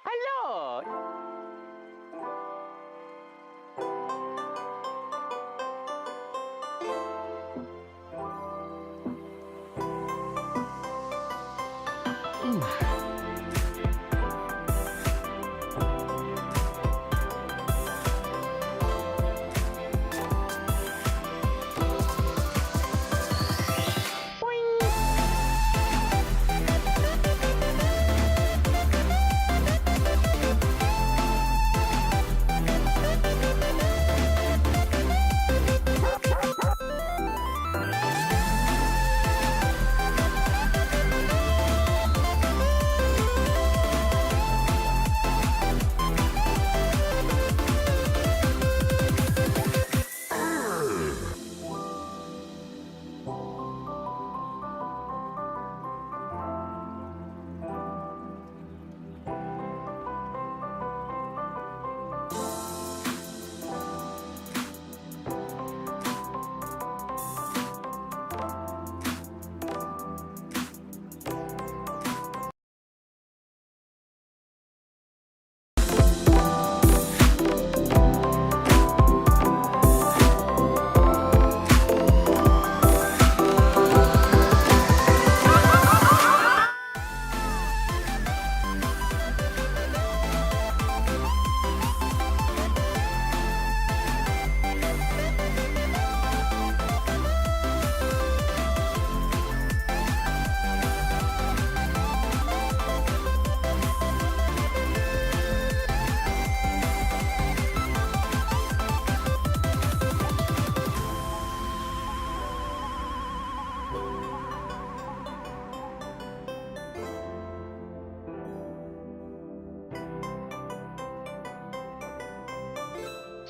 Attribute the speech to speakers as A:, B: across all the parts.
A: Hello!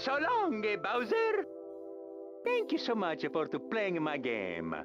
A: So long, Bowser. Thank you so much for playing my game.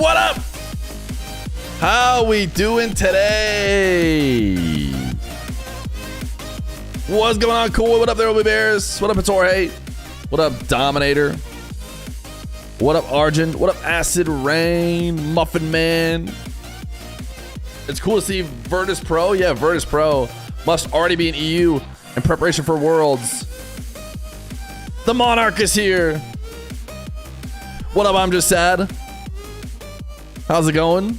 B: What up? How we doing today? What's going on, cool? What up there, Obi Bears? What up, Jorge? What up, Dominator? What up, Argent? What up, Acid Rain? Muffin Man? It's cool to see Verdice Pro. Yeah, Verdice Pro must already be in EU in preparation for Worlds. The Monarch is here. What up, I'm just sad. How's it going?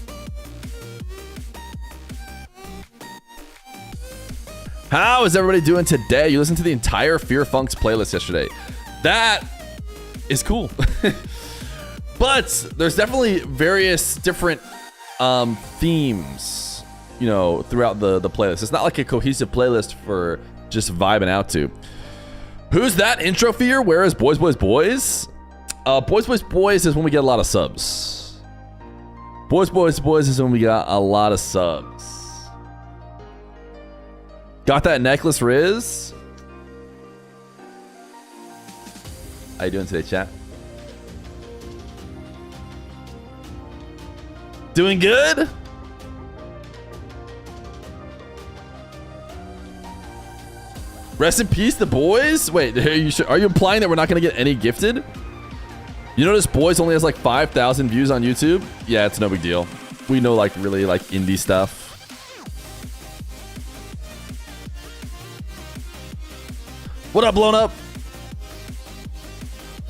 B: How is everybody doing today? You listened to the entire Fear Funk's playlist yesterday. That is cool. But there's definitely various different themes, you know, throughout the playlist. It's not like a cohesive playlist for just vibing out to. Who's that intro Fear? Where is Boys, Boys, Boys? Boys, Boys, Boys is when we get a lot of subs. Boys, Boys, Boys is when we got a lot of subs. Got that necklace, Riz? How you doing today, chat? Doing good? Rest in peace, the boys? Wait, are you implying that we're not going to get any gifted? You notice Boys only has like 5,000 views on YouTube? Yeah, it's no big deal. We know like really like indie stuff. What up, Blown Up?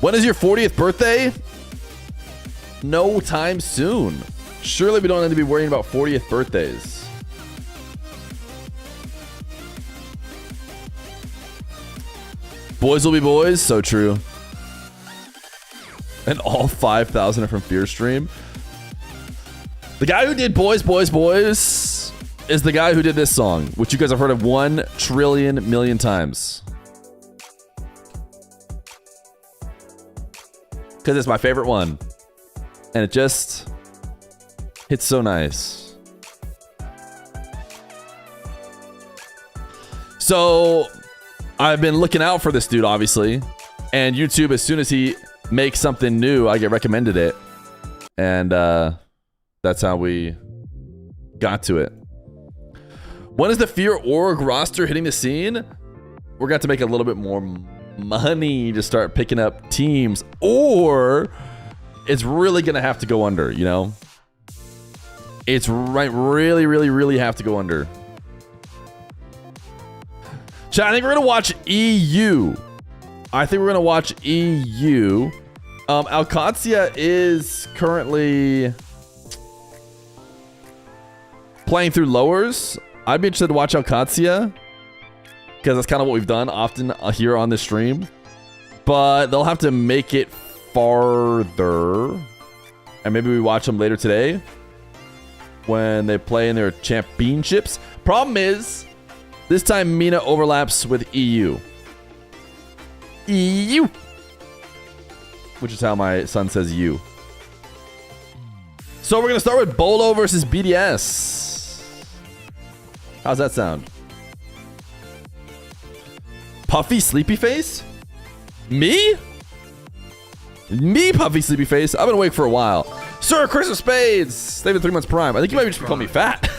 B: When is your 40th birthday? No time soon. Surely we don't need to be worrying about 40th birthdays. Boys will be boys. So true. And all 5,000 are from Fear Stream. The guy who did Boys, Boys, Boys is the guy who did this song, which you guys have heard of 1 trillion million times. Because it's my favorite one. And it just hits so nice. So I've been looking out for this dude, obviously. And YouTube, as soon as he makes something new, I get recommended it. And that's how we got to it. When is the Fear org roster hitting the scene? We're going to make a little bit more money to start picking up teams, or it's really gonna have to go under, you know? It's right, really have to go under. Chat, I think we're gonna watch EU. Alcancia is currently playing through lowers. I'd be interested to watch Alcancia, because that's kind of what we've done often here on this stream. But they'll have to make it farther. And maybe we watch them later today when they play in their championships. Problem is, this time MENA overlaps with EU. EU! Which is how my son says you. So we're going to start with Bolo versus BDS. How's that sound? Puffy Sleepy Face? Me? Me, Puffy Sleepy Face? I've been awake for a while. Sir, Chris of Spades! They've been 3 months prime. I think you might have just called me fat.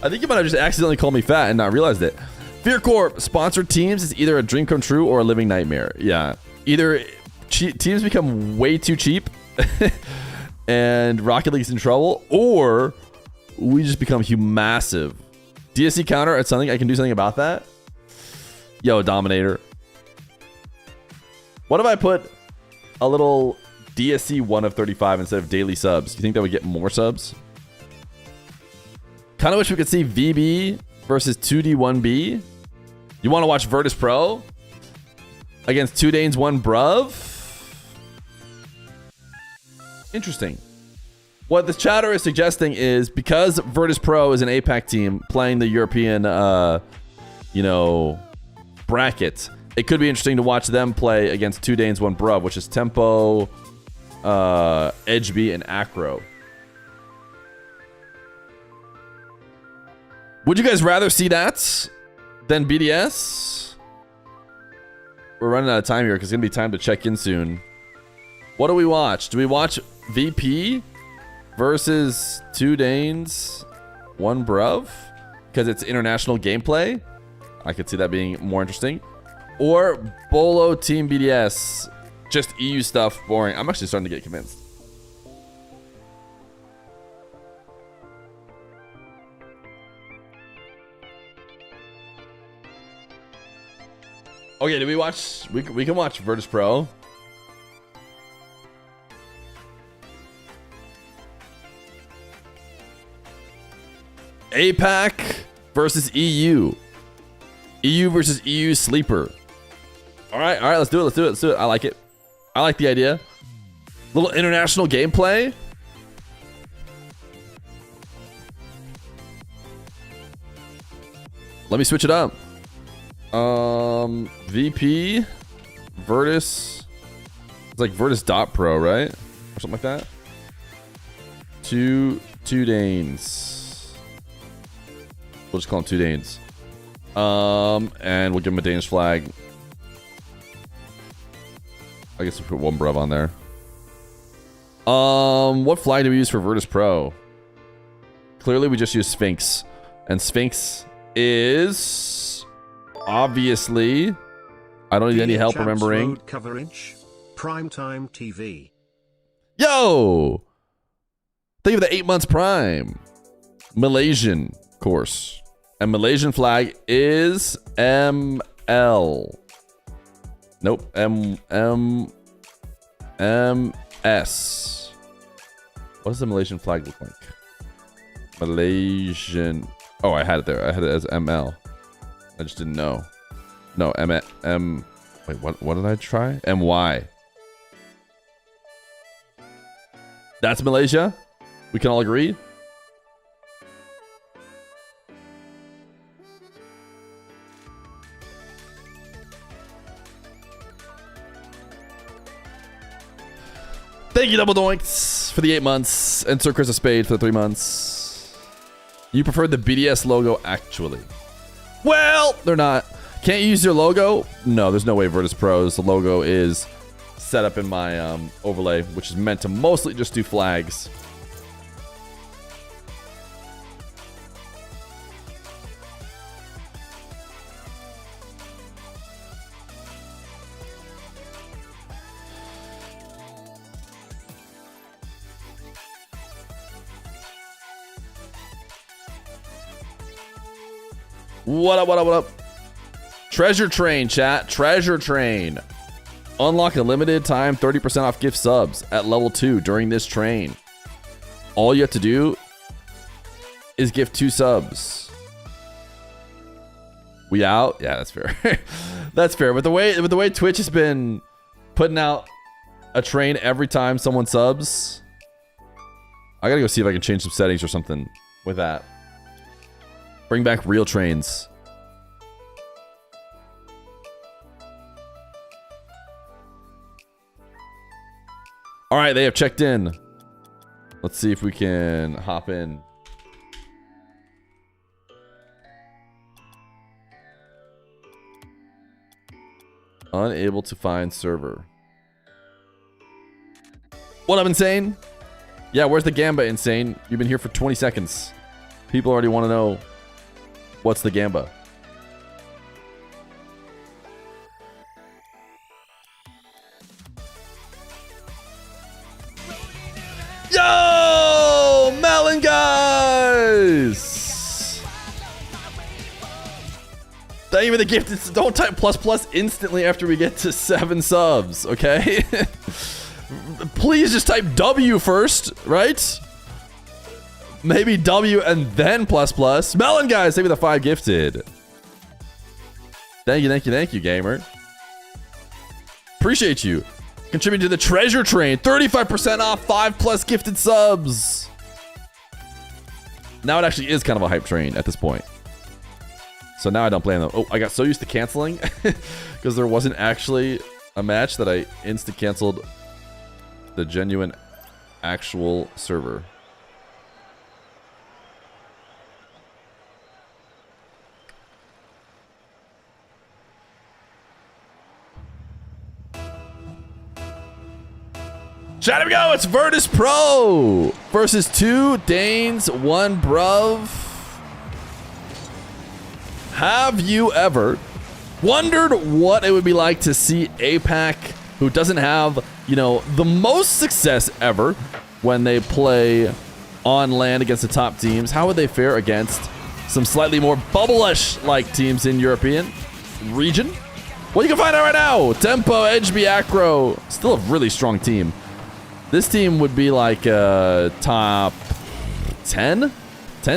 B: I think you might have just accidentally called me fat and not realized it. Fear Corp sponsored teams is either a dream come true or a living nightmare. Yeah. Either teams become way too cheap and Rocket League's in trouble, or we just become massive. DSC counter at something. I can do something about that. Yo, Dominator. What if I put a little DSC 1 of 35 instead of daily subs? Do you think that would get more subs? Kind of wish we could see VB versus 2D1B. You want to watch Verdice Pro against 2 Danes 1 Bruv? Interesting. What the chatter is suggesting is, because Verdice Pro is an APAC team playing the European, bracket, it could be interesting to watch them play against 2 Danes 1 Bruv, which is Tempo, Edgeby, and Acro. Would you guys rather see that than BDS? We're running out of time here because it's going to be time to check in soon. What do we watch? Do we watch VP versus 2 Danes, 1 Bruv, because it's international gameplay. I could see that being more interesting. Or Bolo Team BDS, just EU stuff, boring. I'm actually starting to get convinced. Okay, did we watch? We can watch Verdice Pro. APAC versus EU. EU versus EU sleeper. All right, let's do it. I like it. I like the idea. Little international gameplay. Let me switch it up. VP Verdice. It's like Verdice.pro, right? Or something like that. Two Danes. We'll just call them 2 Danes. And we'll give him a Danish flag. I guess we'll put 1 Bruv on there. What flag do we use for Verdice Pro? Clearly we just use Sphinx. And Sphinx is obviously, I don't need any help remembering.
C: Road coverage, primetime TV.
B: Yo! Think of the 8 months prime. Malaysian course. And Malaysian flag is ML. Nope. MS. What does the Malaysian flag look like? Malaysian. Oh, I had it there. I had it as ML. I just didn't know. No, wait, what did I try? MY. That's Malaysia? We can all agree? Thank you, Double Doinks, for the 8 months, and Sir Chris a Spade for the 3 months. You prefer the BDS logo, actually. Well, they're not. Can't you use your logo? No, there's no way Verdice Pro's the logo is set up in my overlay, which is meant to mostly just do flags. What up? Treasure Train, chat. Treasure Train. Unlock a limited time 30% off gift subs at level 2 during this train. All you have to do is gift 2 subs. We out? Yeah, that's fair. That's fair. With the way Twitch has been putting out a train every time someone subs, I gotta go see if I can change some settings or something with that. Bring back real trains. All right, they have checked in. Let's see if we can hop in. Unable to find server. What up, Insane? Yeah, where's the Gamba, Insane? You've been here for 20 seconds. People already want to know what's the Gamba. Yo! Melon guys! Thank you for the gift. Don't type ++ instantly after we get to 7 subs, okay? Please just type W first, right? Maybe W and then ++. Melon guys, maybe the 5 gifted. Thank you, gamer. Appreciate you. Contributing to the treasure train. 35% off 5+ gifted subs. Now it actually is kind of a hype train at this point. So now I don't blame them. Oh, I got so used to canceling because there wasn't actually a match that I insta-canceled the genuine actual server. Chat, here we go. It's Verdice Pro versus 2 Danes, 1 Bruv. Have you ever wondered what it would be like to see APAC, who doesn't have, you know, the most success ever when they play on land against the top teams? How would they fare against some slightly more bubble-ish like teams in European region? Well, you can find out right now. Tempo, HB, Acro, still a really strong team. This team would be like a top 10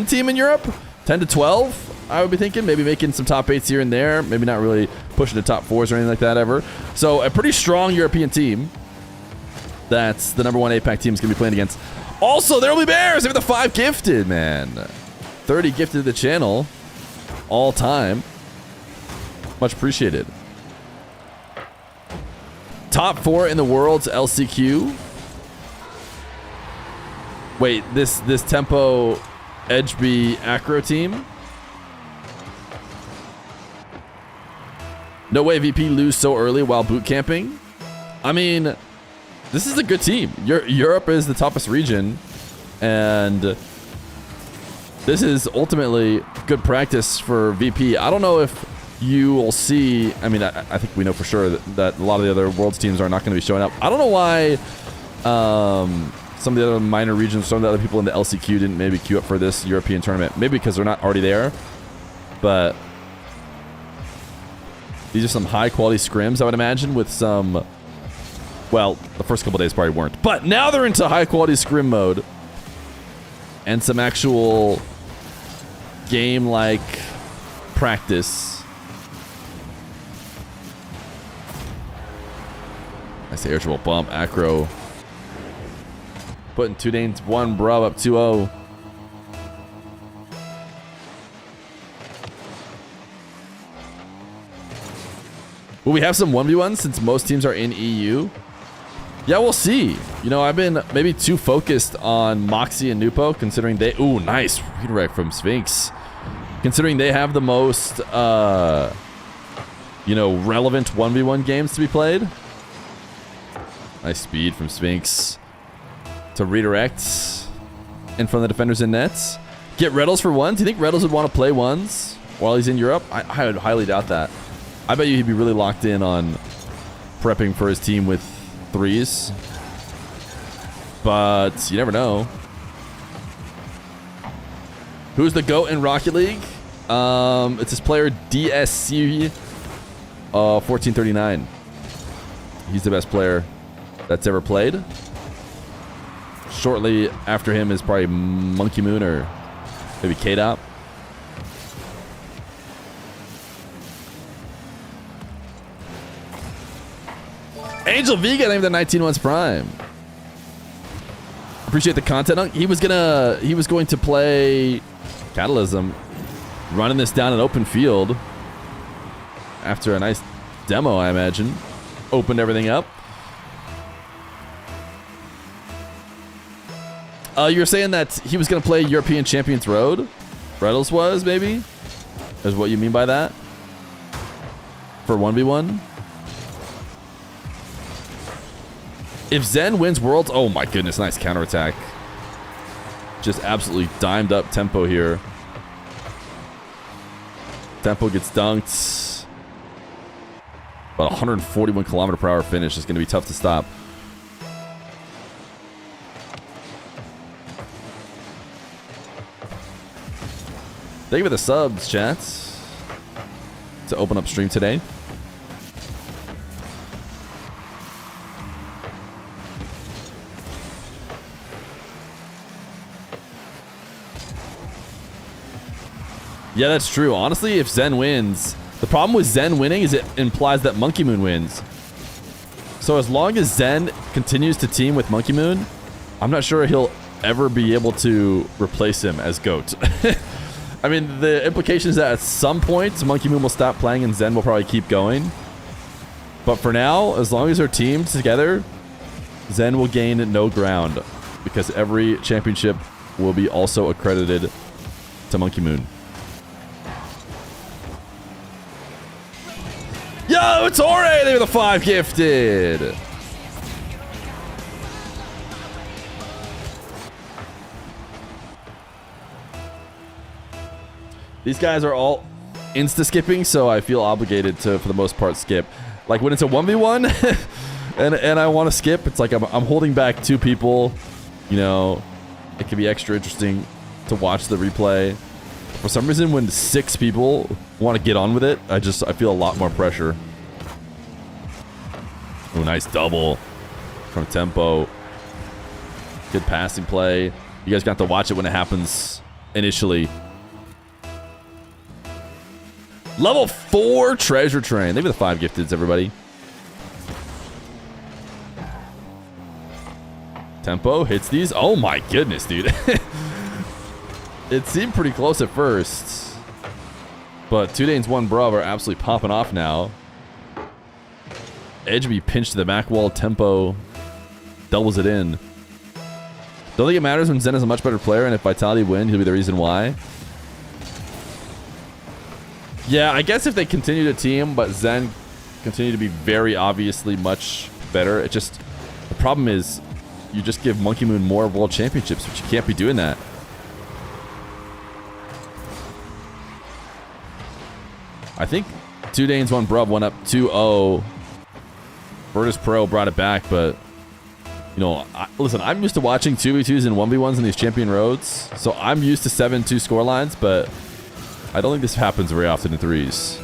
B: team in Europe, 10 to 12. I would be thinking maybe making some top 8s here and there, maybe not really pushing the top 4s or anything like that ever. So a pretty strong European team. That's the number 1 APAC team is going to be playing against. Also, there will be Bears. They have the 5 gifted, man. 30 gifted to the channel all time. Much appreciated. Top 4 in the world's LCQ. Wait, this Tempo HB Acro team? No way VP lose so early while boot camping. I mean, this is a good team. Europe is the toughest region, and this is ultimately good practice for VP. I don't know if you will see. I mean, I think we know for sure that a lot of the other Worlds teams are not going to be showing up. I don't know why some of the other minor regions, some of the other people in the LCQ didn't maybe queue up for this European tournament. Maybe because they're not already there, but these are some high-quality scrims, I would imagine, with some... Well, the first couple days probably weren't. But now they're into high-quality scrim mode. And some actual game-like practice. Nice air triple bump. Acro. Putting 2 Danes, 1 Bruv up 2-0. Will we have some 1v1s since most teams are in EU? Yeah, we'll see. You know, I've been maybe too focused on Moxie and Nupo, considering they... Ooh, nice redirect from Sphinx. Considering they have the most, you know, relevant 1v1 games to be played. Nice speed from Sphinx to redirect in front of the defenders in nets. Get Reddles for ones? Do you think Reddles would want to play ones while he's in Europe? I would highly doubt that. I bet you he'd be really locked in on prepping for his team with 3s. But you never know. Who's the GOAT in Rocket League? It's his player DSC 1439. He's the best player that's ever played. Shortly after him is probably Monkey Moon or maybe K-Dop. Angel V got named the 19 months prime. Appreciate the content. He was going to play Catalysm, running this down an open field after a nice demo, I imagine. Opened everything up. You're saying that he was going to play European Champions Road? Reddles was, maybe? Is what you mean by that? For 1v1? If Zen wins Worlds... Oh my goodness, nice counterattack. Just absolutely dimed up Tempo here. Tempo gets dunked. About 141 kilometer per hour finish is going to be tough to stop. Thank you for the subs, chats. To open up stream today. Yeah, that's true. Honestly, if Zen wins, the problem with Zen winning is it implies that Monkey Moon wins. So as long as Zen continues to team with Monkey Moon, I'm not sure he'll ever be able to replace him as GOAT. I mean, the implication is that at some point, Monkey Moon will stop playing and Zen will probably keep going. But for now, as long as they're teamed together, Zen will gain no ground because every championship will be also accredited to Monkey Moon. Yo, it's Ore! They were the 5 gifted! These guys are all insta-skipping, so I feel obligated to, for the most part, skip. Like when it's a 1v1 and I want to skip, it's like I'm holding back 2 people. You know, it can be extra interesting to watch the replay. For some reason, when 6 people want to get on with it, I feel a lot more pressure. Oh, nice double from Tempo. Good passing play. You guys got to watch it when it happens initially. Level 4 treasure train. Leave me the 5 gifteds, everybody. Tempo hits these. Oh my goodness, dude. It seemed pretty close at first. But 2 Danes, 1 Bruv are absolutely popping off now. Edge be pinched to the back wall. Tempo doubles it in. Don't think it matters when Zen is a much better player, and if Vitality win, he'll be the reason why. Yeah, I guess if they continue to team, but Zen continue to be very obviously much better. It just, the problem is you just give Monkey Moon more world championships, but you can't be doing that. I think 2 Danes, 1 Bruv went up 2-0. Verdice Pro brought it back, but you know, listen, I'm used to watching 2v2s and 1v1s in these champion roads, so I'm used to 7-2 scorelines, but I don't think this happens very often in 3s.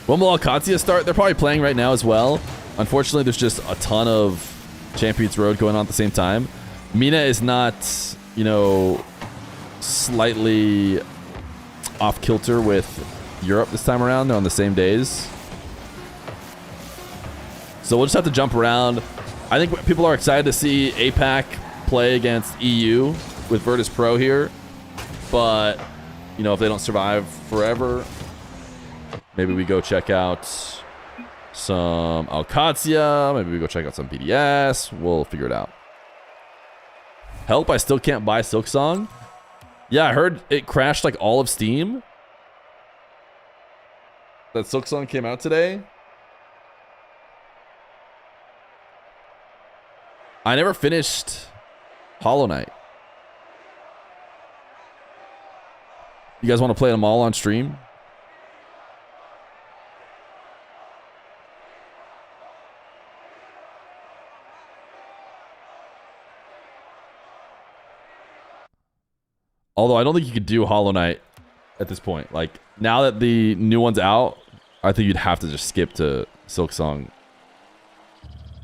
B: When will Alcatia start? They're probably playing right now as well. Unfortunately, there's just a ton of Champions Road going on at the same time. MENA is not, you know, slightly off kilter with Europe this time around. They're on the same days. So we'll just have to jump around. I think people are excited to see APAC play against EU with Verdice Pro here. But, you know, if they don't survive forever, maybe we go check out some Alcatia. Maybe we go check out some BDS. We'll figure it out. Help, I still can't buy Silksong. Yeah, I heard it crashed like all of Steam. That Silksong came out today. I never finished Hollow Knight. You guys want to play them all on stream? Although I don't think you could do Hollow Knight at this point. Like, now that the new one's out, I think you'd have to just skip to Silksong.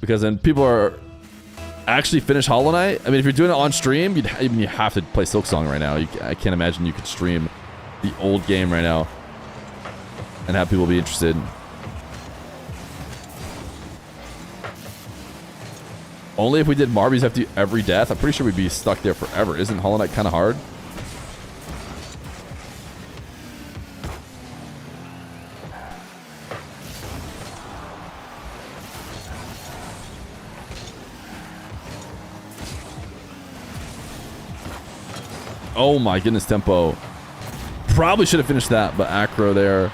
B: Because then people are actually finish Hollow Knight. I mean, if you're doing it on stream, you have to play Silksong right now. I can't imagine you could stream the old game right now and have people be interested. Only if we did Marby's after every death. I'm pretty sure we'd be stuck there forever. Isn't Hollow Knight kind of hard? Oh my goodness, Tempo. Probably should have finished that, but Acro there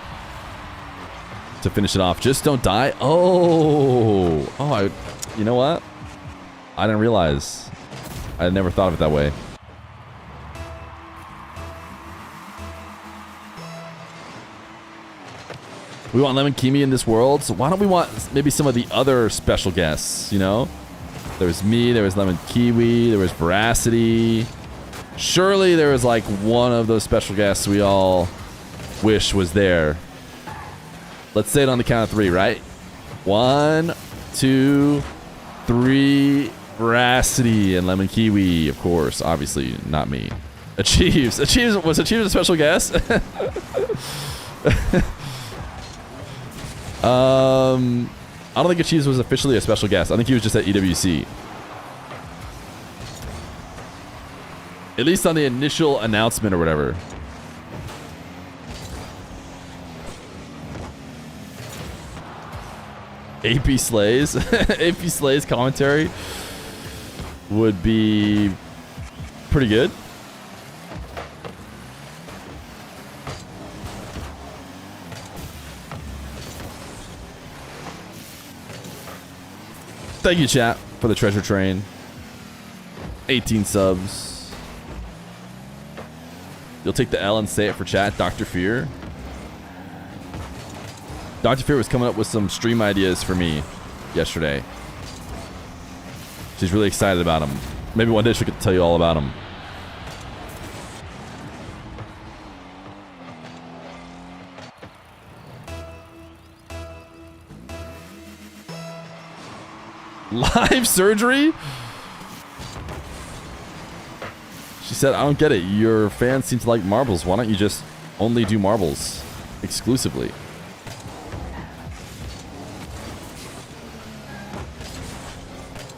B: to finish it off. Just don't die. Oh, you know what? I didn't realize. I never thought of it that way. We want Lemon Kimi in this world, so why don't we want maybe some of the other special guests, you know? There was me, there was Lemon Kiwi, there was Veracity. Surely there was like one of those special guests we all wish was there. Let's say it on the count of 3, right? 1, 2, 3. Veracity and Lemon Kiwi, of course. Obviously, not me. Achieves. Was Achieves a special guest? I don't think Achieves was officially a special guest. I think he was just at EWC. At least on the initial announcement or whatever. AP Slays. AP Slays commentary would be pretty good. Thank you, chat, for the treasure train. 18 subs. You'll take the L and say it for chat, Dr. Feer. Dr. Feer was coming up with some stream ideas for me yesterday. She's really excited about them. Maybe one day she could tell you all about them. Live surgery? She said, I don't get it. Your fans seem to like marbles. Why don't you just only do marbles exclusively?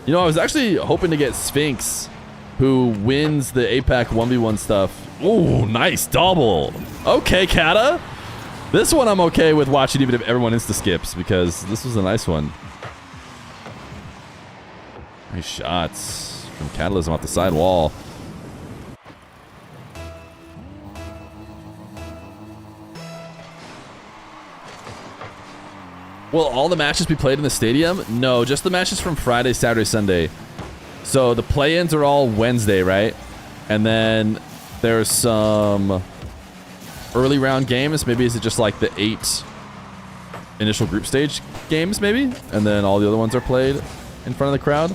B: You know, I was actually hoping to get Sphinx, who wins the APAC 1v1 stuff. Ooh, nice double. Okay, Kata. This one I'm okay with watching even if everyone insta-skips, because this was a nice one. Nice shots from Catalysm off the side wall. Will all the matches be played in the stadium? No, just the matches from Friday, Saturday, Sunday. So the play-ins are all Wednesday, right? And then there's some early round games. Maybe is it just like the 8 initial group stage games, maybe? And then all the other ones are played in front of the crowd.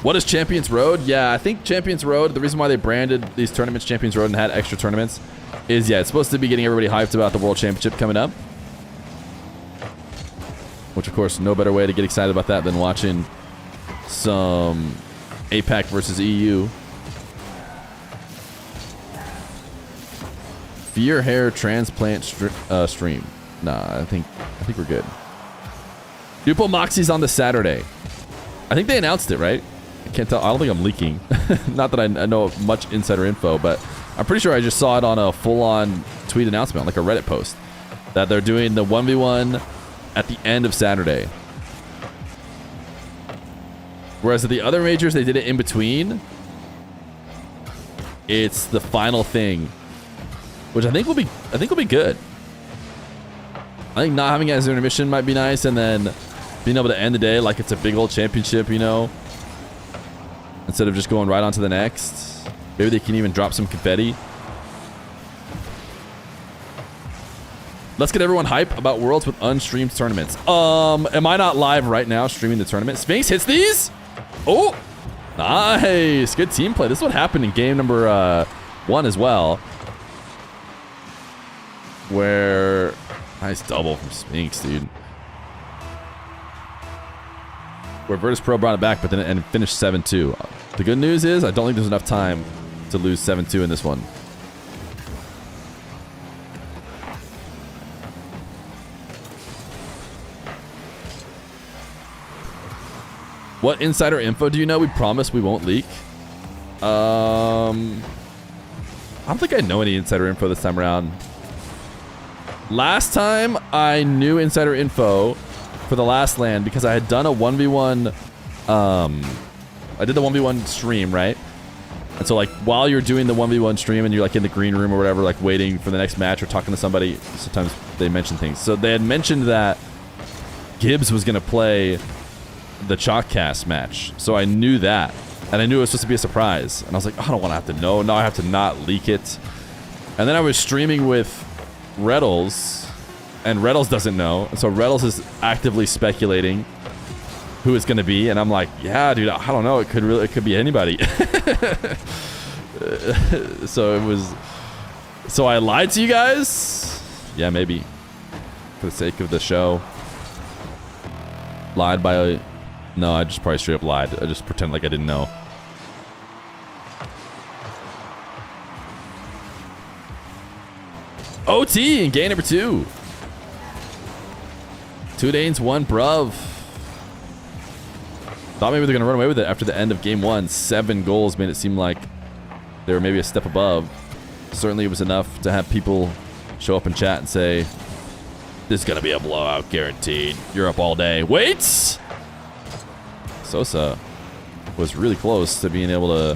B: What is Champions Road? Yeah, I think Champions Road, the reason why they branded these tournaments Champions Road and had extra tournaments is, yeah, it's supposed to be getting everybody hyped about the World Championship coming up. Which, of course, no better way to get excited about that than watching some APAC versus EU. Feer hair transplant stream. Nah, I think we're good. Dupo Moxie's on the Saturday. I think they announced it, right? I can't tell. I don't think I'm leaking. Not that I know much insider info, but I'm pretty sure I just saw it on a full-on tweet announcement, like a Reddit post, that they're doing the 1v1 at the end of Saturday. Whereas at the other majors, they did it in between. It's the final thing, which I think will be good. I think not having it as an intermission might be nice, and then being able to end the day like it's a big old championship, you know, instead of just going right on to the next. Maybe they can even drop some confetti. Let's get everyone hype about Worlds with unstreamed tournaments. Am I not live right now streaming the tournament? Sphinx hits these. Oh, nice. Good team play. This is what happened in game number 1 as well, where nice double from Sphinx, dude. Where Verdice Pro brought it back, but then and finished 7-2. The good news is I don't think there's enough time to lose 7-2 in this one. What insider info do you know? We promise we won't leak. I don't think I know any insider info this time around. Last time I knew insider info for the last LAN because I had done a 1v1, I did the 1v1 stream, right? And so like while you're doing the 1v1 stream and you're like in the green room or whatever, like waiting for the next match or talking to somebody, sometimes they mention things. So they had mentioned that Gibbs was gonna play the Chalkcast match. So I knew that. And I knew it was supposed to be a surprise. And I was like, oh, I don't want to have to know. Now I have to not leak it. And then I was streaming with Reddles, and Reddles doesn't know. And so Reddles is actively speculating who it's going to be. And I'm like, yeah, dude, I don't know. It could be anybody. So I lied to you guys. Yeah, maybe for the sake of the show. Lied by no, I just probably straight up lied. I just pretend like I didn't know. OT in game number 2. 2 Danes, 1 Bruv. Thought maybe they're going to run away with it after the end of game 1. 7 goals made it seem like they were maybe a step above. Certainly it was enough to have people show up in chat and say, this is going to be a blowout, guaranteed. You're up all day. Wait! Sosa was really close to being able to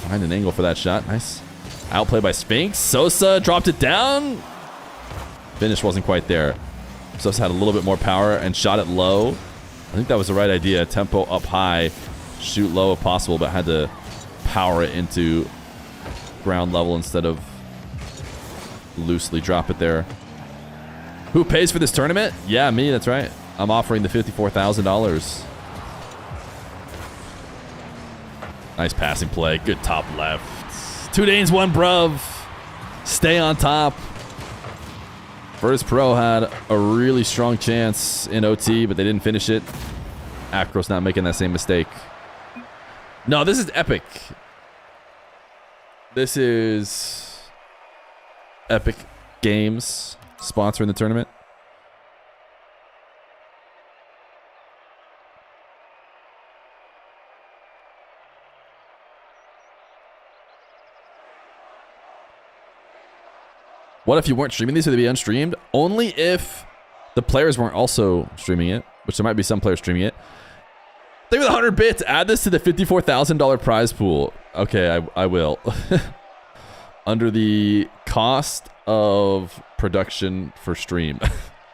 B: find an angle for that shot. Nice. Outplay by Sphinx. Sosa dropped it down. Finish wasn't quite there. Sus had a little bit more power and shot it low. I think that was the right idea. Tempo up high, shoot low if possible, but had to power it into ground level instead of loosely drop it there. Who pays for this tournament? Yeah, me, that's right. I'm offering the $54,000. Nice passing play. Good top left. 2 Danes, 1 bruv. Stay on top. Verdice Pro had a really strong chance in OT, but they didn't finish it. Acro's not making that same mistake. No, this is epic. This is Epic Games sponsoring the tournament. What if you weren't streaming these? Would they be unstreamed? Only if the players weren't also streaming it, which there might be some players streaming it. Think with 100 bits. Add this to the $54,000 prize pool. Okay, I will. Under the cost of production for stream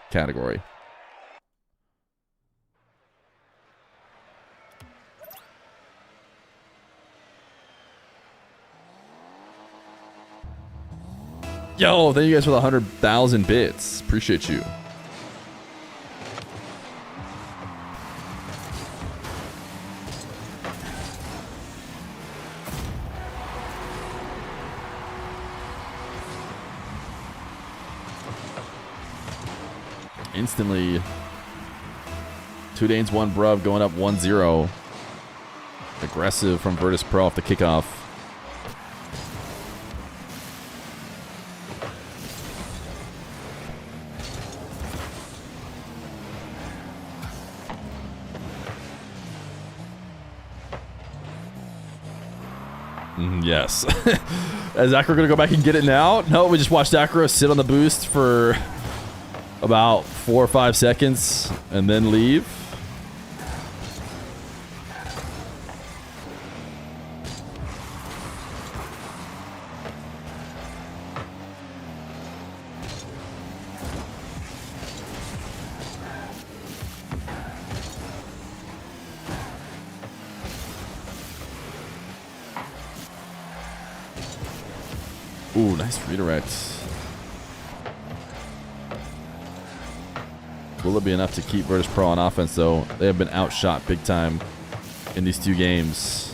B: category. Yo, thank you guys for the 100,000 bits. Appreciate you. Instantly. 2 Danes, 1 bruv going up 1-0. Aggressive from Verdice Pro off the kickoff. Yes. Is Acro going to go back and get it now? No, we just watched Acro sit on the boost for about 4 or 5 seconds and then leave. Ooh, nice redirect. Will it be enough to keep Verdice Pro on offense, though? They have been outshot big time in these 2 games.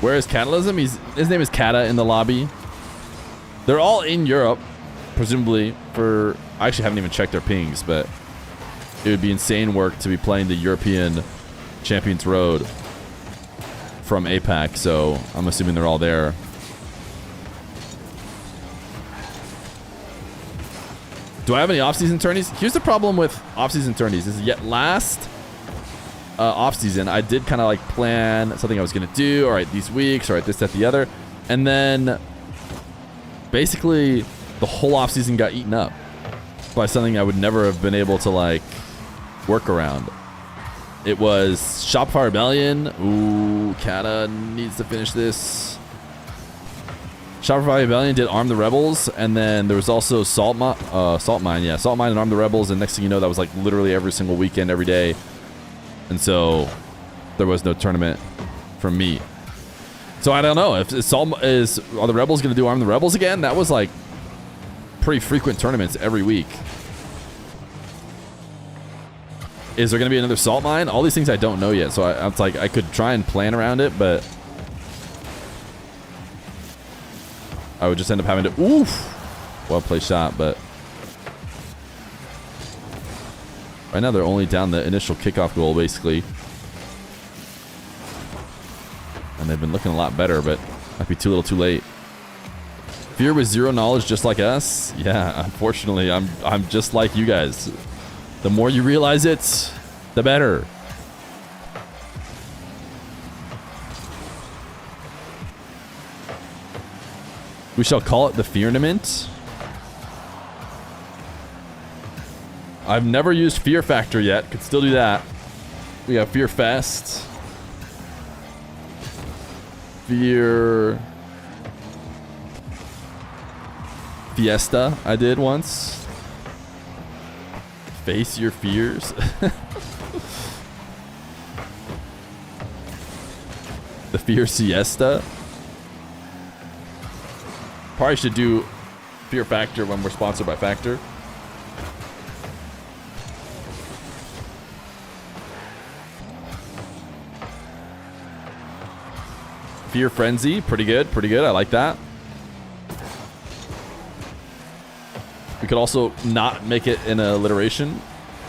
B: Where is Catalysm? His name is Kata in the lobby. They're all in Europe, presumably for... I actually haven't even checked their pings, but it would be insane work to be playing the European Champions Road from APAC, so I'm assuming they're all there. Do I have any off-season tourneys? Here's the problem with off-season tourneys. Is yet last off-season, I did kind of like plan something I was going to do. All right, these weeks, all right, this, that, the other. And then basically the whole off-season got eaten up by something I would never have been able to like work around. It was Shopify Rebellion. Ooh, Kata needs to finish this. Shopify Rebellion did Arm the Rebels, and then there was also Salt Mine. Yeah, Salt Mine and Arm the Rebels, and next thing you know, that was like literally every single weekend, every day. And so there was no tournament from me. So I don't know if are the Rebels going to do Arm the Rebels again? That was like pretty frequent tournaments every week. Is there going to be another Salt Mine? All these things I don't know yet. So it's like I could try and plan around it, but I would just end up having to... Oof! Well played shot, but... Right now they're only down the initial kickoff goal, basically. And they've been looking a lot better, but might be too little too late. Fear with 0 knowledge just like us? Yeah, unfortunately, I'm just like you guys. The more you realize it, the better. We shall call it the Fearnament. I've never used Fear Factor yet. Could still do that. We got Fear Fest. Fear Fiesta I did once. Face your fears. The Fear Siesta. Probably should do Fear Factor when we're sponsored by Factor. Fear Frenzy, pretty good, pretty good. I like that. We could also not make it in alliteration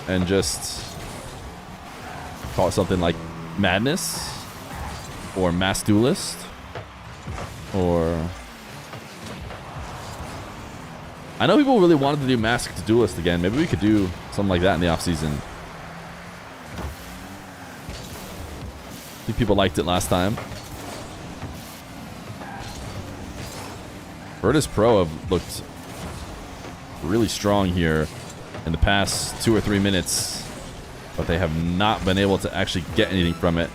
B: and just call it something like Madness or Mass Duelist or... I know people really wanted to do Masked Duelist again. Maybe we could do something like that in the off season. I think people liked it last time. Verdice Pro have looked really strong here in the past 2 or 3 minutes, but they have not been able to actually get anything from it.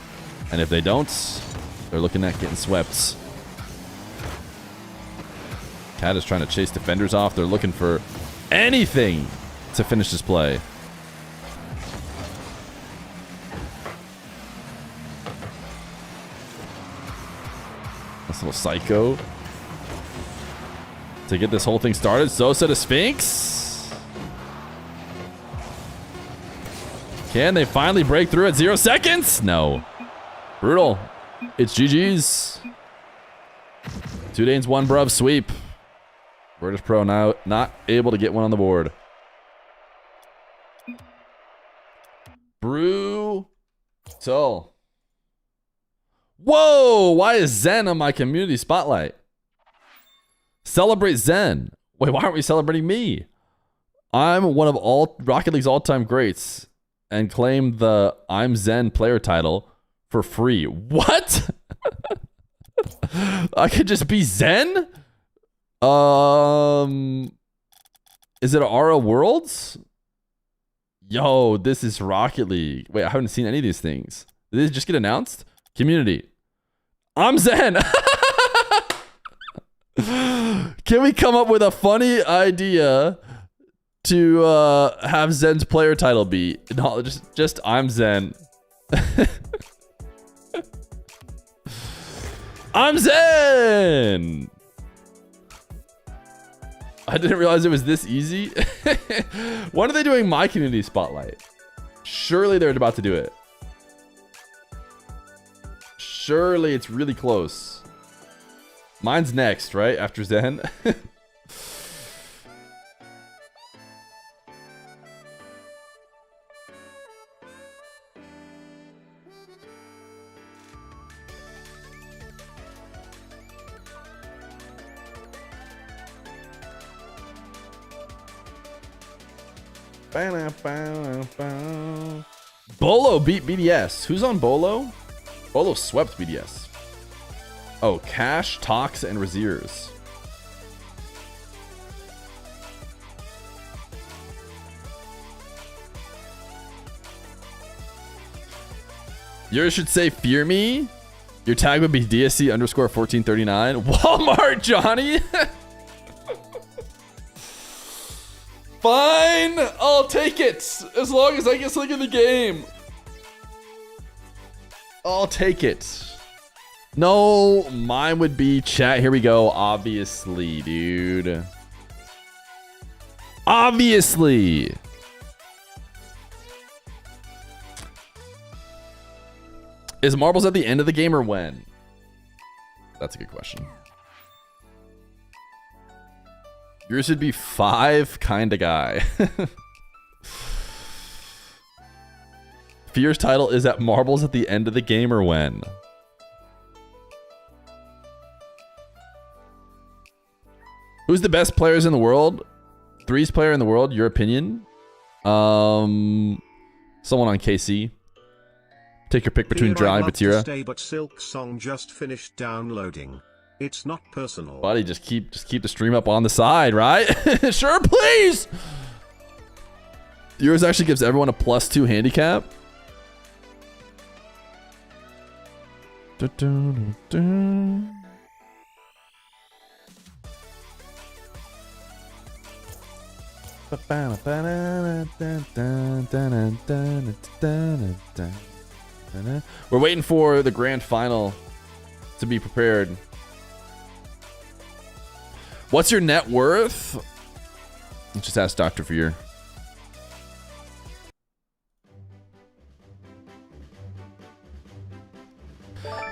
B: And if they don't, they're looking at getting swept. Cat is trying to chase defenders off. They're looking for anything to finish this play. That's a little psycho. To get this whole thing started, Sosa to Sphinx. Can they finally break through at 0 seconds? No. Brutal. It's GG's. 2 Danes, 1 Bruv sweep. Verdice Pro now not able to get one on the board. Brutal. Whoa! Why is Zen on my community spotlight? Celebrate Zen. Wait, why aren't we celebrating me? I'm one of all Rocket League's all-time greats and claim the I'm Zen player title for free. What? I could just be Zen? Is it Aura Worlds? Yo, this is Rocket League. Wait, I haven't seen any of these things. Did this just get announced? Community. I'm Zen. Can we come up with a funny idea to have Zen's player title be? No, just I'm Zen. I'm Zen. I didn't realize it was this easy. When are they doing my community spotlight? Surely they're about to do it. Surely it's really close. Mine's next, right? After Zen. Bolo beat BDS. Who's on Bolo? Bolo swept BDS. Oh, Cash, Tox, and Raziers. Yours should say Fear Me. Your tag would be DSC underscore 1439. Walmart, Johnny. Fine, I'll take it. As long as I get something in the game. I'll take it. No, mine would be chat. Here we go. Obviously, dude. Obviously. Is marbles at the end of the game or when? That's a good question. Yours should be 5 kinda guy. Fear's title is at marbles at the end of the game or when? Who's the best players in the world? Threes player in the world, your opinion? Someone on KC. Take your pick between Dry and Batira.
C: Stay, but Silk song just finished downloading. It's not personal.
B: Buddy, just keep the stream up on the side, right? Sure, please. Yours actually gives everyone a +2 handicap. We're waiting for the grand final to be prepared. What's your net worth? Let's just ask Dr. Feer.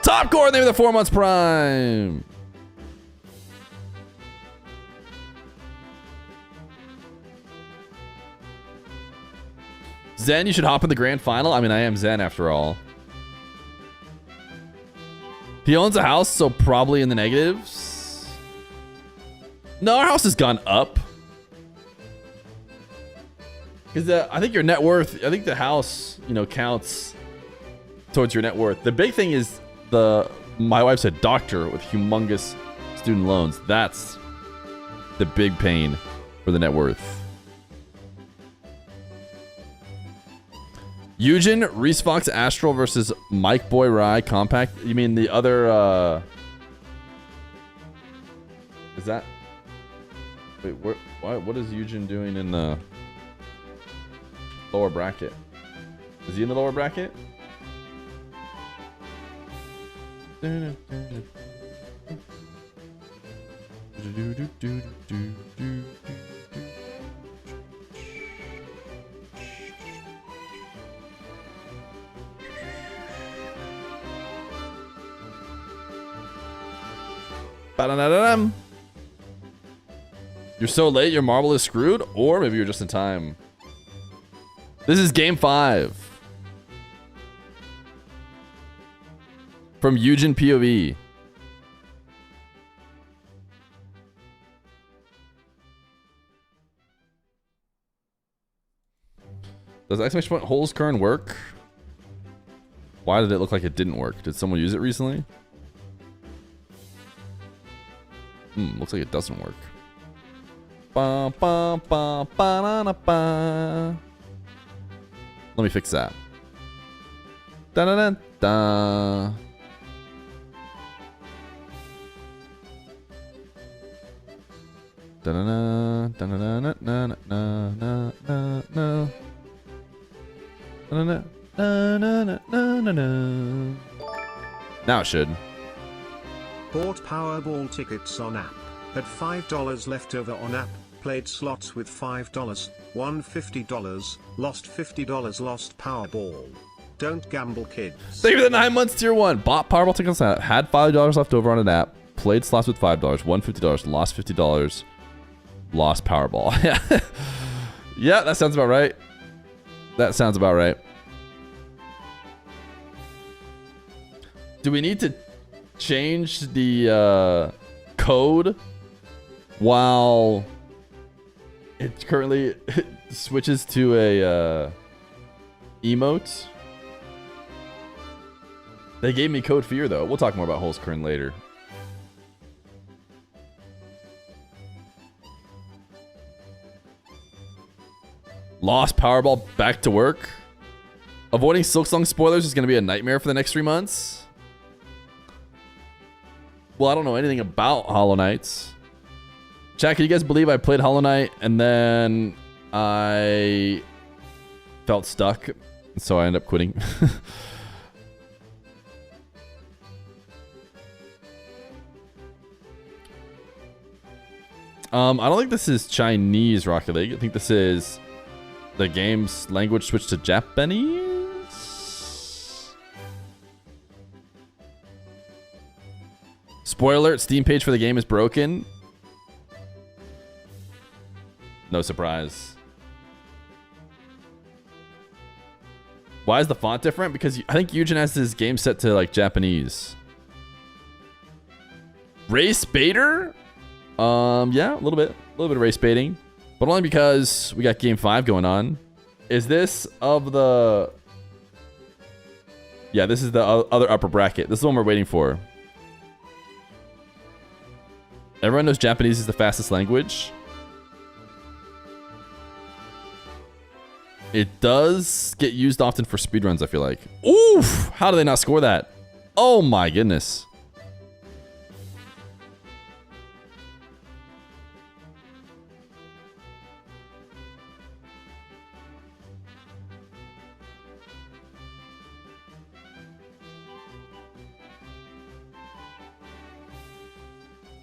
B: Top core, name of the 4 months prime. Zen, you should hop in the grand final. I mean, I am Zen after all. He owns a house, so probably in the negatives. No, our house has gone up. Because I think your net worth, I think the house, you know, counts towards your net worth. The big thing is my wife's a doctor with humongous student loans. That's the big pain for the net worth. Eugen, Resox Astral versus Mike Boy Rye Compact. You mean the other, is that, wait, what is Eugen doing in the lower bracket? Is he in the lower bracket? You're so late, your marble is screwed, or maybe you're just in time. This is game 5 from Eugen POV. Does exclamation point holes current work? Why did it look like it didn't work? Did someone use it recently? Looks like it doesn't work. Ba, ba, ba, ba, da, ba. Let me fix that. Da da da da. Da da da da da da da da da da da. Now it should.
C: Bought Powerball tickets on app. Had $5 left over on app. Played slots with $5. Won $50. Lost $50. Lost Powerball. Don't gamble, kids.
B: Thank you for the 9 months, tier 1. Bought Powerball tickets on app. Had $5 left over on an app. Played slots with $5. Won $50. Lost $50. Lost Powerball. Yeah. Yeah, that sounds about right. That sounds about right. Do we need to change the code while it currently switches to a emote? They gave me code Feer though. We'll talk more about holes current later. Lost Powerball back to work. Avoiding Silksong spoilers is going to be a nightmare for the next 3 months. Well, I don't know anything about Hollow Knights. Chat, can you guys believe I played Hollow Knight and then I felt stuck, so I ended up quitting? I don't think this is Chinese Rocket League. I think this is the game's language switched to Japanese. Spoiler alert, Steam page for the game is broken. No surprise. Why is the font different? Because I think Eugen has his game set to like Japanese. Race baiter? Yeah, a little bit of race baiting, but only because we got game 5 going on. Is this of the? Yeah, this is the other upper bracket. This is the one we're waiting for. Everyone knows Japanese is the fastest language. It does get used often for speedruns, I feel like. Oof! How do they not score that? Oh my goodness.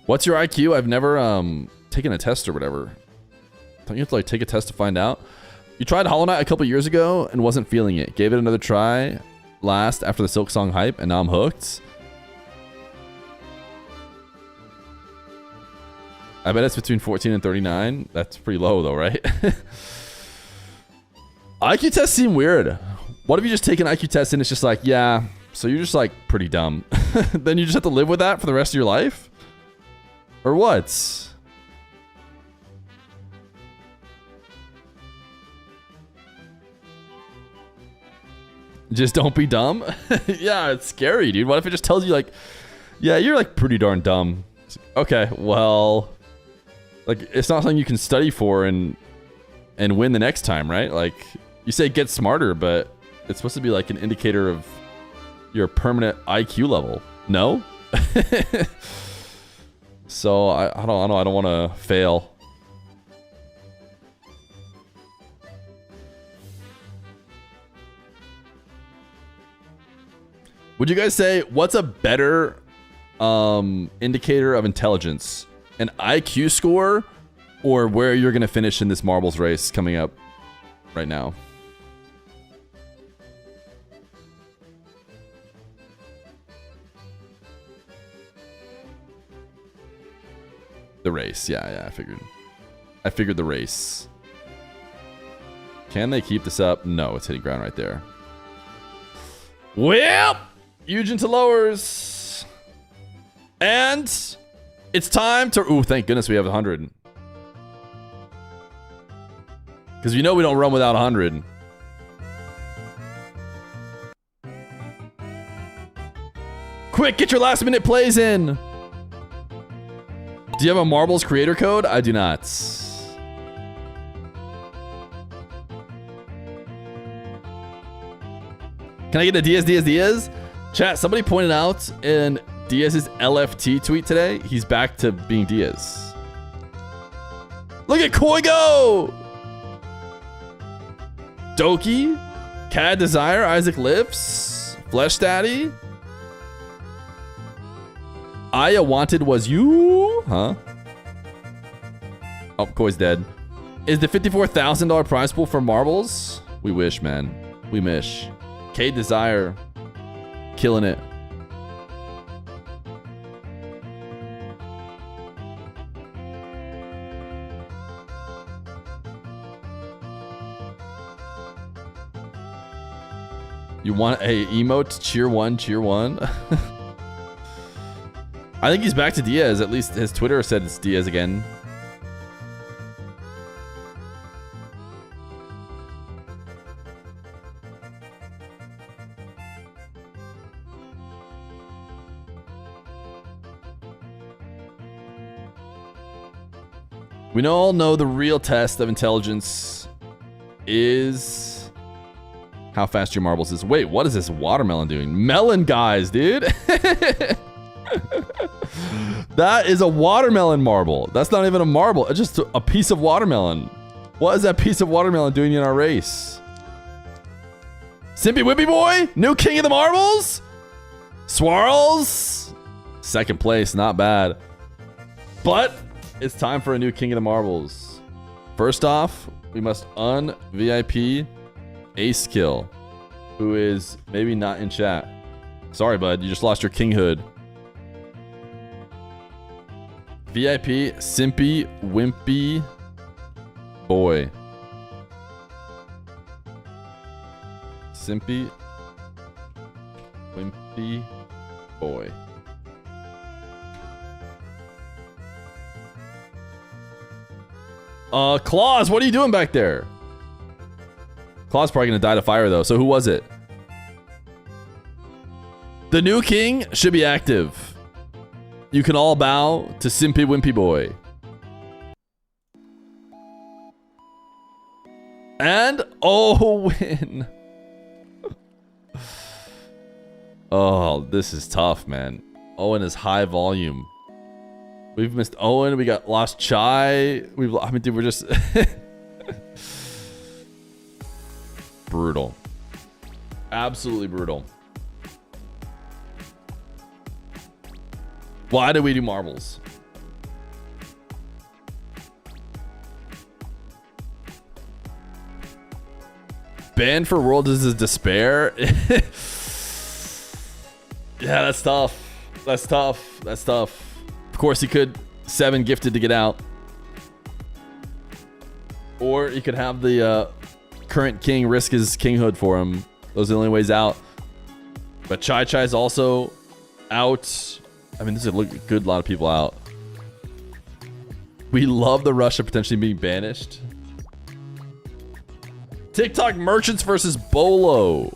B: What's your IQ? I've never taken a test or whatever. Don't you have to like take a test to find out? You tried Hollow Knight a couple years ago and wasn't feeling it. Gave it another try last after the Silk Song hype, and now I'm hooked. I bet it's between 14 and 39. That's pretty low though, right? IQ tests seem weird. What if you just take an IQ test and it's just like, yeah, so you're just like pretty dumb. Then you just have to live with that for the rest of your life? Or what? Just don't be dumb? Yeah, it's scary, dude. What if it just tells you like, yeah, you're like pretty darn dumb. Okay, well, like it's not something you can study for and win the next time, right? Like you say get smarter, but it's supposed to be like an indicator of your permanent IQ level. No? So I don't want to fail. Would you guys say what's a better indicator of intelligence? An IQ score or where you're going to finish in this marbles race coming up right now? The race. Yeah, I figured the race. Can they keep this up? No, it's hitting ground right there. Well, Eugen to lowers. And it's time to... Ooh, thank goodness we have 100. Because you know we don't run without 100. Quick, get your last minute plays in. Do you have a Marbles creator code? I do not. Can I get a Diaz? Chat, somebody pointed out in Diaz's LFT tweet today, he's back to being Diaz. Look at Koi go! Doki, Cad Desire, Isaac Lips, Flesh Daddy. Aya wanted was you? Huh? Oh, Koi's dead. Is the $54,000 prize pool for marbles? We wish, man. We wish. K Desire. Killing it. You want a emote? Cheer one, cheer one. I think he's back to Diaz. At least his Twitter said it's Diaz again. We all know the real test of intelligence is how fast your marbles is. Wait, what is this watermelon doing? Melon guys, dude. That is a watermelon marble. That's not even a marble. It's just a piece of watermelon. What is that piece of watermelon doing in our race? Simpy Whippy Boy? New king of the marbles? Swirls? Second place, not bad. But it's time for a new king of the marbles. First off, we must un-VIP Ace Kill, who is maybe not in chat. Sorry, bud. You just lost your kinghood. VIP Simpy Wimpy Boy. Simpy Wimpy Boy. Claus, what are you doing back there? Claus probably gonna die to fire though, so who was it? The new king should be active. You can all bow to Simpy Wimpy Boy. And Owen. Oh, this is tough, man. Owen is high volume. We've missed Owen. We got lost Chai. I mean, dude, we're just brutal. Absolutely brutal. Why do we do marbles? Banned for Worlds is despair. Yeah, that's tough. That's tough. That's tough. Of course, he could 7 gifted to get out. Or he could have the current king risk his kinghood for him. Those are the only ways out. But Chai Chai's also out. I mean, this is a good lot of people out. We love the rush of potentially being banished. TikTok merchants versus Bolo.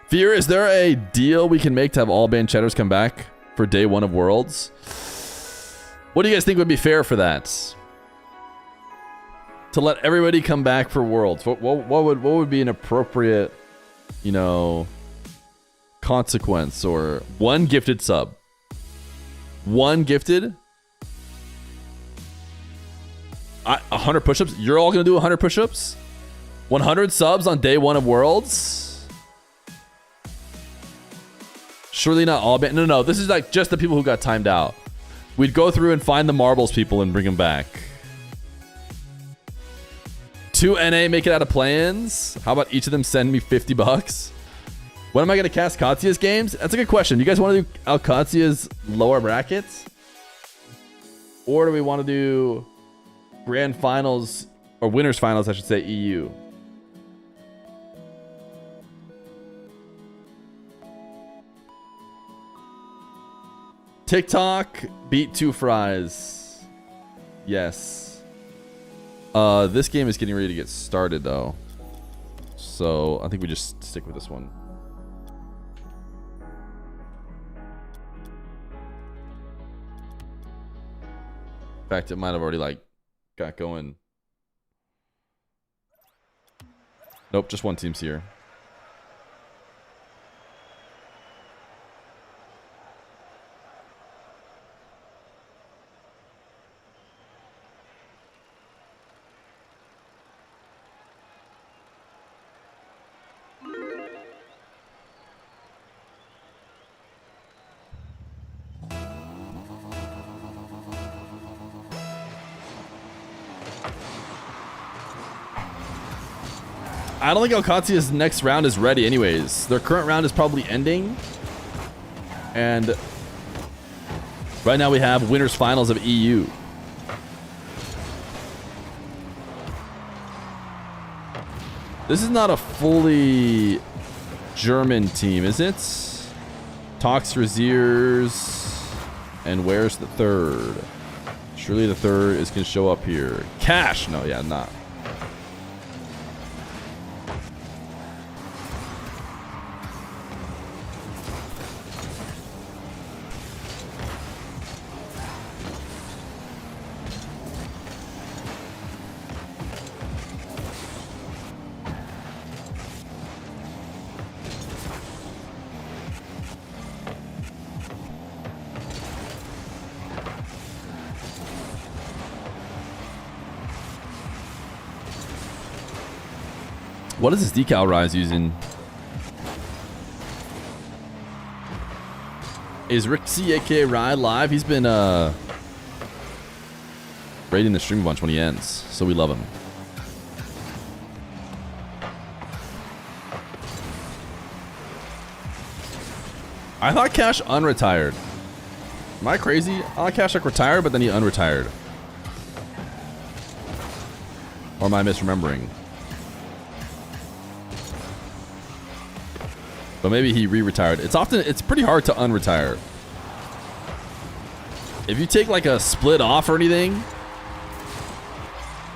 B: Fear, is there a deal we can make to have all banned chatters come back for day 1 of Worlds? What do you guys think would be fair for that? To let everybody come back for Worlds. What would be an appropriate, you know, consequence? Or 1 gifted sub? 1 gifted? 100 push-ups? You're all gonna do 100 push-ups? 100 subs on day 1 of Worlds? Surely not all banned. No. This is like just the people who got timed out. We'd go through and find the marbles people and bring them back. 2 NA make it out of plans. How about each of them send me $50? When am I going to cast Katsuya's games? That's a good question. Do you guys want to do Katsuya's lower brackets? Or do we want to do grand finals, or winners finals, I should say, EU? TikTok beat 2 fries. Yes. This game is getting ready to get started though, so I think we just stick with this one. In fact, it might have already like got going. Nope, just one team's here. I don't think Alcatzia's next round is ready anyways. Their current round is probably ending. And right now we have winners finals of EU. This is not a fully German team, is it? Tox Raziers. And where's the third? Surely the third is going to show up here. Cash! No, yeah, not. What is this decal Rise using? Is Rick C, aka Rye, live? He's been raiding the stream a bunch when he ends, so we love him. I thought Cash unretired. Am I crazy? I thought Cash like retired, but then he unretired. Or am I misremembering? But maybe he re-retired. It's pretty hard to unretire. If you take like a split off or anything.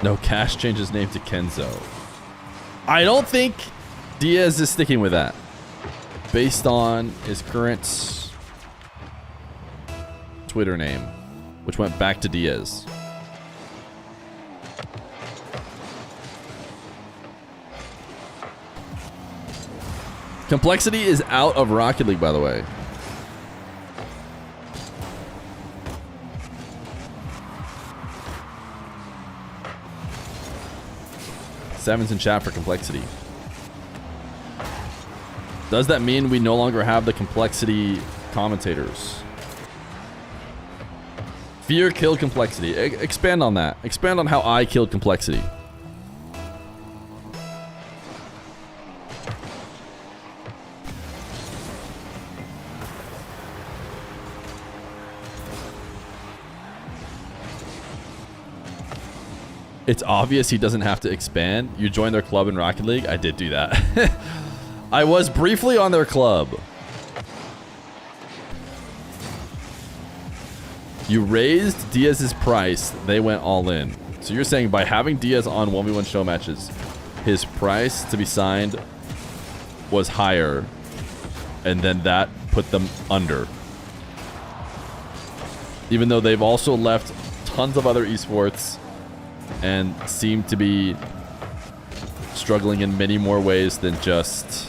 B: No, Cash changed his name to Kenzo. I don't think Diaz is sticking with that. Based on his current Twitch Twitter name, which went back to Diaz. Complexity is out of Rocket League, by the way. Seven's in chat for Complexity. Does that mean we no longer have the Complexity commentators? Fear killed Complexity. Expand on that. Expand on how I killed Complexity. It's obvious he doesn't have to expand. You joined their club in Rocket League? I did do that. I was briefly on their club. You raised Diaz's price. They went all in. So you're saying by having Diaz on 1v1 show matches, his price to be signed was higher, and then that put them under. Even though they've also left tons of other esports and seem to be struggling in many more ways than just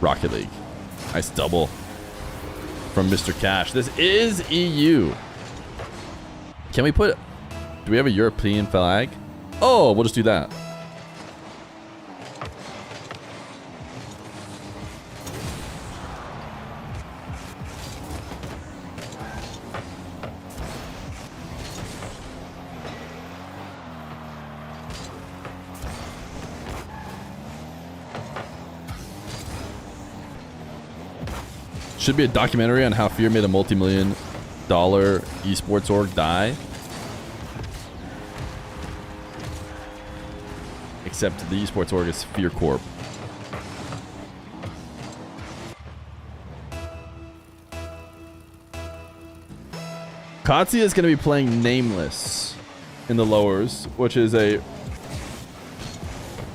B: Rocket League. Nice double from Mr. Cash. This is EU. Can we put... Do we have a European flag? Oh, we'll just do that. Should be a documentary on how Fear made a multi-million-dollar esports org die. Except the esports org is Fear Corp. Katsuya is going to be playing Nameless in the lowers, which is a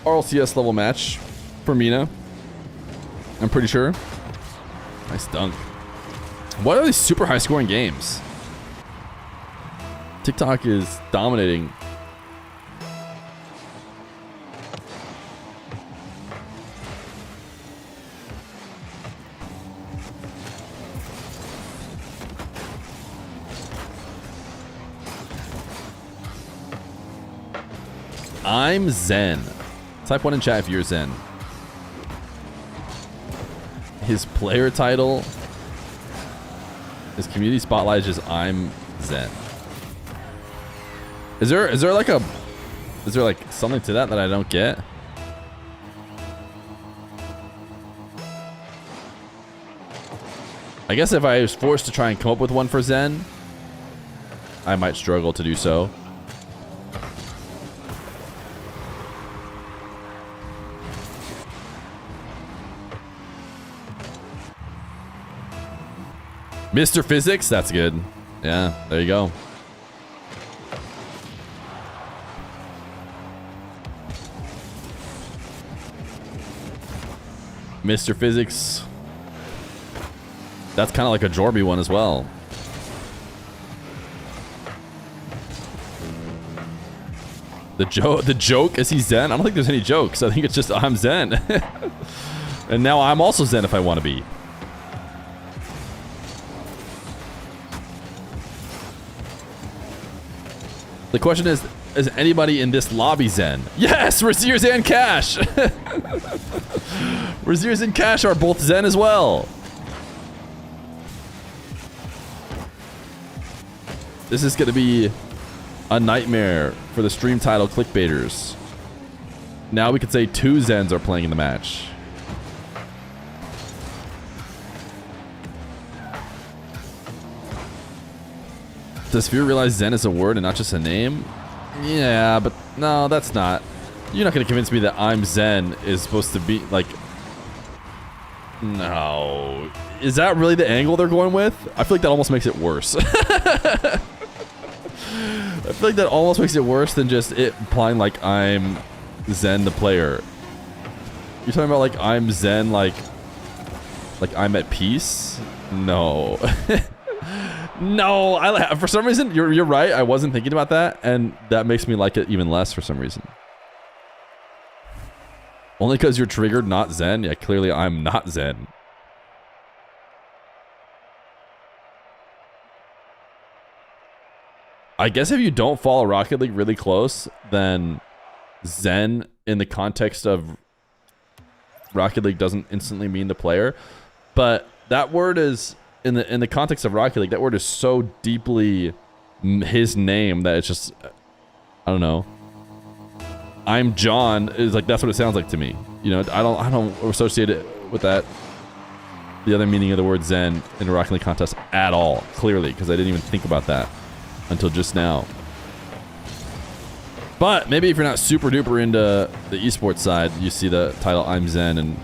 B: RLCS level match for MENA. I'm pretty sure. Nice dunk. What are these super high scoring games? TikTok is dominating. I'm Zen. Type 1 in chat if you're Zen. His player title, his community spotlight is just I'm Zen. Is there like something to that I don't get? I guess if I was forced to try and come up with one for Zen, I might struggle to do so. Mr. Physics, that's good. Yeah, there you go. Mr. Physics. That's kind of like a Jorby one as well. The joke is he Zen? I don't think there's any jokes. I think it's just I'm Zen. And now I'm also Zen if I want to be. The question is anybody in this lobby Zen? Yes, Raziers and Cash. Raziers and Cash are both Zen as well. This is going to be a nightmare for the stream title clickbaiters. Now we could say 2 Zens are playing in the match. Does Fear realize Zen is a word and not just a name? Yeah, but no, that's not. You're not going to convince me that I'm Zen is supposed to be like... No. Is that really the angle they're going with? I feel like that almost makes it worse. I feel like that almost makes it worse than just it implying like I'm Zen the player. You're talking about like I'm Zen like I'm at peace? No. No, for some reason, you're right. I wasn't thinking about that, and that makes me like it even less for some reason. Only because you're triggered, not Zen? Yeah, clearly I'm not Zen. I guess if you don't follow Rocket League really close, then Zen in the context of Rocket League doesn't instantly mean the player. But that word is, in the context of Rocket League, that word is so deeply his name that it's just, I don't know. I'm John is like, that's what it sounds like to me. You know, I don't associate it with that, the other meaning of the word Zen in a Rocket League contest at all, clearly, because I didn't even think about that until just now. But maybe if you're not super duper into the esports side, you see the title I'm Zen and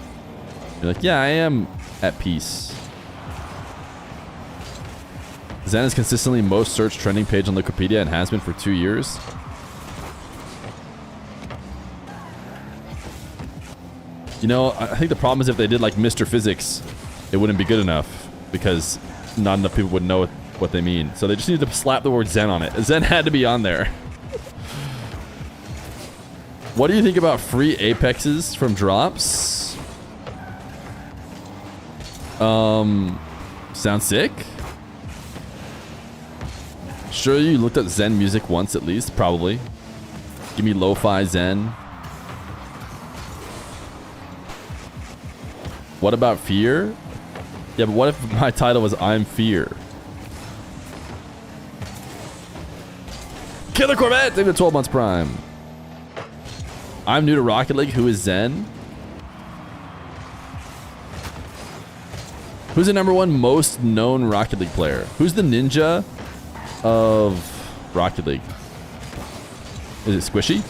B: you're like, yeah, I am at peace. Zen is consistently most searched trending page on Wikipedia and has been for 2 years. You know, I think the problem is if they did like Mr. Physics, it wouldn't be good enough because not enough people would know what they mean. So they just need to slap the word Zen on it. Zen had to be on there. What do you think about free Apexes from drops? Sounds sick. Sure, you looked at Zen music once at least, probably. Give me lo-fi Zen. What about Feer? Yeah, but what if my title was I'm Feer? Killer Corvette! David 12 months prime. I'm new to Rocket League. Who is Zen? Who's the #1 most known Rocket League player? Who's the ninja of Rocket League? Is it Squishy?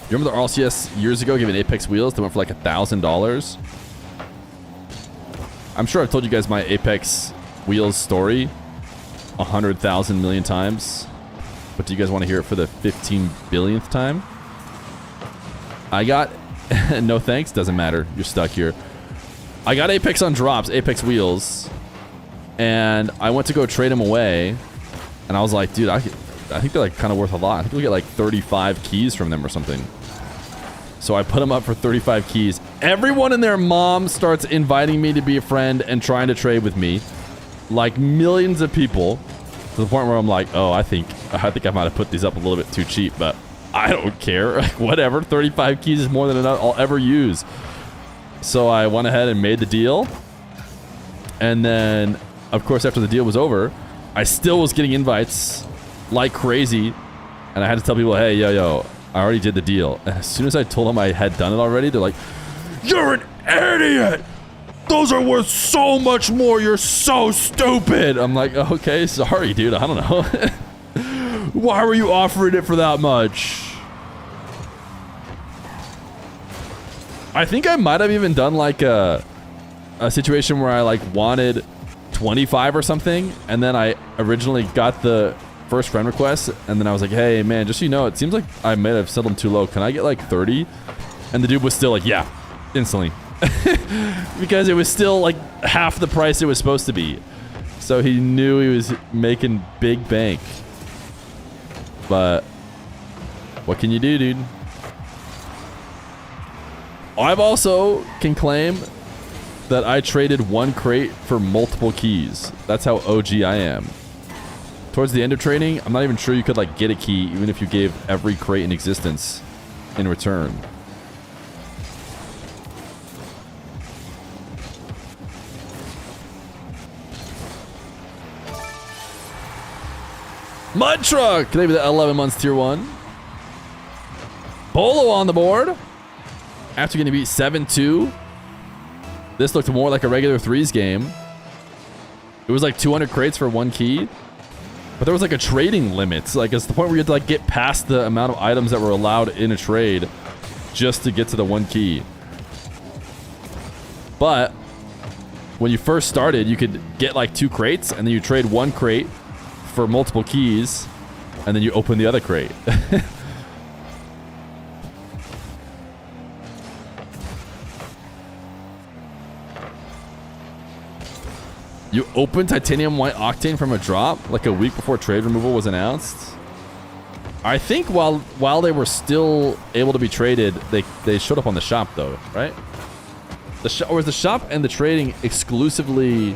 B: You remember the RLCS years ago giving Apex wheels that went for like $1,000? I'm sure I've told you guys my Apex wheels story 100,000 million times. But do you guys want to hear it for the 15 billionth time? I got... no thanks, doesn't matter. You're stuck here. I got Apex on drops, Apex wheels. And I went to go trade them away. And I was like, dude, I think they're like kind of worth a lot. I think we get like 35 keys from them or something. So I put them up for 35 keys. Everyone and their mom starts inviting me to be a friend and trying to trade with me. Like millions of people. To the point where I'm like, oh, I think I might have put these up a little bit too cheap, but I don't care. Whatever, 35 keys is more than enough I'll ever use. So I went ahead and made the deal. And then, of course, after the deal was over, I still was getting invites like crazy, and I had to tell people, hey, yo, I already did the deal. And as soon as I told them I had done it already, they're like, you're an idiot! Those are worth so much more, you're so stupid! I'm like, okay, sorry, dude, I don't know. Why were you offering it for that much? I think I might have even done like a situation where I like wanted 25 or something, and then I originally got the first friend request, and then I was like, hey man, just so you know, it seems like I may have settled them too low. Can I get like 30? And the dude was still like, yeah, instantly. Because it was still like half the price it was supposed to be. So he knew he was making big bank. But what can you do, dude? I've also can claim that I traded one crate for multiple keys. That's how OG I am. Towards the end of trading, I'm not even sure you could like get a key even if you gave every crate in existence in return. Mud Truck! Maybe the 11 months tier 1. Bolo on the board. After getting beat 7-2. This looked more like a regular threes game. It was like 200 crates for one key. But there was like a trading limit. Like it's the point where you had to like get past the amount of items that were allowed in a trade just to get to the one key. But when you first started, you could get like 2 crates, and then you trade 1 crate for multiple keys, and then you open the other crate. You opened titanium white octane from a drop like a week before trade removal was announced. I think while they were still able to be traded, they showed up on the shop though, right? Or was the shop and the trading exclusively?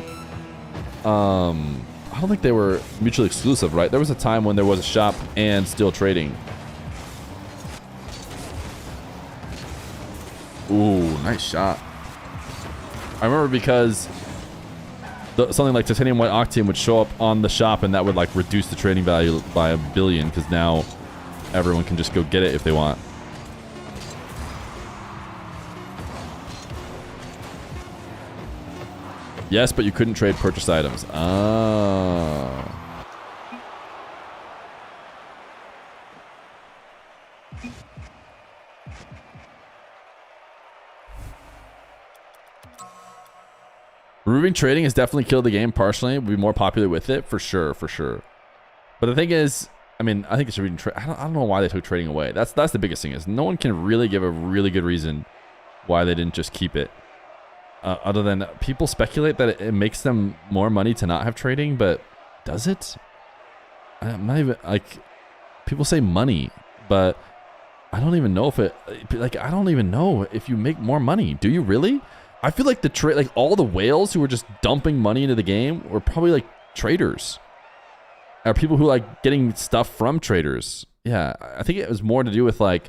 B: I don't think they were mutually exclusive, right? There was a time when there was a shop and still trading. Ooh, nice shot. I remember because something like titanium white octane would show up on the shop, and that would like reduce the trading value by 1 billion because now everyone can just go get it if they want. Yes, but you couldn't trade purchased items. Oh. Removing trading has definitely killed the game partially. We'll be more popular with it, for sure, for sure. But the thing is, I mean, I think it's removing trade. I don't know why they took trading away. That's the biggest thing is no one can really give a really good reason why they didn't just keep it. Other than people speculate that it makes them more money to not have trading, but does it? I'm not even like, people say money, but I don't even know if it, like, I don't even know if you make more money. Do you really? I feel like like all the whales who were just dumping money into the game were probably like traders, or people who like getting stuff from traders. Yeah, I think it was more to do with like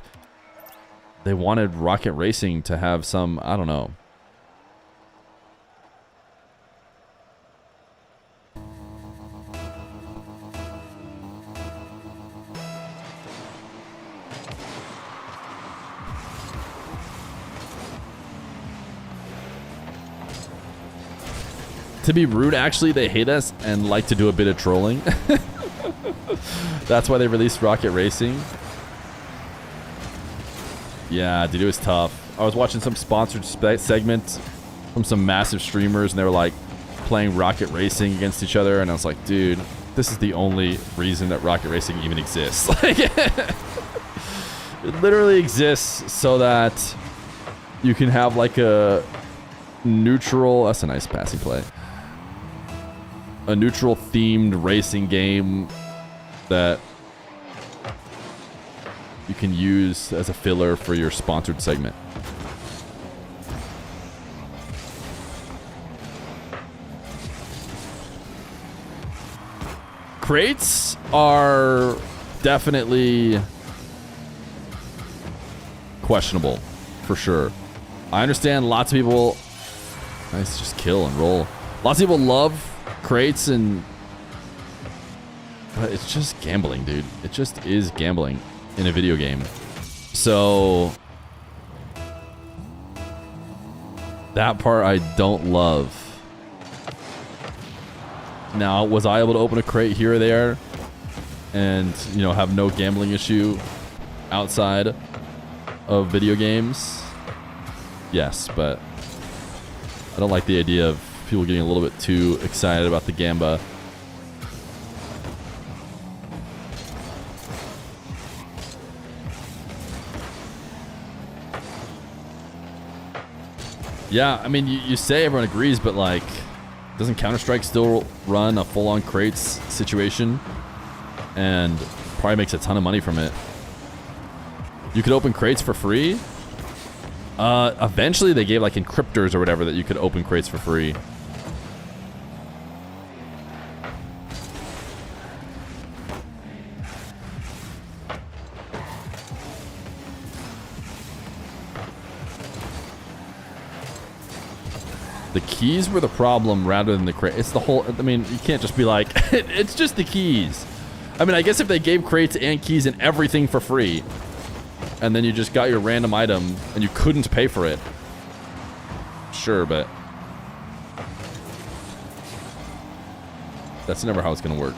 B: they wanted Rocket Racing to have some, I don't know. To be rude, actually, they hate us and like to do a bit of trolling. That's why they released Rocket Racing. Yeah, dude, it was tough. I was watching some sponsored segment from some massive streamers, and they were like playing Rocket Racing against each other, and I was like, dude, this is the only reason that Rocket Racing even exists. Like, it literally exists so that you can have like a neutral, that's a nice passing play, a neutral themed racing game that you can use as a filler for your sponsored segment. Crates are definitely questionable, for sure. I understand lots of people, nice, just kill and roll. Lots of people love crates, but it's just gambling, dude. It just is gambling in a video game. So that part I don't love. Now, was I able to open a crate here or there and, you know, have no gambling issue outside of video games? Yes, but I don't like the idea of people getting a little bit too excited about the gamba. Yeah, I mean, you say everyone agrees, but like, doesn't Counter-Strike still run a full-on crates situation and probably makes a ton of money from it? You could open crates for free. Eventually they gave like encryptors or whatever that you could open crates for free. The keys were the problem rather than the crate. It's the whole, I mean, you can't just be like, it's just the keys. I mean, I guess if they gave crates and keys and everything for free, and then you just got your random item and you couldn't pay for it, sure, but that's never how it's gonna work.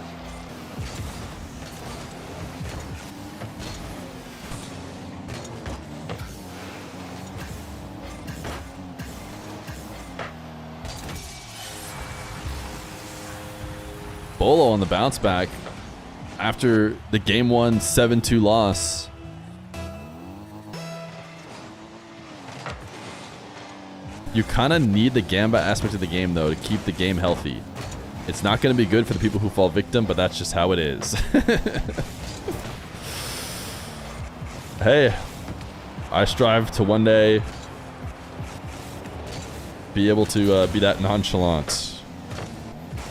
B: Bolo on the bounce back after the game 1 7-2 loss. You kind of need the gamba aspect of the game, though, to keep the game healthy. It's not going to be good for the people who fall victim, but that's just how it is. Hey, I strive to one day be able to be that nonchalant.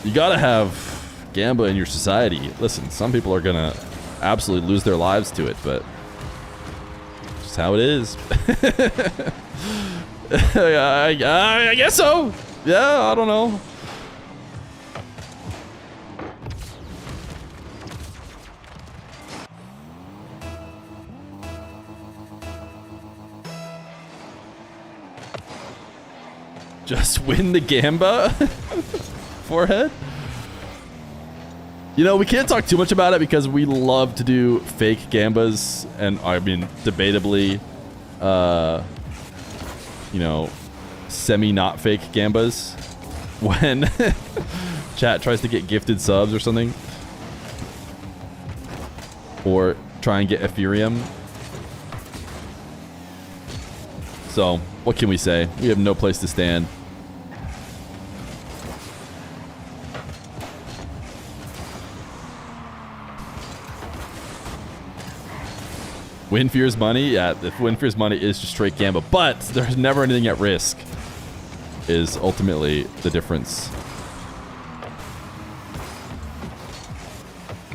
B: You got to have gamba in your society. Listen, some people are going to absolutely lose their lives to it, but just how it is. I guess so. Yeah, I don't know. Just win the gamba? Forehead? You know, we can't talk too much about it because we love to do fake gambas, and I mean, debatably, you know, semi-not fake gambas when chat tries to get gifted subs or something. Or try and get Ethereum. So, what can we say? We have no place to stand. Win Feer's money? Yeah, if Win Feer's money is just straight gamba, but there's never anything at risk, is ultimately the difference.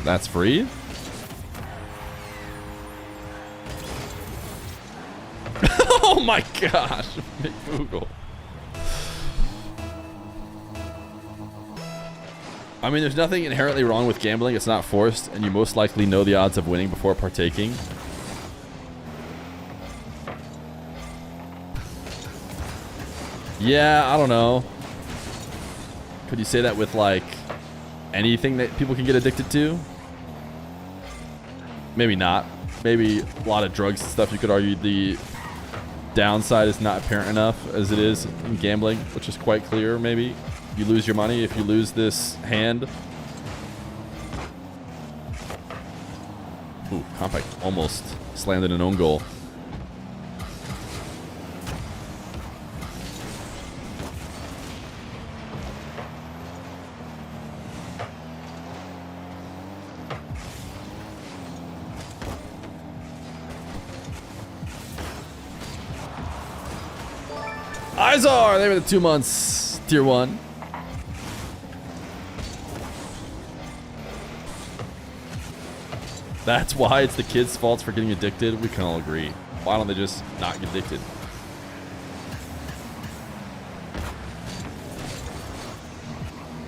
B: That's free? Oh my gosh, big Google. I mean, there's nothing inherently wrong with gambling. It's not forced, and you most likely know the odds of winning before partaking. Yeah, I don't know. Could you say that with, like, anything that people can get addicted to? Maybe not. Maybe a lot of drugs and stuff, you could argue the downside is not apparent enough as it is in gambling, which is quite clear, maybe. You lose your money if you lose this hand. Ooh, Compact almost slammed in an own goal. Izar, they were the 2 months, tier 1. That's why it's the kids' fault for getting addicted. We can all agree. Why don't they just not get addicted?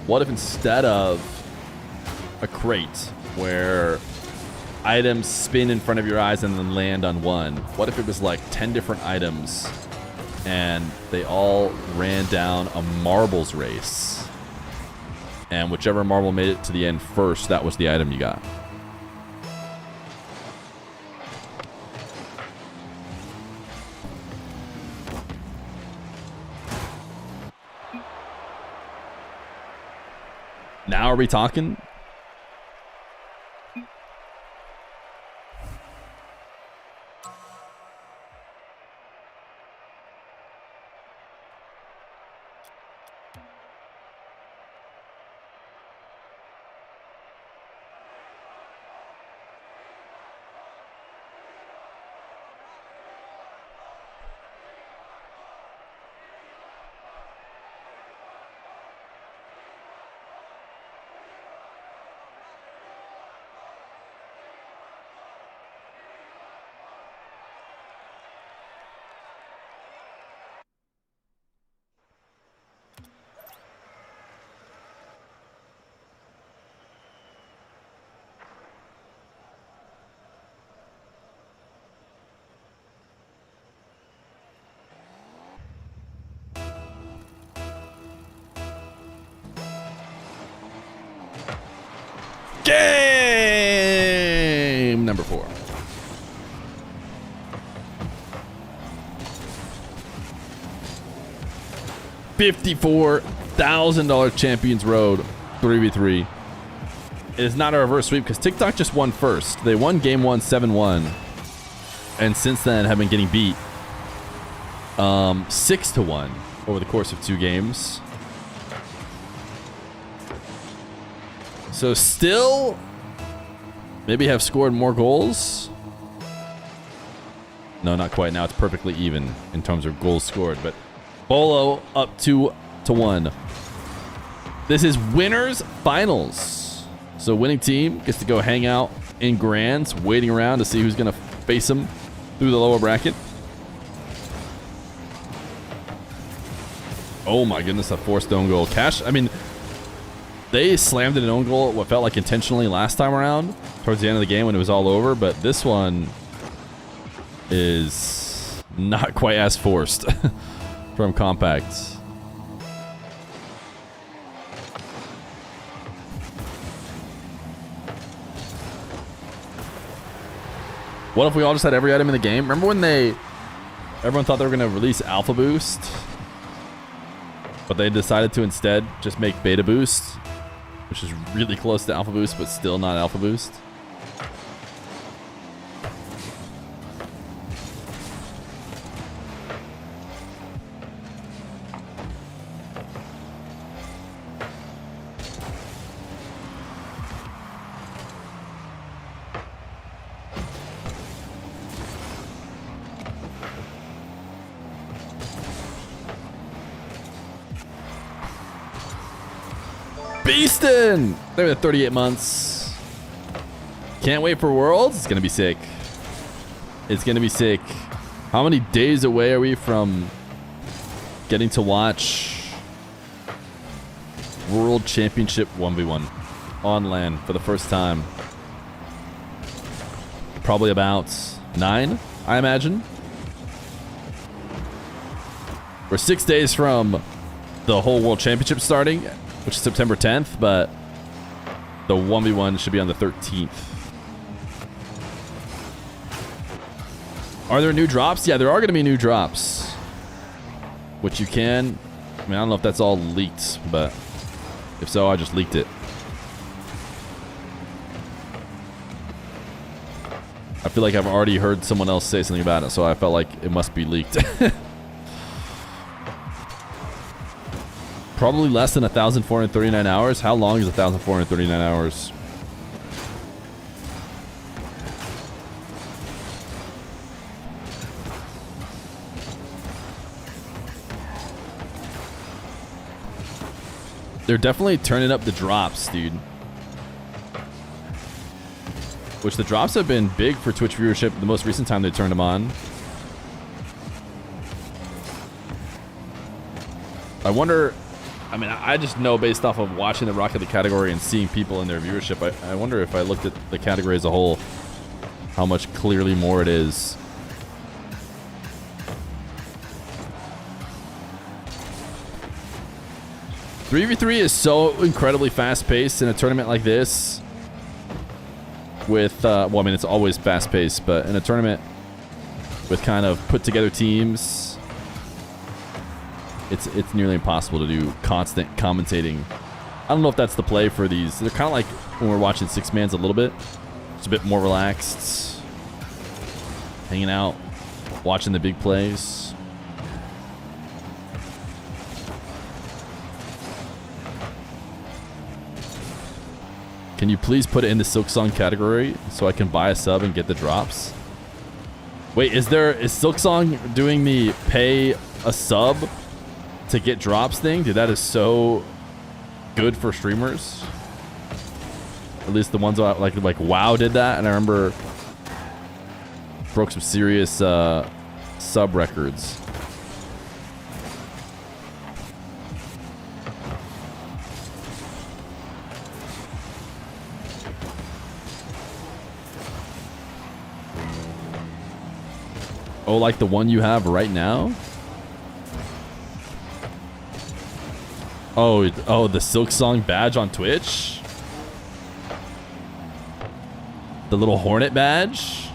B: What if instead of a crate where items spin in front of your eyes and then land on one, what if it was like 10 different items and they all ran down a marbles race, and whichever marble made it to the end first, that was the item you got? Now are we talking? Game number 4. $54,000 Champions Road 3v3. it is not a reverse sweep because Tik Tok just won first. They won game 1 7-1, and since then have been getting beat 6-1 over the course of 2 games. So still maybe have scored more goals. No, not quite. Now it's perfectly even in terms of goals scored. But Bolo up 2-1. This is winners finals. So winning team gets to go hang out in grands, waiting around to see who's going to face them through the lower bracket. Oh my goodness, a forced own goal. Cash, I mean, they slammed in an own goal what felt like intentionally last time around towards the end of the game when it was all over, but this one is not quite as forced from Compact. What if we all just had every item in the game? Remember when everyone thought they were going to release Alpha Boost, but they decided to instead just make Beta Boost, which is really close to Alpha Boost, but still not Alpha Boost. Beastin'! They're at 38 months. Can't wait for Worlds. It's gonna be sick. It's gonna be sick. How many days away are we from getting to watch World Championship 1v1 on LAN for the first time? Probably about 9, I imagine. We're 6 days from the whole World Championship starting, which is September 10th, but the 1v1 should be on the 13th. Are there new drops? Yeah, there are going to be new drops. Which you can... I mean, I don't know if that's all leaked, but if so, I just leaked it. I feel like I've already heard someone else say something about it, so I felt like it must be leaked. Probably less than 1,439 hours. How long is 1,439 hours? They're definitely turning up the drops, dude. Which the drops have been big for Twitch viewership the most recent time they turned them on. I wonder... I mean, I just know based off of watching the Rocket League category and seeing people in their viewership, I wonder if I looked at the category as a whole, how much clearly more it is. .3v3 is so incredibly fast-paced in a tournament like this. With, well, I mean, it's always fast-paced, but in a tournament with kind of put-together teams, it's nearly impossible to do constant commentating. I don't know if that's the play for these. They're kind of like when we're watching Six Mans a little bit. It's a bit more relaxed. Hanging out, watching the big plays. Can you please put it in the Silk Song category so I can buy a sub and get the drops? Wait, is Silk Song doing the pay a sub to get drops thing? Dude, that is so good for streamers. At least the ones like WoW did that, and I remember broke some serious sub records. Oh, like the one you have right now? Oh, the Silk Song badge on Twitch? The little Hornet badge?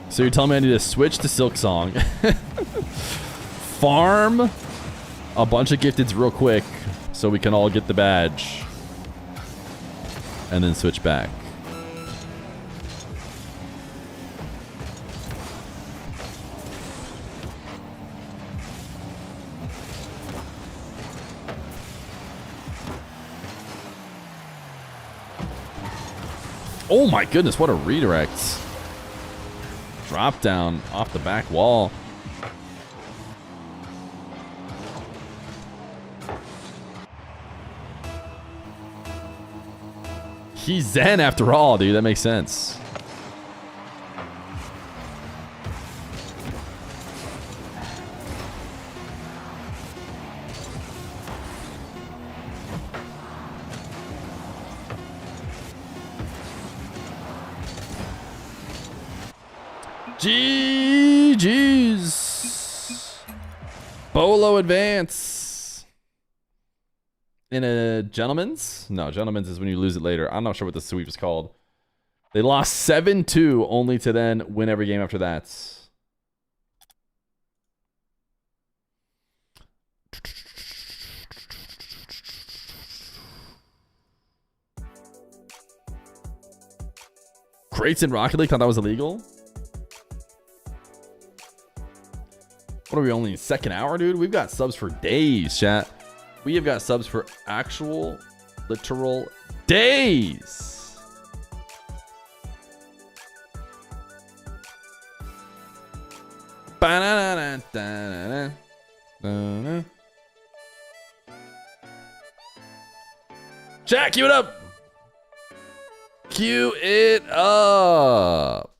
B: So you're telling me I need to switch to Silk Song. Farm a bunch of gifteds real quick so we can all get the badge and then switch back. Oh my goodness, what a redirect. Drop down off the back wall. He's Zen after all, dude. That makes sense. GG's. Bolo advance. In a gentleman's? No, gentleman's is when you lose it later. I'm not sure what the sweep is called. They lost 7-2 only to then win every game after that. Crates in Rocket League thought that was illegal? What are we only in second hour, dude? We've got subs for days, chat. We have got subs for actual, literal days. Jack, cue it up. Cue it up.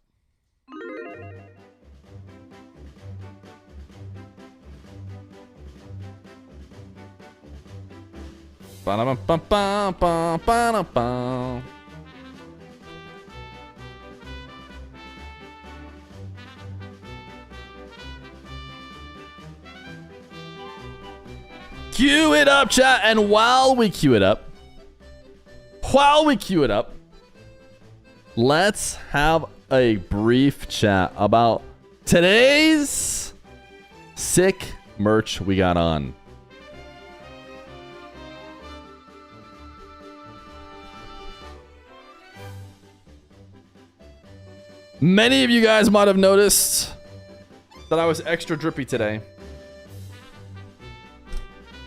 B: Ba-da-ba-ba-ba-ba-ba-ba. Cue it up, chat. And while we cue it up, let's have a brief chat about today's sick merch we got on. Many of you guys might have noticed that I was extra drippy today.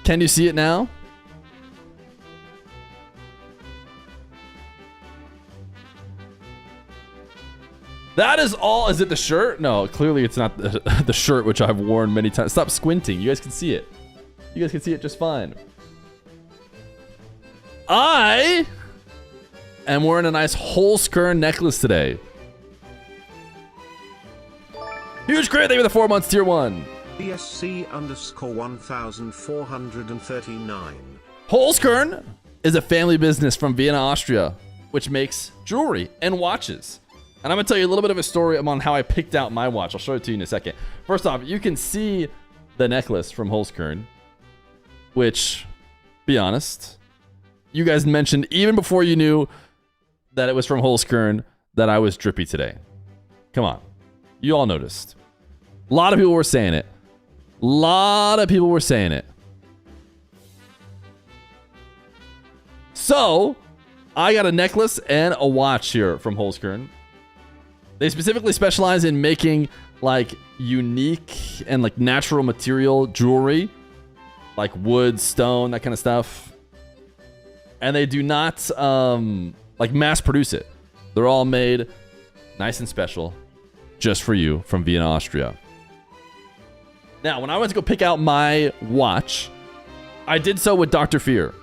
B: Can you see it now? That is all. Is it the shirt? No, clearly it's not the shirt, which I've worn many times. Stop squinting. You guys can see it. You guys can see it just fine. I am wearing a nice Holskern necklace today. Huge credit, thank you for the 4 months, tier 1.
C: BSC_1439.
B: Holskern is a family business from Vienna, Austria, which makes jewelry and watches. And I'm going to tell you a little bit of a story on how I picked out my watch. I'll show it to you in a second. First off, you can see the necklace from Holskern, which, be honest, you guys mentioned even before you knew that it was from Holskern that I was drippy today. Come on. You all noticed. A lot of people were saying it. So, I got a necklace and a watch here from Holskern. They specifically specialize in making like unique and like natural material jewelry, like wood, stone, that kind of stuff. And they do not like mass produce it. They're all made nice and special just for you from Vienna, Austria. Now, when I went to go pick out my watch, I did so with Dr. Feer.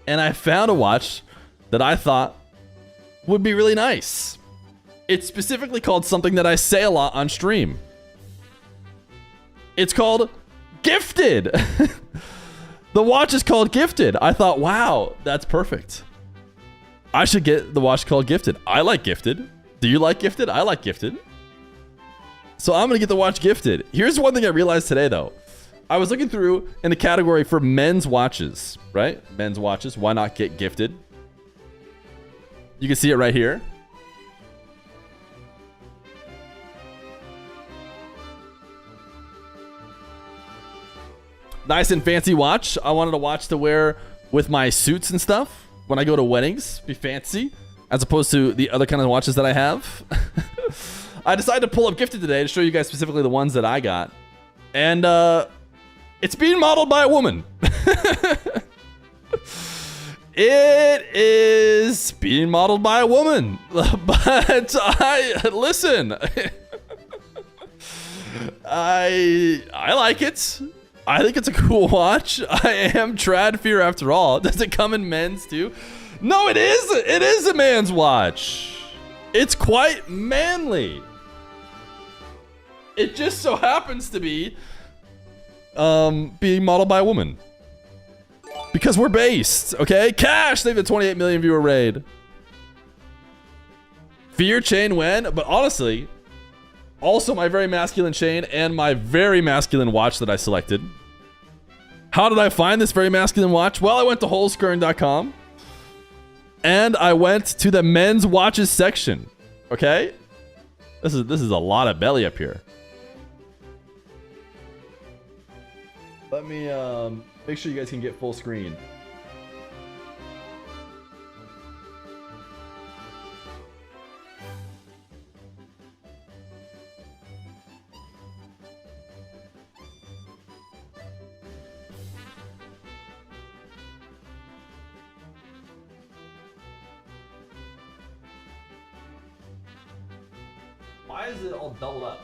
B: And I found a watch that I thought would be really nice. It's specifically called something that I say a lot on stream. It's called Gifted. The watch is called Gifted. I thought, wow, that's perfect. I should get the watch called Gifted. I like Gifted. Do you like Gifted? I like Gifted. So I'm going to get the watch Gifted. Here's one thing I realized today, though. I was looking through in the category for men's watches, right? Men's watches. Why not get Gifted? You can see it right here. Nice and fancy watch. I wanted a watch to wear with my suits and stuff when I go to weddings. Be fancy, as opposed to the other kind of watches that I have. I decided to pull up Gifted today to show you guys specifically the ones that I got. And it's being modeled by a woman. It is being modeled by a woman. But listen. I like it. I think it's a cool watch. I am trad Feer after all. Does it come in men's too? No, it is. It is a man's watch. It's quite manly. It just so happens to be being modeled by a woman. Because we're based, okay? Cash, they have the 28 million viewer raid. Feer chain when, but honestly, also my very masculine chain and my very masculine watch that I selected. How did I find this very masculine watch? Well, I went to holeskern.com and I went to the men's watches section. Okay? This is a lot of belly up here. Let me make sure you guys can get full screen. Why is it all doubled up?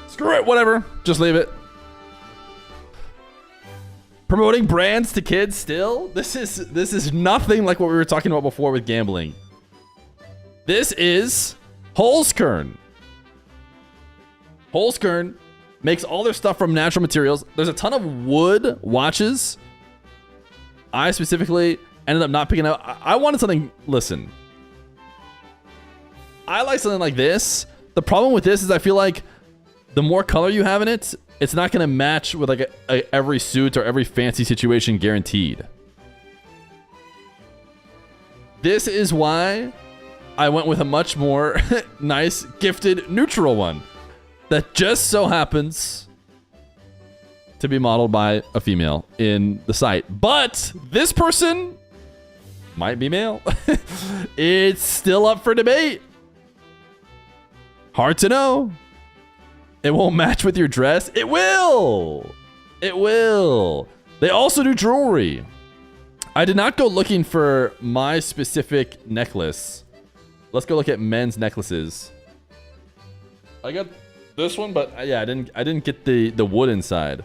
B: Screw it, whatever. Just leave it. Promoting brands to kids still? This is nothing like what we were talking about before with gambling. This is Holeskern. Holeskern makes all their stuff from natural materials. There's a ton of wood watches. I specifically ended up not picking up. I wanted something, listen. I like something like this. The problem with this is I feel like the more color you have in it, it's not going to match with like every suit or every fancy situation guaranteed. This is why I went with a much more nice, gifted, neutral one that just so happens to be modeled by a female in the site. But this person might be male. It's still up for debate. Hard to know. It won't match with your dress. It will. It will. They also do jewelry. I did not go looking for my specific necklace. Let's go look at men's necklaces. I got this one, but yeah, I didn't get the wood inside.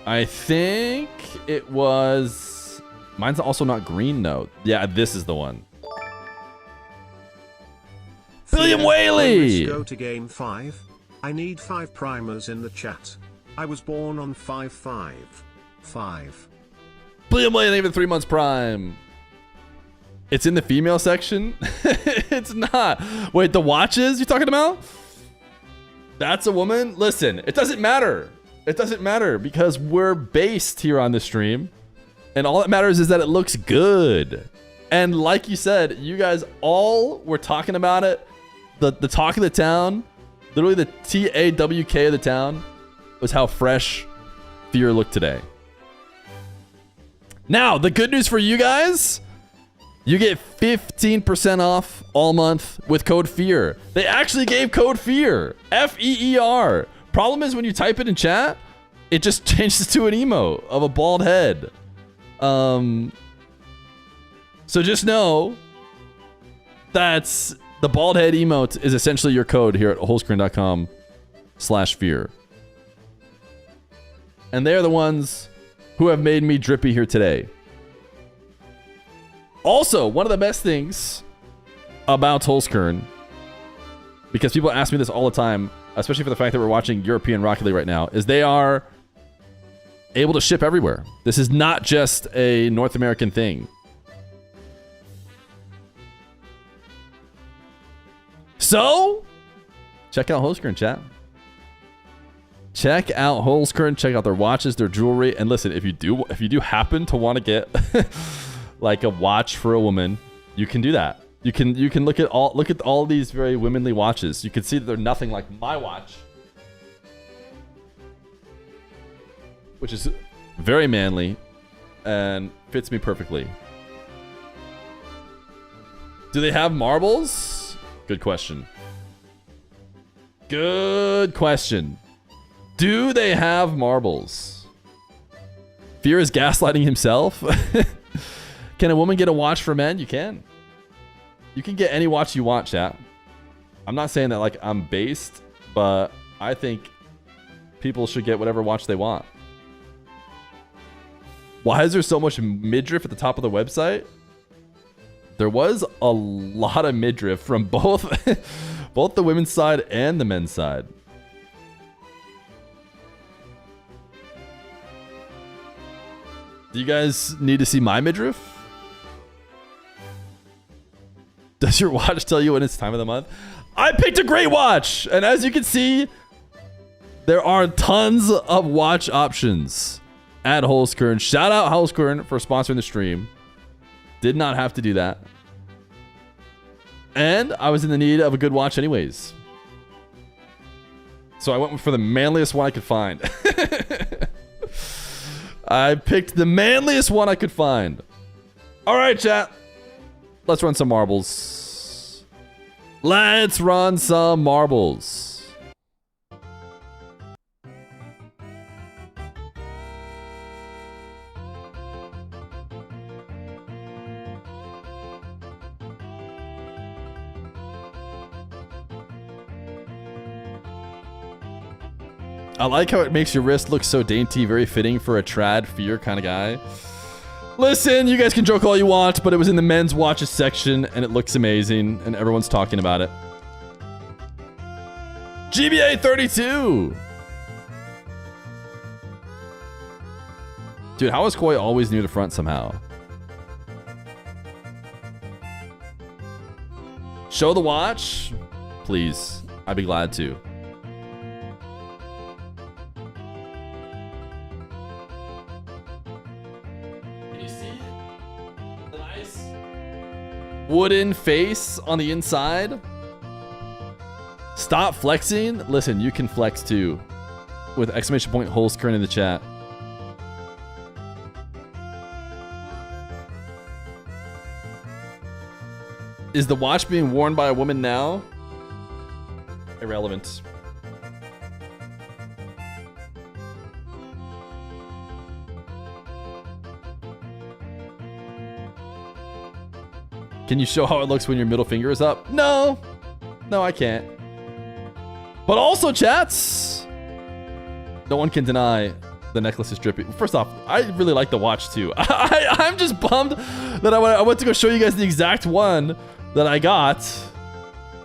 B: I think it was, mine's also not green though. Yeah, this is the one. William Whaley!
C: Let's go to game 5. I need 5 primers in the chat. I was born on 5/5. 5.
B: William Whaley, even 3 months prime. It's in the female section? It's not. Wait, the watches you're talking about? That's a woman? Listen, it doesn't matter. It doesn't matter because we're based here on the stream. And all that matters is that it looks good. And like you said, you guys all were talking about it. The talk of the town, literally the TAWK of the town, was how fresh Feer looked today. Now, the good news for you guys, you get 15% off all month with code Feer. They actually gave code Feer. F-E-E-R. Problem is when you type it in chat, it just changes to an emo of a bald head. So just know that's the bald head emote is essentially your code here at holeskern.com/Feer. And they're the ones who have made me drippy here today. Also, one of the best things about Holeskern, because people ask me this all the time, especially for the fact that we're watching European Rocket League right now, is they are able to ship everywhere. This is not just a North American thing. So, check out Holzkern, chat. Check out Holzkern. Check out their watches, their jewelry, and listen. If you do happen to want to get like a watch for a woman, you can do that. You can look at all these very womanly watches. You can see that they're nothing like my watch, which is very manly and fits me perfectly. Do they have marbles? Good question. Good question. Do they have marbles? Feer is gaslighting himself. Can a woman get a watch for men? You can. You can get any watch you want, chat. I'm not saying that like I'm based, but I think people should get whatever watch they want. Why is there so much midriff at the top of the website? There was a lot of midriff from both both the women's side and the men's side. Do you guys need to see my midriff? Does your watch tell you when it's time of the month? I picked a great watch, and as you can see, there are tons of watch options at Holzkern. Shout out Holzkern for sponsoring the stream. Did not have to do that. And I was in the need of a good watch anyways. So I went for the manliest one I could find. I picked the manliest one I could find. All right, chat. Let's run some marbles. Let's run some marbles. I like how it makes your wrist look so dainty, very fitting for a trad Feer kind of guy. Listen, you guys can joke all you want, but it was in the men's watches section, and it looks amazing, and everyone's talking about it. GBA 32! Dude, how is Koi always near the front somehow? Show the watch? Please. I'd be glad to. Wooden face on the inside. Stop flexing. Listen, you can flex too. With exclamation point Holzkern in the chat. Is the watch being worn by a woman now? Irrelevant. Can you show how it looks when your middle finger is up? No. No, I can't. But also, chats, no one can deny the necklace is drippy. First off, I really like the watch too. I'm just bummed that I went to go show you guys the exact one that I got.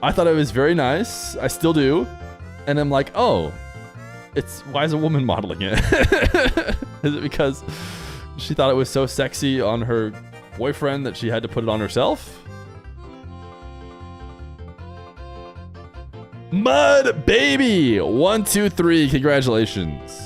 B: I thought it was very nice. I still do. And I'm like, oh, why is a woman modeling it? Is it because she thought it was so sexy on her boyfriend that she had to put it on herself? Mud Baby 123, congratulations.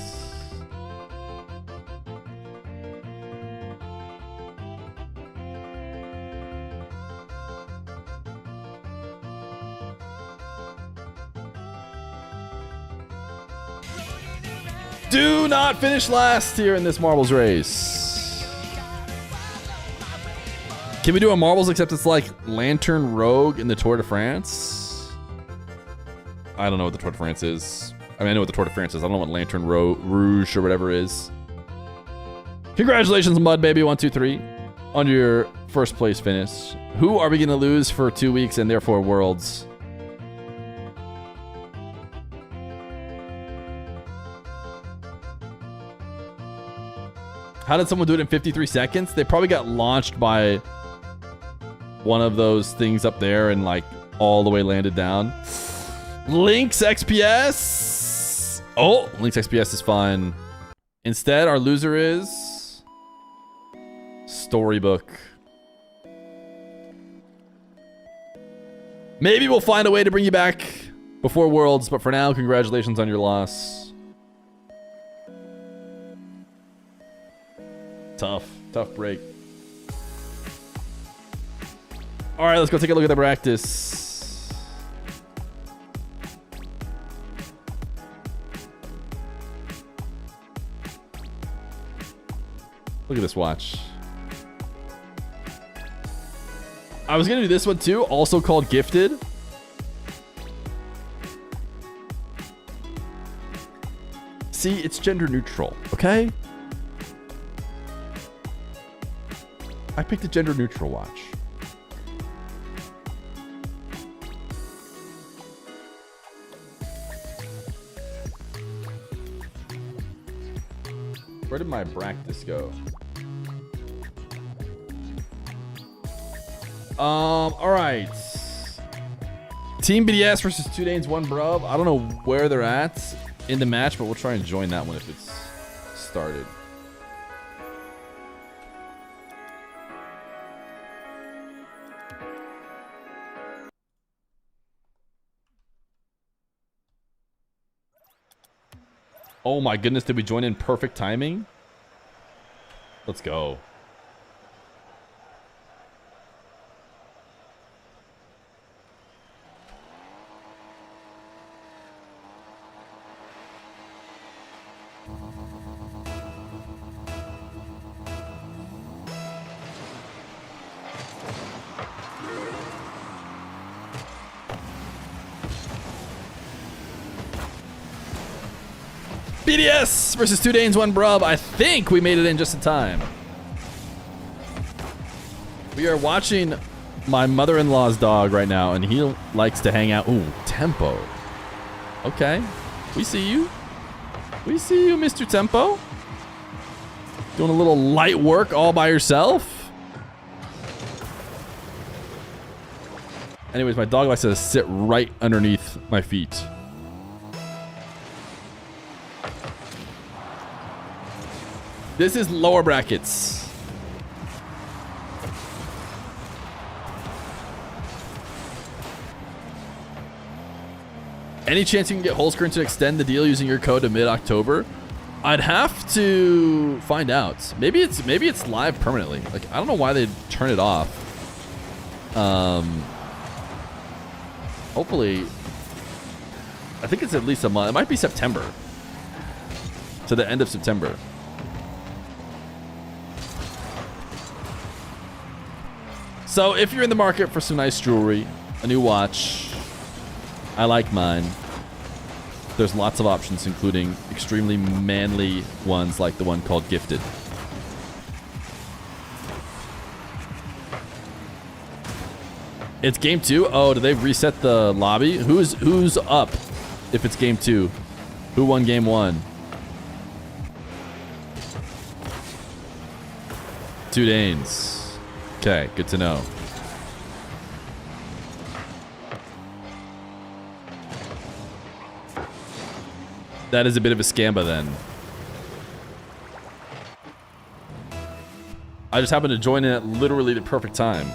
B: Do not finish last here in this marbles race. Can we do a marbles except it's like Lantern Rogue in the Tour de France? I don't know what the Tour de France is. I mean, I know what the Tour de France is. I don't know what Lantern Rouge or whatever is. Congratulations, Mud Baby 123, on your first place finish. Who are we going to lose for 2 weeks and therefore Worlds? How did someone do it in 53 seconds? They probably got launched by one of those things up there and like all the way landed down. Lynx XPS. Oh, Lynx XPS is fine. Instead, our loser is Storybook. Maybe we'll find a way to bring you back before Worlds, but for now, congratulations on your loss. Tough break. All right, let's go take a look at the practice. Look at this watch. I was gonna do this one too, also called Gifted. See, it's gender neutral, okay? I picked a gender neutral watch. Where did my practice go? All right. Team BDS versus 2 Danes, 1 Brub. I don't know where they're at in the match, but we'll try and join that one if it's started. Oh my goodness, did we join in perfect timing? Let's go. BDS versus 2 Danes, 1 Brub. I think we made it in just in time. We are watching my mother-in-law's dog right now, and he likes to hang out. Ooh, Tempo. Okay. We see you. We see you, Mr. Tempo. Doing a little light work all by yourself. Anyways, my dog likes to sit right underneath my feet. This is lower brackets. Any chance you can get Holzkern to extend the deal using your code to mid-October? I'd have to find out. Maybe it's live permanently. Like, I don't know why they'd turn it off. Hopefully, I think it's at least a month. It might be September. To the end of September. So if you're in the market for some nice jewelry, a new watch, I like mine. There's lots of options, including extremely manly ones like the one called Gifted. It's game 2. Oh, did they reset the lobby? Who's up if it's game 2? Who won game 1? 2 Danes. Okay, good to know. That is a bit of a scamba then. I just happened to join in at literally the perfect time.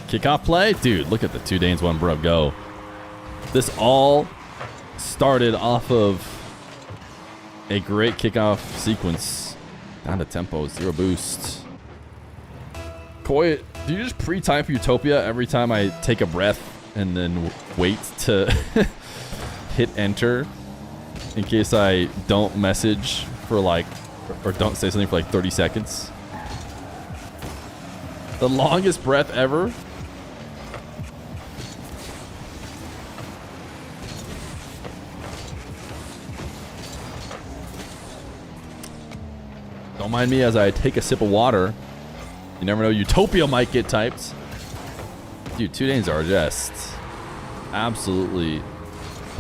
B: Kickoff play? Dude, look at the 2 Danes, 1 Brub go. This all started off of a great kickoff sequence. Down to tempo, 0 boost. Koi, do you just pre-time for Utopia every time I take a breath and then wait to hit enter in case I don't message for like Or don't say something for like 30 seconds. The longest breath ever. Don't mind me as I take a sip of water. You never know, Utopia might get typed. Dude, 2 names are just absolutely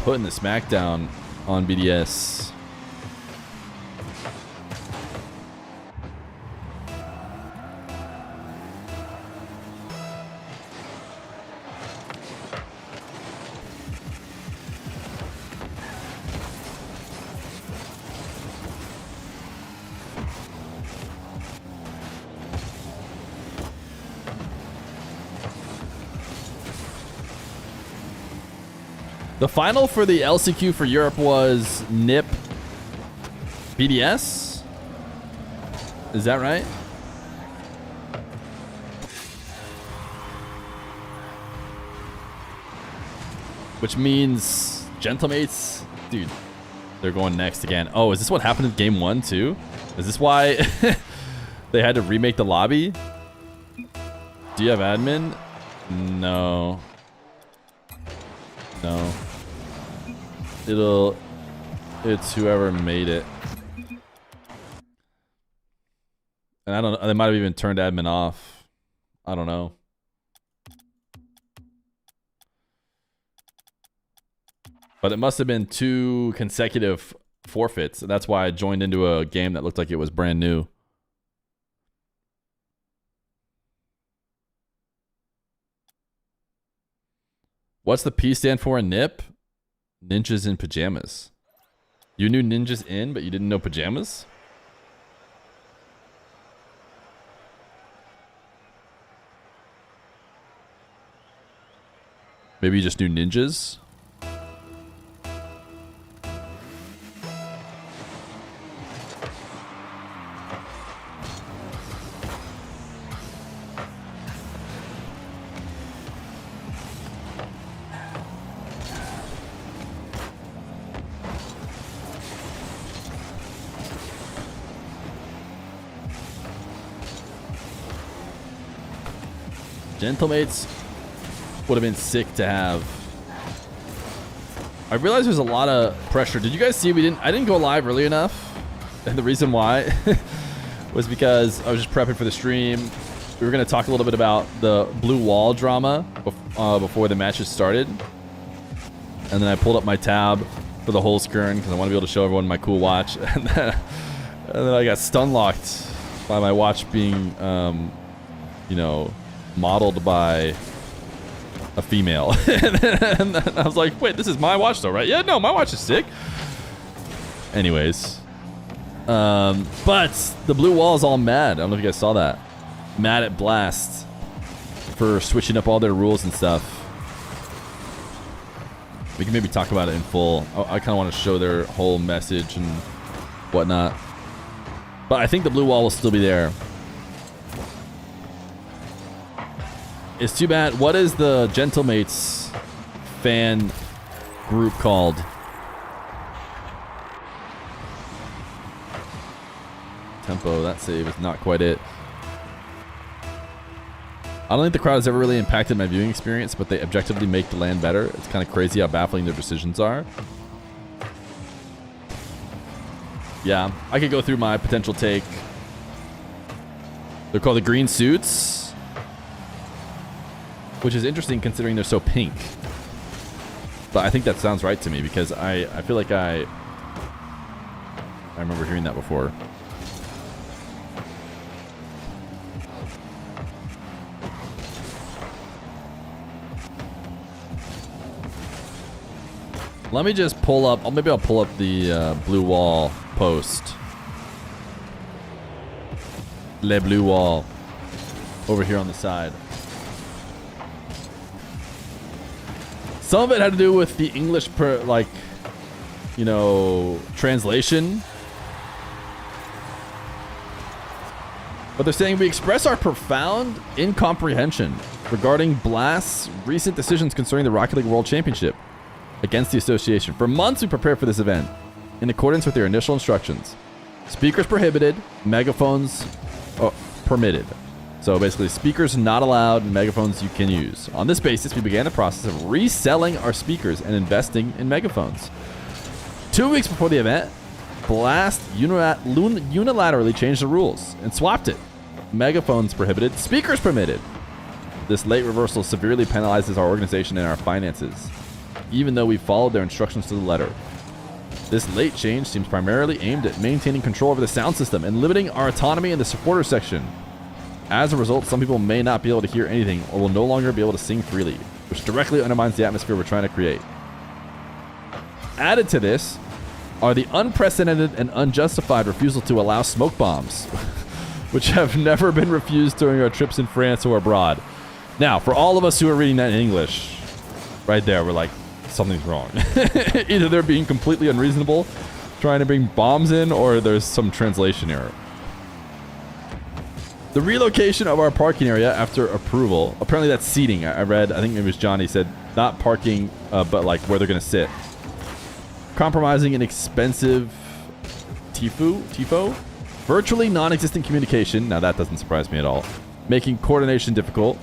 B: putting the smackdown on BDS. The final for the LCQ for Europe was NIP BDS. Is that right? Which means Gentlemates, dude, they're going next again. Oh, is this what happened in game 1 too? Is this why they had to remake the lobby? Do you have admin? No. No. It's whoever made it. And I don't know, they might have even turned admin off. I don't know. But it must have been 2 consecutive forfeits. That's why I joined into a game that looked like it was brand new. What's the P stand for in NIP? Ninjas in pajamas. You knew ninjas in, but you didn't know pajamas? Maybe you just knew ninjas? Gentlemates would have been sick to have. I realized there's a lot of pressure. Did you guys see I didn't go live early enough? And the reason why was because I was just prepping for the stream. We were going to talk a little bit about the blue wall drama before the matches started. And then I pulled up my tab for the whole screen because I want to be able to show everyone my cool watch. And then I got stun locked by my watch being, you know, modeled by a female. And then I was like, wait, this is my watch though, right? Yeah, no, my watch is sick. Anyways. But the blue wall is all mad. I don't know if you guys saw that. Mad at Blast for switching up all their rules and stuff. We can maybe talk about it in full. I kind of want to show their whole message and whatnot. But I think the blue wall will still be there. It's too bad. What is the Gentlemates fan group called? Tempo, that save is not quite it. I don't think the crowd has ever really impacted my viewing experience, but they objectively make the land better. It's kind of crazy how baffling their decisions are. Yeah, I could go through my potential take. They're called the green suits. Which is interesting considering they're so pink. But I think that sounds right to me because I feel like I remember hearing that before. Let me just pull up, maybe I'll pull up the blue wall post. Le blue wall. Over here on the side. Some of it had to do with the English, you know, translation. But they're saying we express our profound incomprehension regarding Blast's recent decisions concerning the Rocket League World Championship against the association. For months we prepared for this event in accordance with their initial instructions. Speakers prohibited, megaphones permitted. So basically, speakers not allowed, megaphones you can use. On this basis, we began the process of reselling our speakers and investing in megaphones. 2 weeks before the event, Blast unilaterally changed the rules and swapped it. Megaphones prohibited, speakers permitted. This late reversal severely penalizes our organization and our finances, even though we followed their instructions to the letter. This late change seems primarily aimed at maintaining control over the sound system and limiting our autonomy in the supporter section. As a result, some people may not be able to hear anything or will no longer be able to sing freely, which directly undermines the atmosphere we're trying to create. Added to this are the unprecedented and unjustified refusal to allow smoke bombs, which have never been refused during our trips in France or abroad. Now, for all of us who are reading that in English, right there, we're like, something's wrong. Either they're being completely unreasonable, trying to bring bombs in, or there's some translation error. The relocation of our parking area after approval, apparently that's seating. I read, I think it was Johnny said, not parking, but like where they're going to sit. Compromising an expensive TIFO, virtually non-existent communication. Now that doesn't surprise me at all. Making coordination difficult.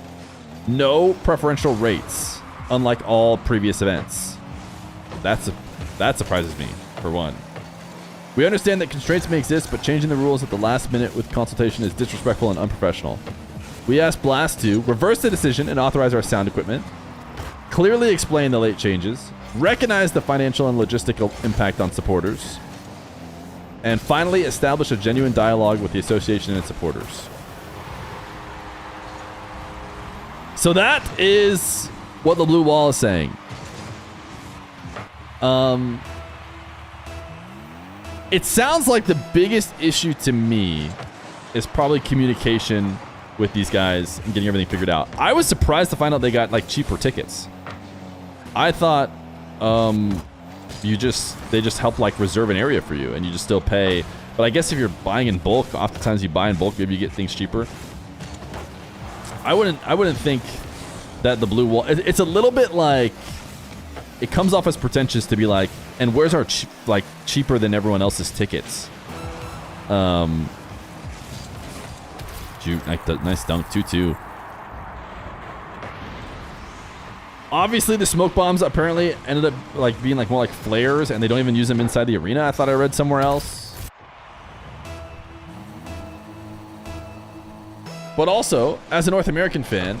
B: No preferential rates, unlike all previous events. That surprises me, for one. We understand that constraints may exist, but changing the rules at the last minute with consultation is disrespectful and unprofessional. We asked Blast to reverse the decision and authorize our sound equipment, clearly explain the late changes, recognize the financial and logistical impact on supporters, and finally establish a genuine dialogue with the association and its supporters. So that is what the blue wall is saying. It sounds like the biggest issue to me is probably communication with these guys and getting everything figured out. I was surprised to find out they got like cheaper tickets. I thought they just help like reserve an area for you and you just still pay. But I guess if you're buying in bulk, oftentimes you buy in bulk, maybe you get things cheaper. I wouldn't think that the blue wall. It's a little bit like it comes off as pretentious to be like, and where's our cheaper than everyone else's tickets? Nice dunk, 2-2. Obviously, the smoke bombs apparently ended up like being like more like flares, and they don't even use them inside the arena. I thought I read somewhere else. But also, as a North American fan,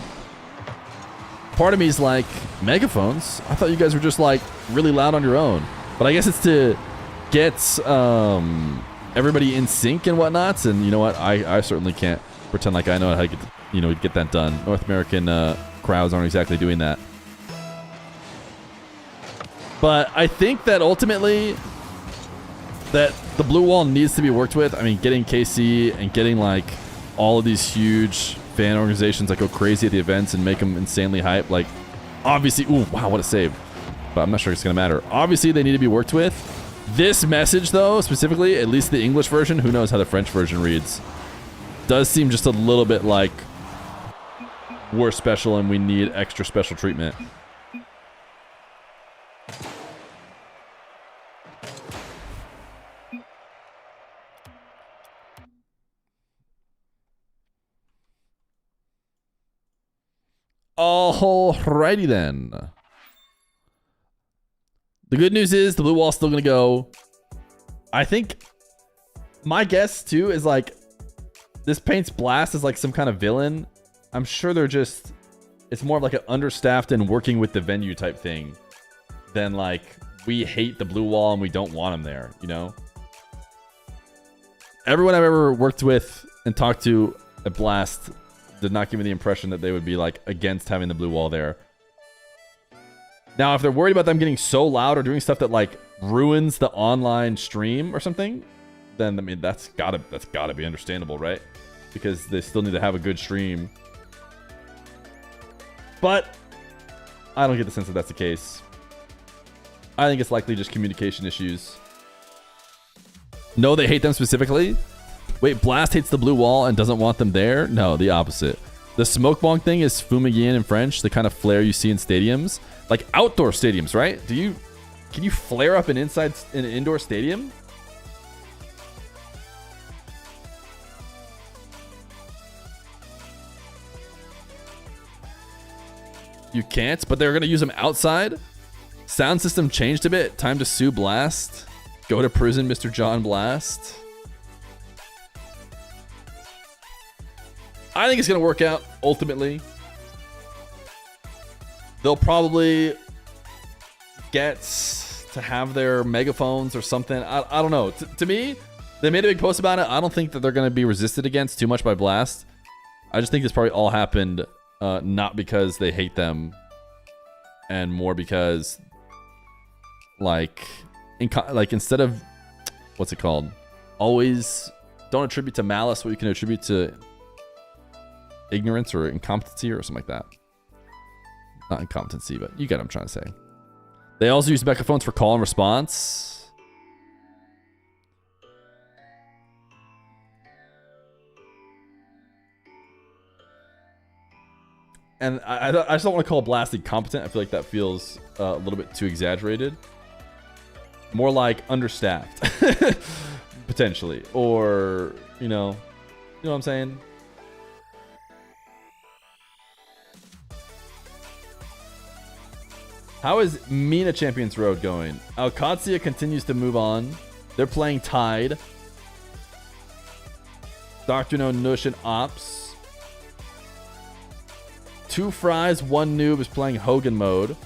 B: part of me is like, megaphones? I thought you guys were just like really loud on your own. But I guess it's to get everybody in sync and whatnots. And you know what? I certainly can't pretend like I know how to get that done. North American crowds aren't exactly doing that. But I think that ultimately that the blue wall needs to be worked with. I mean, getting KC and getting like all of these huge fan organizations that go crazy at the events and make them insanely hype. Like, obviously, ooh, wow, what a save. But I'm not sure it's going to matter. Obviously, they need to be worked with. This message, though, specifically, at least the English version, who knows how the French version reads, does seem just a little bit like we're special and we need extra special treatment. Alrighty then. The good news is the blue wall's still gonna go. I think my guess too is like this paints Blast as like some kind of villain. I'm sure they're just, it's more of like an understaffed and working with the venue type thing than like we hate the blue wall and we don't want them there, you know? Everyone I've ever worked with and talked to at Blast did not give me the impression that they would be like against having the blue wall there. Now, if they're worried about them getting so loud or doing stuff that like ruins the online stream or something, then I mean that's gotta be understandable, right? Because they still need to have a good stream. But I don't get the sense that that's the case. I think it's likely just communication issues. No, they hate them specifically. Wait, Blast hates the blue wall and doesn't want them there? No, the opposite. The smoke bomb thing is fumigène in French, the kind of flare you see in stadiums. Like outdoor stadiums, right? Can you flare up an indoor stadium? You can't, but they're gonna use them outside. Sound system changed a bit. Time to sue Blast. Go to prison, Mr. John Blast. I think it's gonna work out ultimately. They'll probably get to have their megaphones or something. I don't know. To me, they made a big post about it. I don't think that they're going to be resisted against too much by Blast. I just think this probably all happened not because they hate them, and more because, like instead of, what's it called? Always don't attribute to malice what you can attribute to ignorance or incompetency or something like that. Not incompetency, but you get what I'm trying to say. They also use megaphones for call and response. And I just don't want to call Blast incompetent. I feel like that feels a little bit too exaggerated. More like understaffed, potentially, or you know what I'm saying. How is MENA Champions Road going? Alcatia continues to move on. They're playing Tide. Dr. No Nush and Ops. 2 Fries, 1 Noob is playing Hogan mode.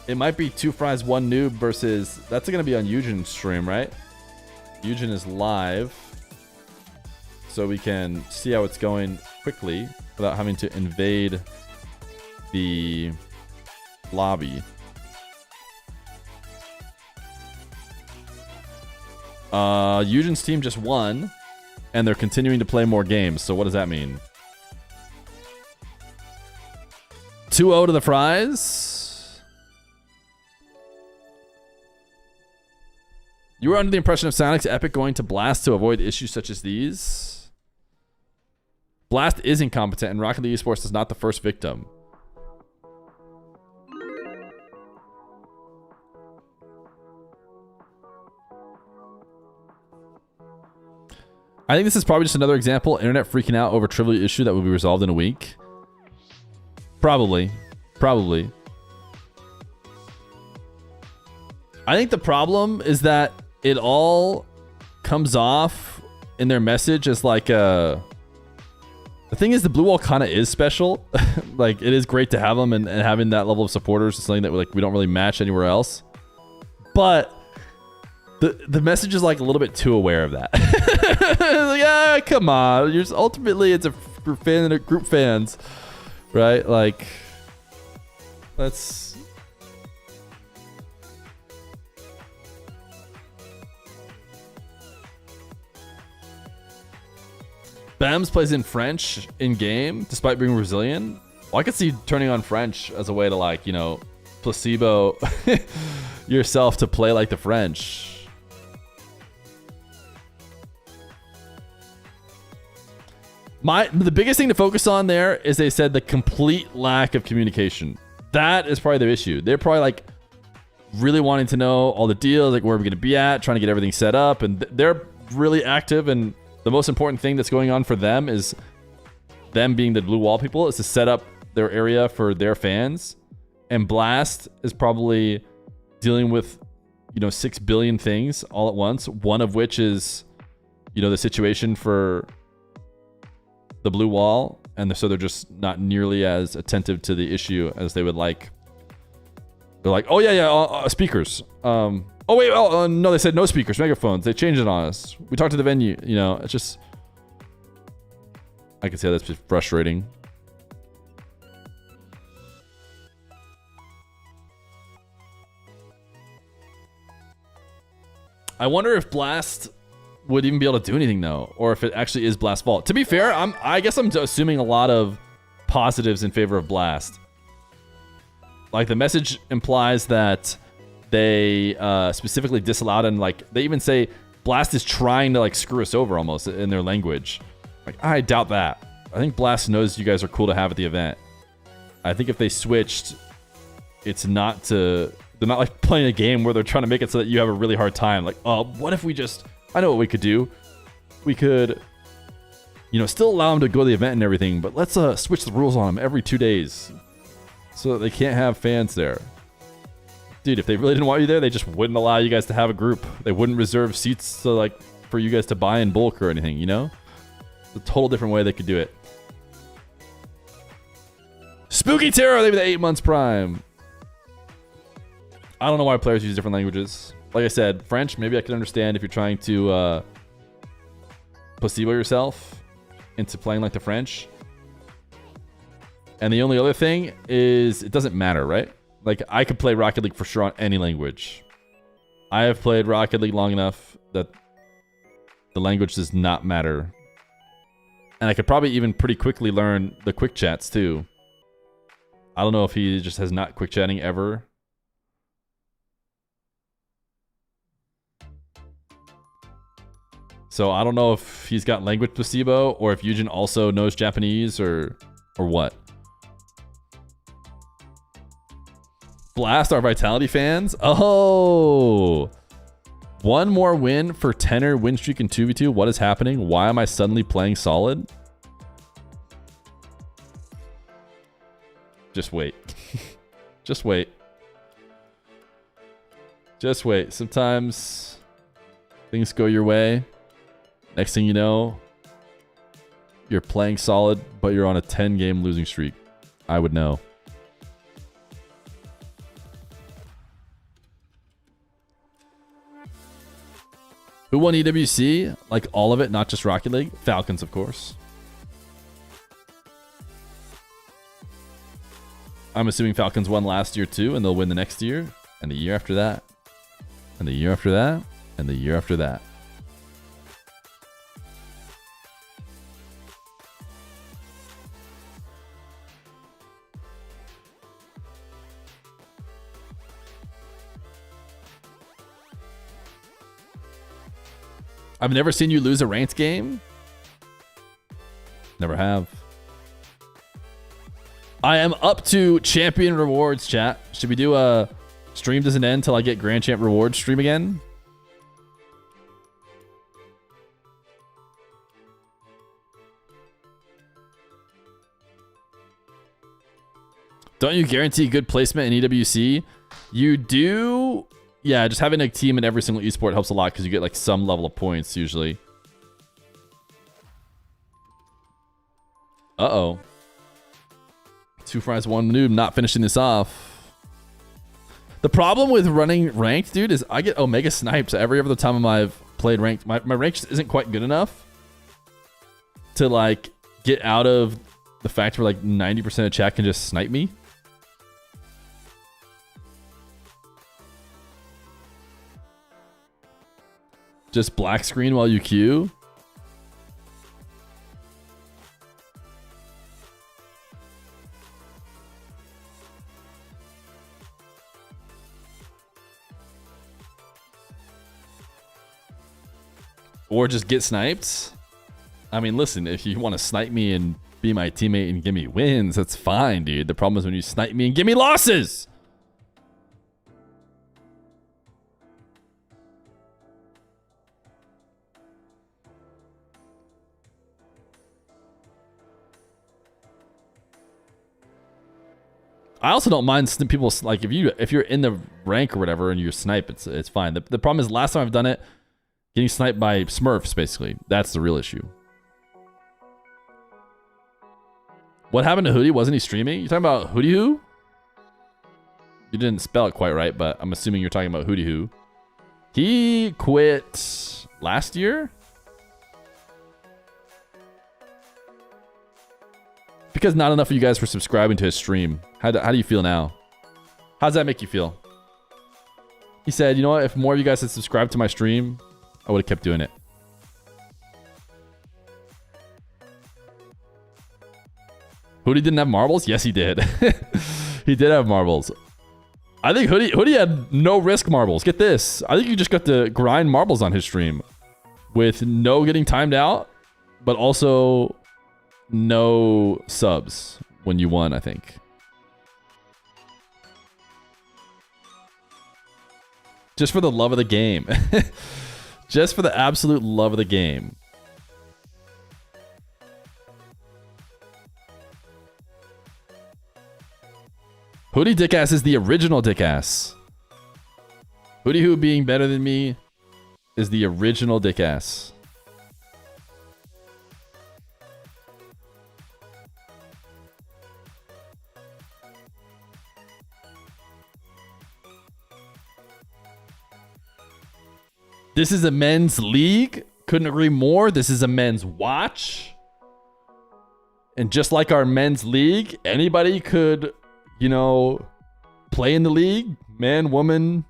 B: It might be 2 Fries, 1 Noob versus... That's going to be on Eugen's stream, right? Eugen is live. So we can see how it's going quickly without having to invade the lobby. Eugen's team just won, and they're continuing to play more games. So what does that mean? 2-0 to the Fries. You were under the impression of Sonic's Epic going to Blast to avoid issues such as these. Blast is incompetent, and Rocket League Esports is not the first victim. I think this is probably just another example. Internet freaking out over trivial issue that will be resolved in a week. Probably. I think the problem is that it all comes off in their message as like a... The thing is, the Blue Wall kind of is special. Like, it is great to have them, and having that level of supporters is something that we don't really match anywhere else. But the message is like a little bit too aware of that. Like, ah, come on. Ultimately, it's a group fans, right? Like, let's... Bams plays in French in game despite being Brazilian. Well, I could see turning on French as a way to, like, you know, placebo yourself to play like the French. The biggest thing to focus on there is they said the complete lack of communication. That is probably their issue. They're probably like really wanting to know all the deals, like where we're going to be at, trying to get everything set up, and they're really active. And the most important thing that's going on for them is them being the Blue Wall people is to set up their area for their fans. And Blast is probably dealing with, 6 billion things all at once. One of which is, the situation for the Blue Wall, and so they're just not nearly as attentive to the issue as they would like. They're like, oh yeah, speakers. Oh wait, no, they said no speakers, megaphones. They changed it on us. We talked to the venue. It's just, I can see how that's just frustrating. I wonder if Blast would even be able to do anything though, or if it actually is Blast's fault. To be fair, I guess I'm assuming a lot of positives in favor of Blast. Like, the message implies that they specifically disallowed, and like they even say Blast is trying to like screw us over almost in their language. Like, I doubt that. I think Blast knows you guys are cool to have at the event. I think if they switched, it's not to... They're not like playing a game where they're trying to make it so that you have a really hard time. Like, oh, what if we just... I know what we could do. We could, still allow them to go to the event and everything, but let's switch the rules on them every 2 days. so that they can't have fans there. Dude, if they really didn't want you there, they just wouldn't allow you guys to have a group. They wouldn't reserve seats to, like, for you guys to buy in bulk or anything, you know? It's a total different way they could do it. Spooky Terror, they've been 8 months prime. I don't know why players use different languages. Like I said, French, maybe I can understand if you're trying to placebo yourself into playing like the French. And the only other thing is it doesn't matter, right? Like, I could play Rocket League for sure on any language. I have played Rocket League long enough that the language does not matter. And I could probably even pretty quickly learn the quick chats too. I don't know if he just has not quick chatting ever. So I don't know if he's got language placebo or if Eugen also knows Japanese or what. Blast our Vitality fans. Oh, one more win for tenor win streak in 2v2. What is happening? Why am I suddenly playing solid? Just wait. Just wait. Just wait. Sometimes things go your way. Next thing you know, you're playing solid, but you're on a 10-game losing streak. I would know. Who won EWC? Like all of it, not just Rocket League? Falcons, of course. I'm assuming Falcons won last year too, and they'll win the next year, and the year after that, and the year after that, and the year after that. I've never seen you lose a ranked game. Never have. I am up to champion rewards, chat. Should we do a stream doesn't end till I get Grand Champ rewards stream again? Don't you guarantee good placement in EWC? You do. Yeah, just having a team in every single esport helps a lot because you get like some level of points usually. Uh-oh. 2 fries, 1 noob, not finishing this off. The problem with running ranked, dude, is I get Omega snipes every other time I've played ranked. My rank just isn't quite good enough to like get out of the fact where like 90% of chat can just snipe me. Just black screen while you queue. Or just get sniped. I mean, listen, if you want to snipe me and be my teammate and give me wins, that's fine, dude. The problem is when you snipe me and give me losses. I also don't mind people like if you're in the rank or whatever and you snipe, it's fine. The problem is last time I've done it, getting sniped by Smurfs basically. That's the real issue. What happened to Hootie? Wasn't he streaming? You talking about Hootie Who? You didn't spell it quite right, but I'm assuming you're talking about Hootie Who. He quit last year. Because not enough of you guys were subscribing to his stream. How do you feel now? How does that make you feel? He said, you know what? If more of you guys had subscribed to my stream, I would have kept doing it. Hootie didn't have marbles? Yes, he did. He did have marbles. I think Hootie had no risk marbles. Get this. I think you just got to grind marbles on his stream with no getting timed out, but also no subs when you won, I think. Just for the love of the game. Just for the absolute love of the game. Hootie Dickass is the original Dickass. Hootie Who being better than me is the original Dickass. This is a men's league. Couldn't agree more. This is a men's watch. And just like our men's league, anybody could, you know, play in the league. Man, woman.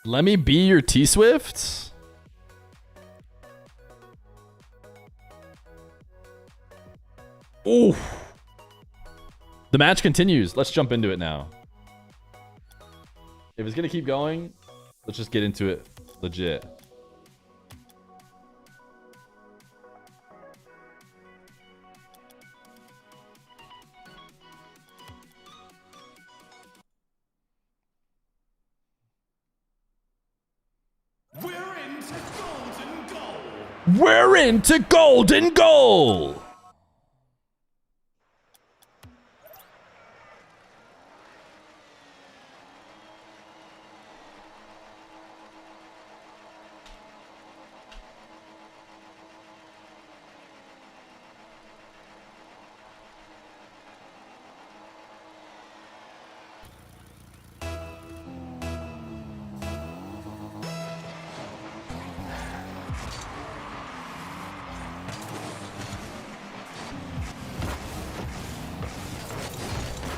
B: Let me be your T-Swift? Ooh. The match continues. Let's jump into it now. If it's going to keep going, let's just get into it legit. We're into golden goal.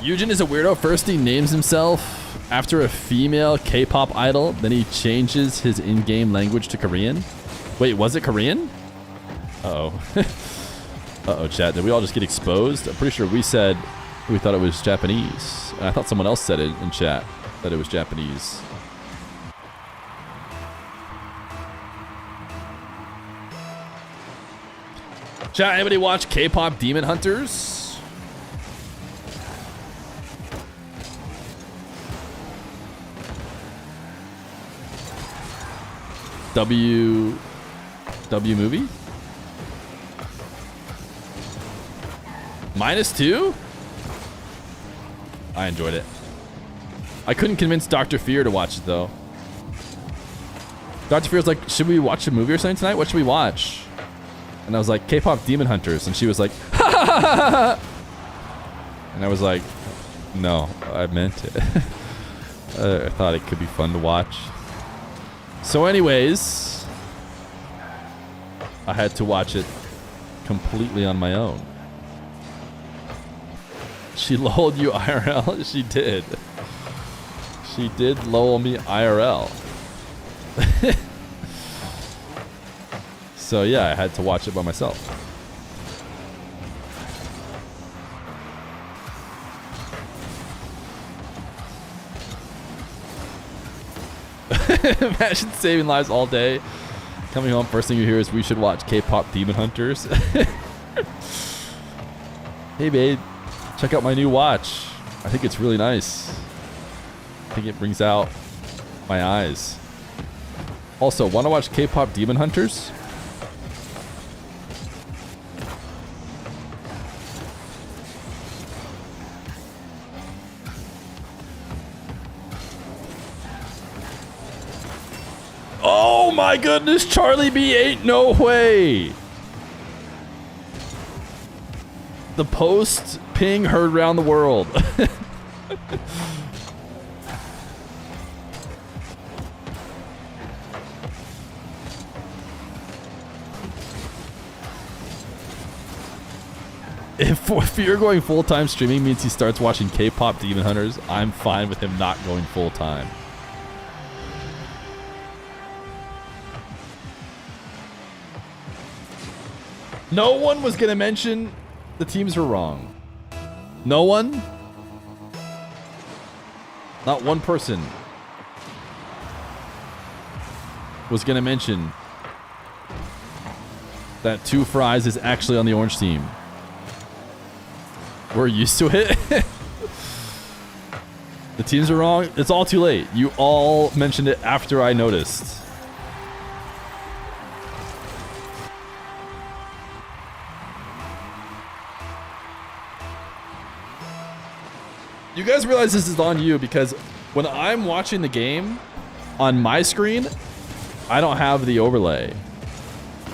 B: Eugen is a weirdo. First he names himself after a female K-pop idol, then he changes his in-game language to Korean. Wait, was it Korean? Uh-oh. Uh-oh, chat. Did we all just get exposed? I'm pretty sure we said we thought it was Japanese. And I thought someone else said it in chat, that it was Japanese. Chat, anybody watch K-pop Demon Hunters? W movie? -2? I enjoyed it. I couldn't convince Dr. Feer to watch it though. Dr. Feer was like, should we watch a movie or something tonight? What should we watch? And I was like, K-pop Demon Hunters. And she was like, ha ha ha ha ha. And I was like, no, I meant it. I thought it could be fun to watch. So anyways, I had to watch it completely on my own. She lulled you IRL? She did. She did lull me IRL. So yeah, I had to watch it by myself. Imagine saving lives all day. Coming home, first thing you hear is we should watch K-pop Demon Hunters. Hey babe, check out my new watch. I think it's really nice. I think it brings out my eyes. Also, want to watch K-pop Demon Hunters? Oh my goodness, Charlie B ain't no way. The post ping heard around the world. If you're going full-time streaming means he starts watching K-pop Demon Hunters, I'm fine with him not going full-time. No one was going to mention the teams were wrong. No one? Not one person was going to mention that Two Fries is actually on the orange team. We're used to it. The teams are wrong. It's all too late. You all mentioned it after I noticed. You guys realize this is on you because when I'm watching the game on my screen, I don't have the overlay.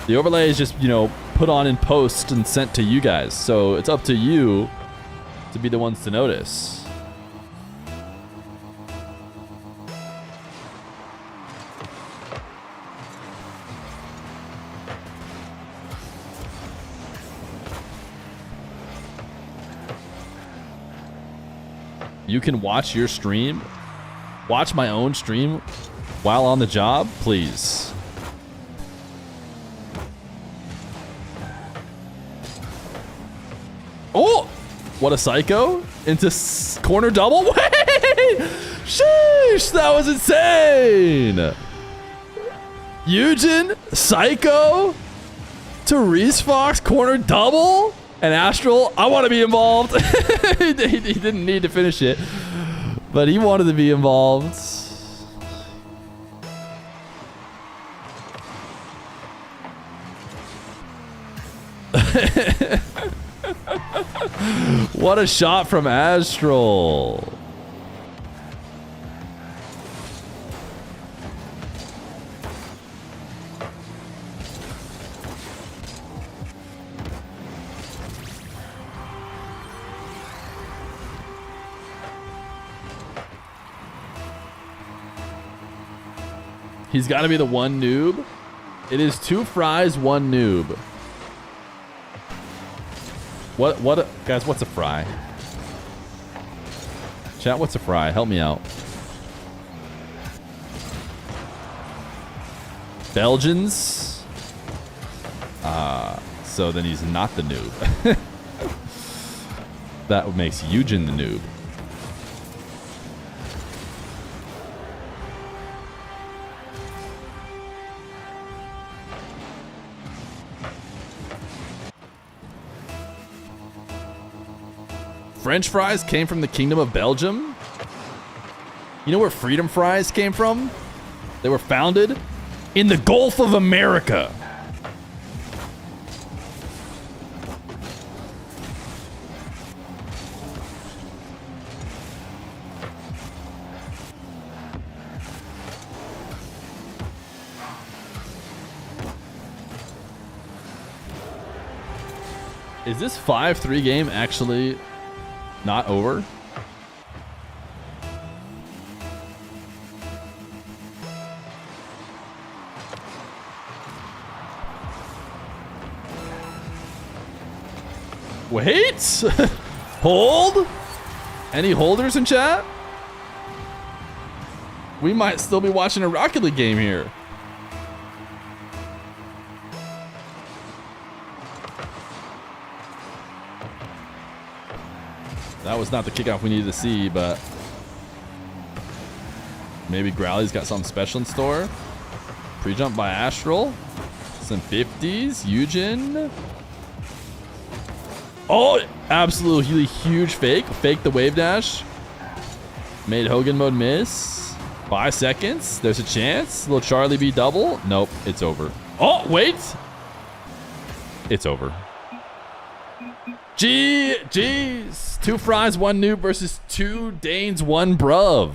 B: The overlay is just, you know, put on in post and sent to you guys. So it's up to you to be the ones to notice. You can watch your stream, watch my own stream while on the job, please. Oh, what a psycho. Into corner double. Wait, sheesh, that was insane. Eugen, psycho to Resox, corner double. And Astral, I want to be involved. he didn't need to finish it, but he wanted to be involved. What a shot from Astral. He's got to be the one noob. It is 2 fries, 1 noob. Guys, what's a fry? Chat, what's a fry? Help me out. Belgians? So then he's not the noob. That makes Eugen the noob. French fries came from the Kingdom of Belgium. You know where freedom fries came from? They were founded in the Gulf of America. Is this 5-3 game actually not over? Wait! Hold? Any holders in chat? We might still be watching a Rocket League game here. That was not the kickoff we needed to see, but maybe Growly's got something special in store. Pre-jump by Astral. Some 50s. Eugen. Oh, absolutely huge fake. Fake the wave dash. Made Hogan mode miss. 5 seconds. There's a chance. Little Charlie B double. Nope, it's over. Oh, wait. It's over. Jeez. 2 fries, 1 noob versus 2 Danes, 1 bruv.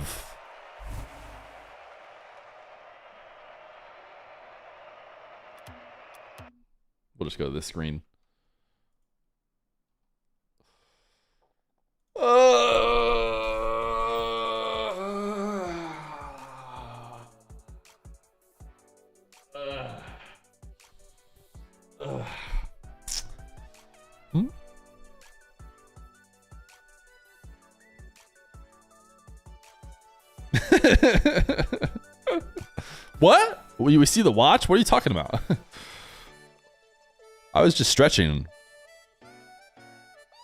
B: We'll just go to this screen. What? You see the watch? What are you talking about? I was just stretching.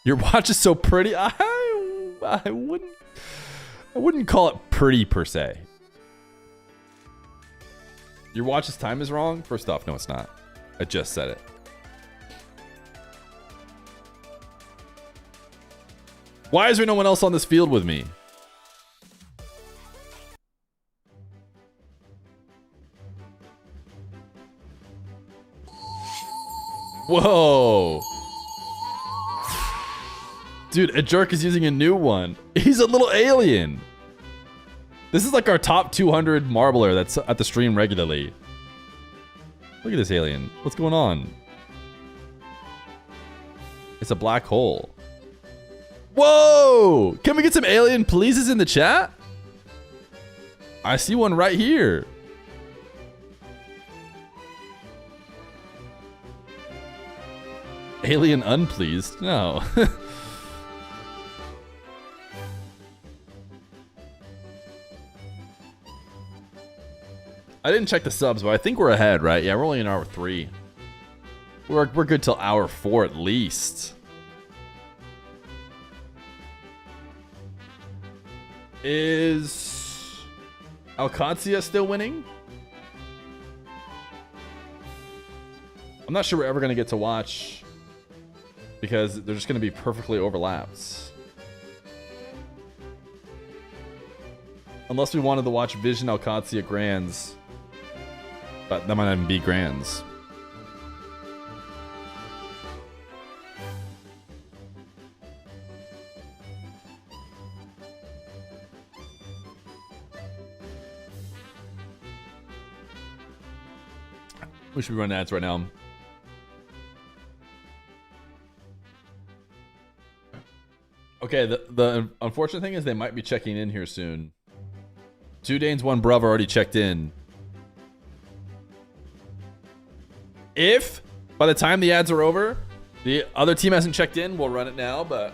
B: Your watch is so pretty. I wouldn't call it pretty per se. Your watch's time is wrong? First off, no, it's not. I just said it. Why is there no one else on this field with me? Whoa. Dude, a jerk is using a new one. He's a little alien. This is like our top 200 marbler that's at the stream regularly. Look at this alien. What's going on? It's a black hole. Whoa! Can we get some alien pleases in the chat? I see one right here. Alien unpleased? No. I didn't check the subs, but I think we're ahead, right? Yeah, we're only in hour 3. We're good till hour 4 at least. Is Alcancia still winning? I'm not sure we're ever going to get to watch because they're just going to be perfectly overlapped. Unless we wanted to watch Vision Alcancia Grands. But that might not even be Grands. We should be running ads right now. Okay, the unfortunate thing is they might be checking in here soon. 2 Danes, 1 Bruv already checked in. If by the time the ads are over, the other team hasn't checked in, we'll run it now, but...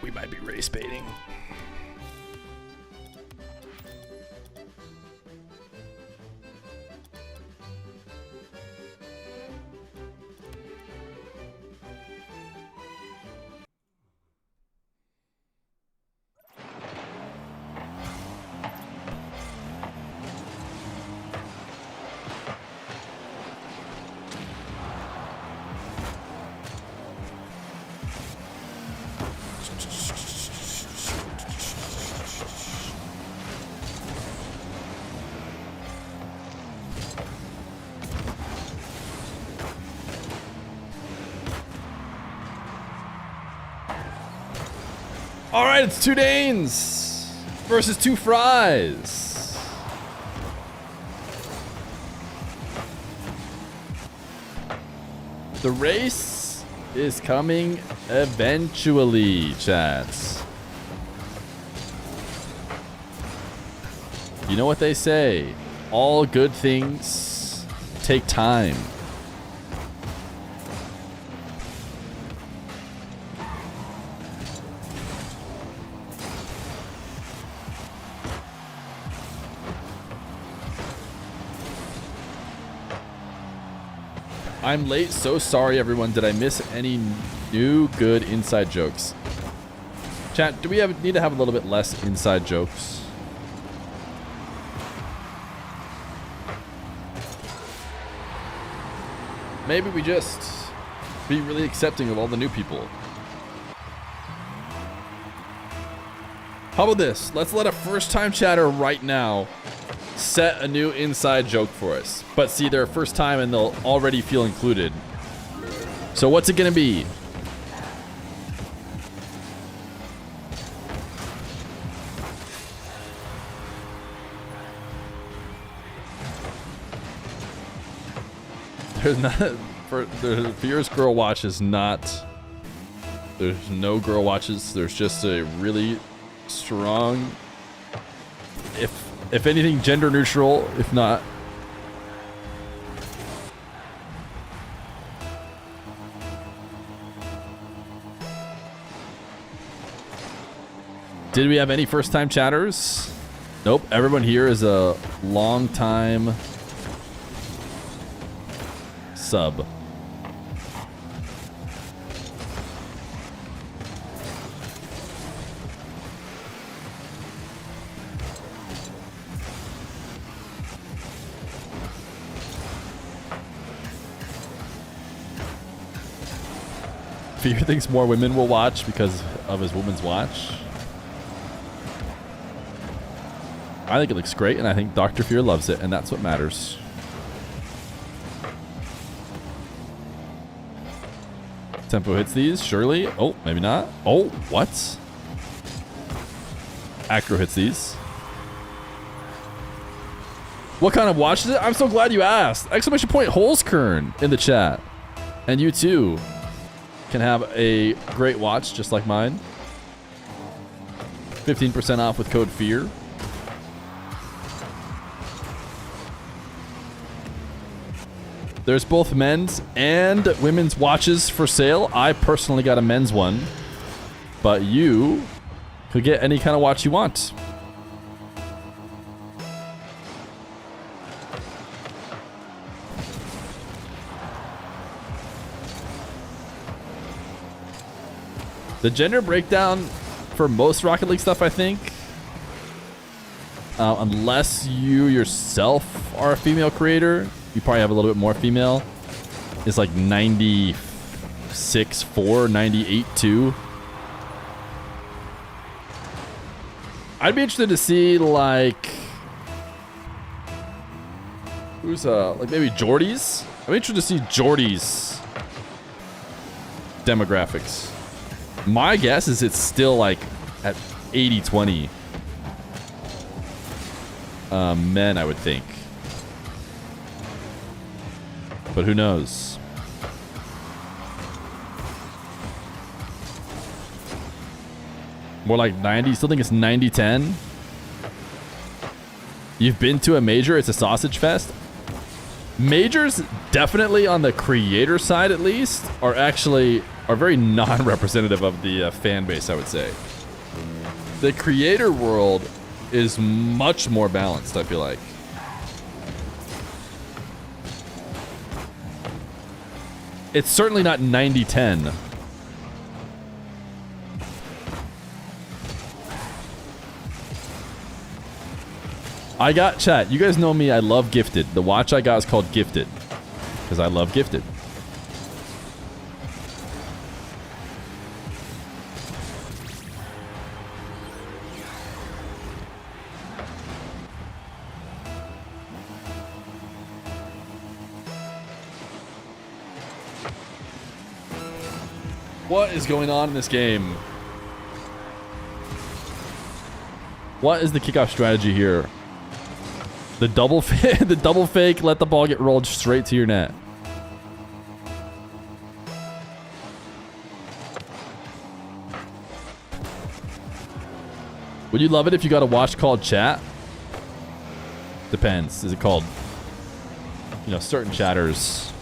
B: We might be race baiting. All right, it's 2 Danes versus 2 Fries. The race is coming eventually, chats. You know what they say? All good things take time. I'm late. So sorry, everyone. Did I miss any new good inside jokes? Chat, do we need to have a little bit less inside jokes? Maybe we just be really accepting of all the new people. How about this? Let's let a first-time chatter right now set a new inside joke for us. But see, they're first time and they'll already feel included. So what's it gonna be? There's not for the Fear's girl watch is not. There's no girl watches. There's just a really strong, if anything, gender neutral. If not, did we have any first-time chatters? Nope. Everyone here is a long-time sub. Fear thinks more women will watch because of his woman's watch. I think it looks great, and I think Dr. Fear loves it, and that's what matters. Tempo hits these, surely. Oh, maybe not. Oh, what? Acro hits these. What kind of watch is it? I'm so glad you asked. Exclamation point Holskern in the chat. And you too can have a great watch just like mine. 15% off with code FEAR. There's both men's and women's watches for sale. I personally got a men's one, but you could get any kind of watch you want. The gender breakdown for most Rocket League stuff, I think, unless you yourself are a female creator, you probably have a little bit more female, is like 96.4, 98.2. I'd be interested to see like who's like maybe Jordy's. I'm interested to see Jordy's demographics. My guess is it's still like at 80-20 men, I would think. But who knows? More like 90. Still think it's 90-10. You've been to a major. It's a sausage fest. Majors, definitely on the creator side at least, are very non-representative of the fan base, I would say. The creator world is much more balanced, I feel like. It's certainly not 90-10. I got chat. You guys know me. I love Gifted. The watch I got is called Gifted because I love Gifted. What is going on in this game? What is the kickoff strategy here? The double fake, let the ball get rolled straight to your net. Would you love it if you got a watch called Chat? Depends. Is it called, certain chatters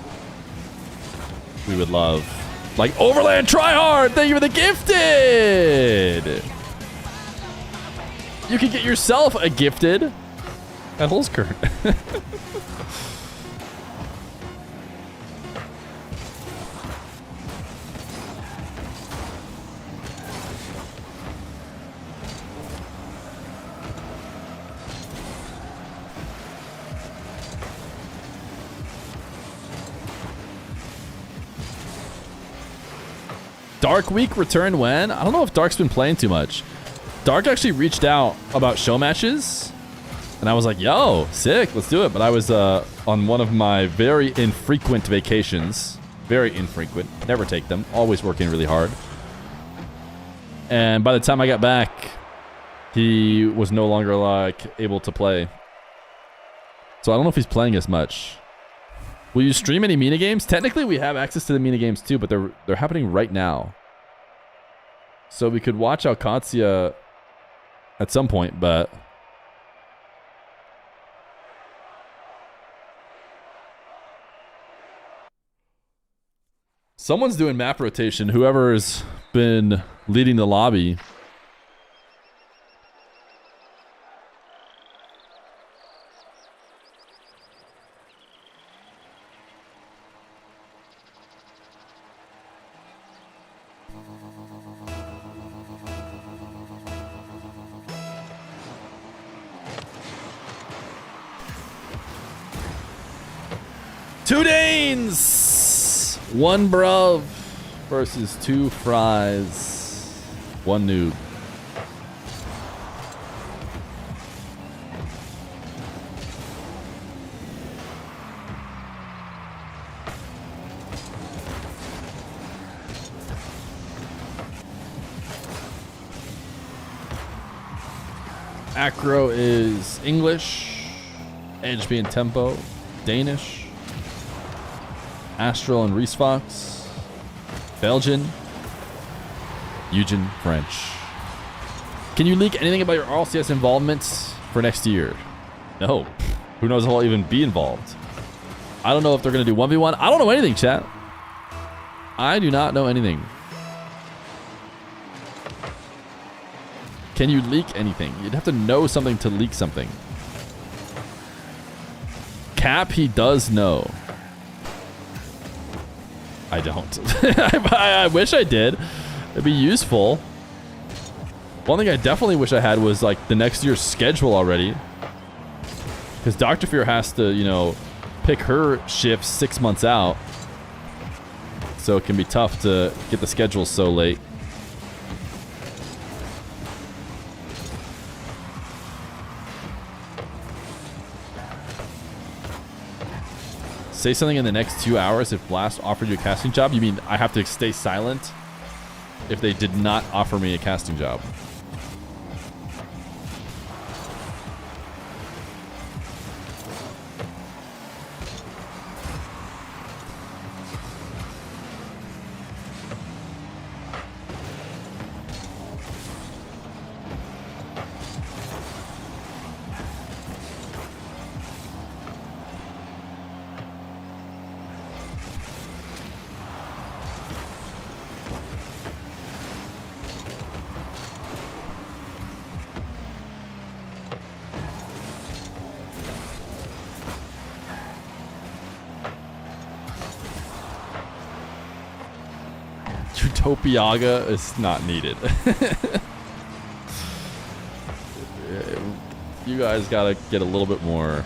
B: we would love. Like Overland Tryhard, thank you for the gifted. You could get yourself a gifted at Holskern. Dark Week returned when? I don't know if Dark's been playing too much. Dark actually reached out about show matches. And I was like, yo, sick, let's do it. But I was on one of my very infrequent vacations. Very infrequent. Never take them. Always working really hard. And by the time I got back, he was no longer like able to play. So I don't know if he's playing as much. Will you stream any MENA games? Technically, we have access to the MENA games too, but they're happening right now. So we could watch Alcancia at some point, but... Someone's doing map rotation. Whoever's been leading the lobby. Two Danes! One bruv versus two fries. One noob. Acro is English. Edge being tempo. Danish. Astral and Resox. Belgian. Eugen, French. Can you leak anything about your RLCS involvements for next year? No. Who knows if I'll even be involved? I don't know if they're going to do 1v1. I don't know anything, chat. I do not know anything. Can you leak anything? You'd have to know something to leak something. Cap, he does know. I don't. I wish I did. It'd be useful. One thing I definitely wish I had was like the next year's schedule already. Because Dr. Feer has to, you know, pick her shifts 6 months out. So it can be tough to get the schedule so late. Say something in the next 2 hours if Blast offered you a casting job? You mean I have to stay silent if they did not offer me a casting job? Utopiaga is not needed. You guys gotta get a little bit more,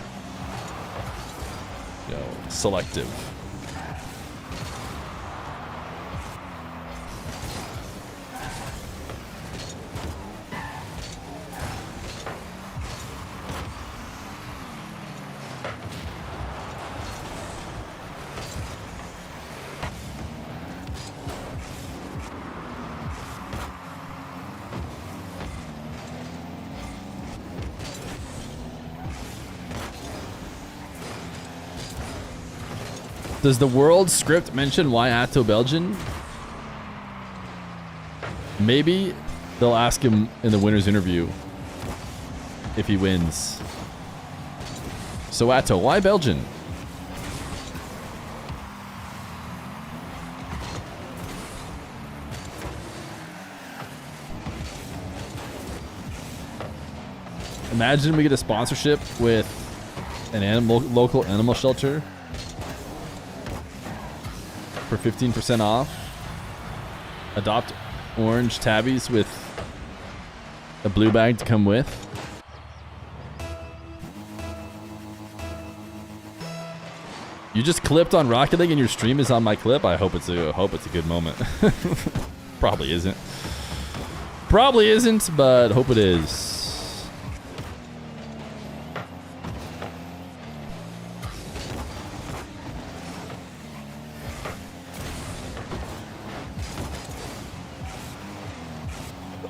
B: you know, selective. Does the world script mention why Atto Belgian? Maybe they'll ask him in the winner's interview if he wins. So Atto, why Belgian? Imagine we get a sponsorship with an local animal shelter for 15% off. Adopt orange tabbies with a blue bag to come with. You just clipped on Rocket League and your stream is on my clip. I hope it's a good moment. Probably isn't. Probably isn't, but hope it is.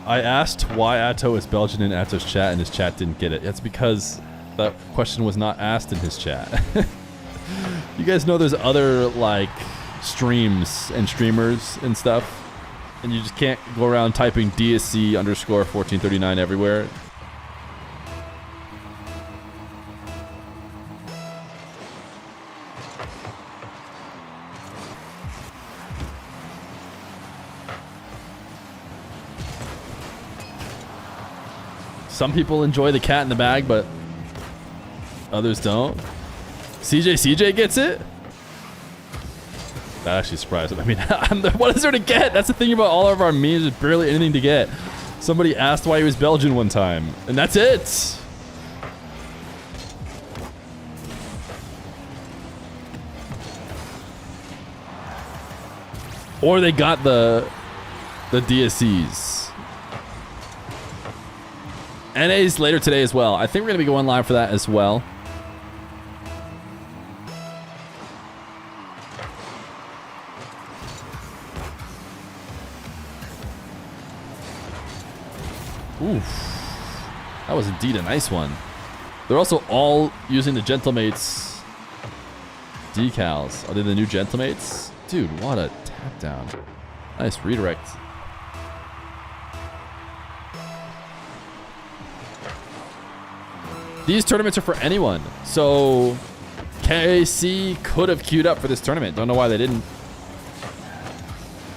B: I asked why Atto is Belgian in Atto's chat, and his chat didn't get it. That's because that question was not asked in his chat. You guys know there's other, like, streams and streamers and stuff, and you just can't go around typing DSC underscore 1439 everywhere. Some people enjoy the cat in the bag, but others don't. CJ gets it? That actually surprised him. I mean, what is there to get? That's the thing about all of our memes. There's barely anything to get. Somebody asked why he was Belgian one time, and that's it. Or they got the DSCs. NA's later today as well. I think we're going to be going live for that as well. Oof. That was indeed a nice one. They're also all using the Gentlemates decals. Are they the new Gentlemates? Dude, what a tap down. Nice redirect. These tournaments are for anyone. So KC could have queued up for this tournament. Don't know why they didn't.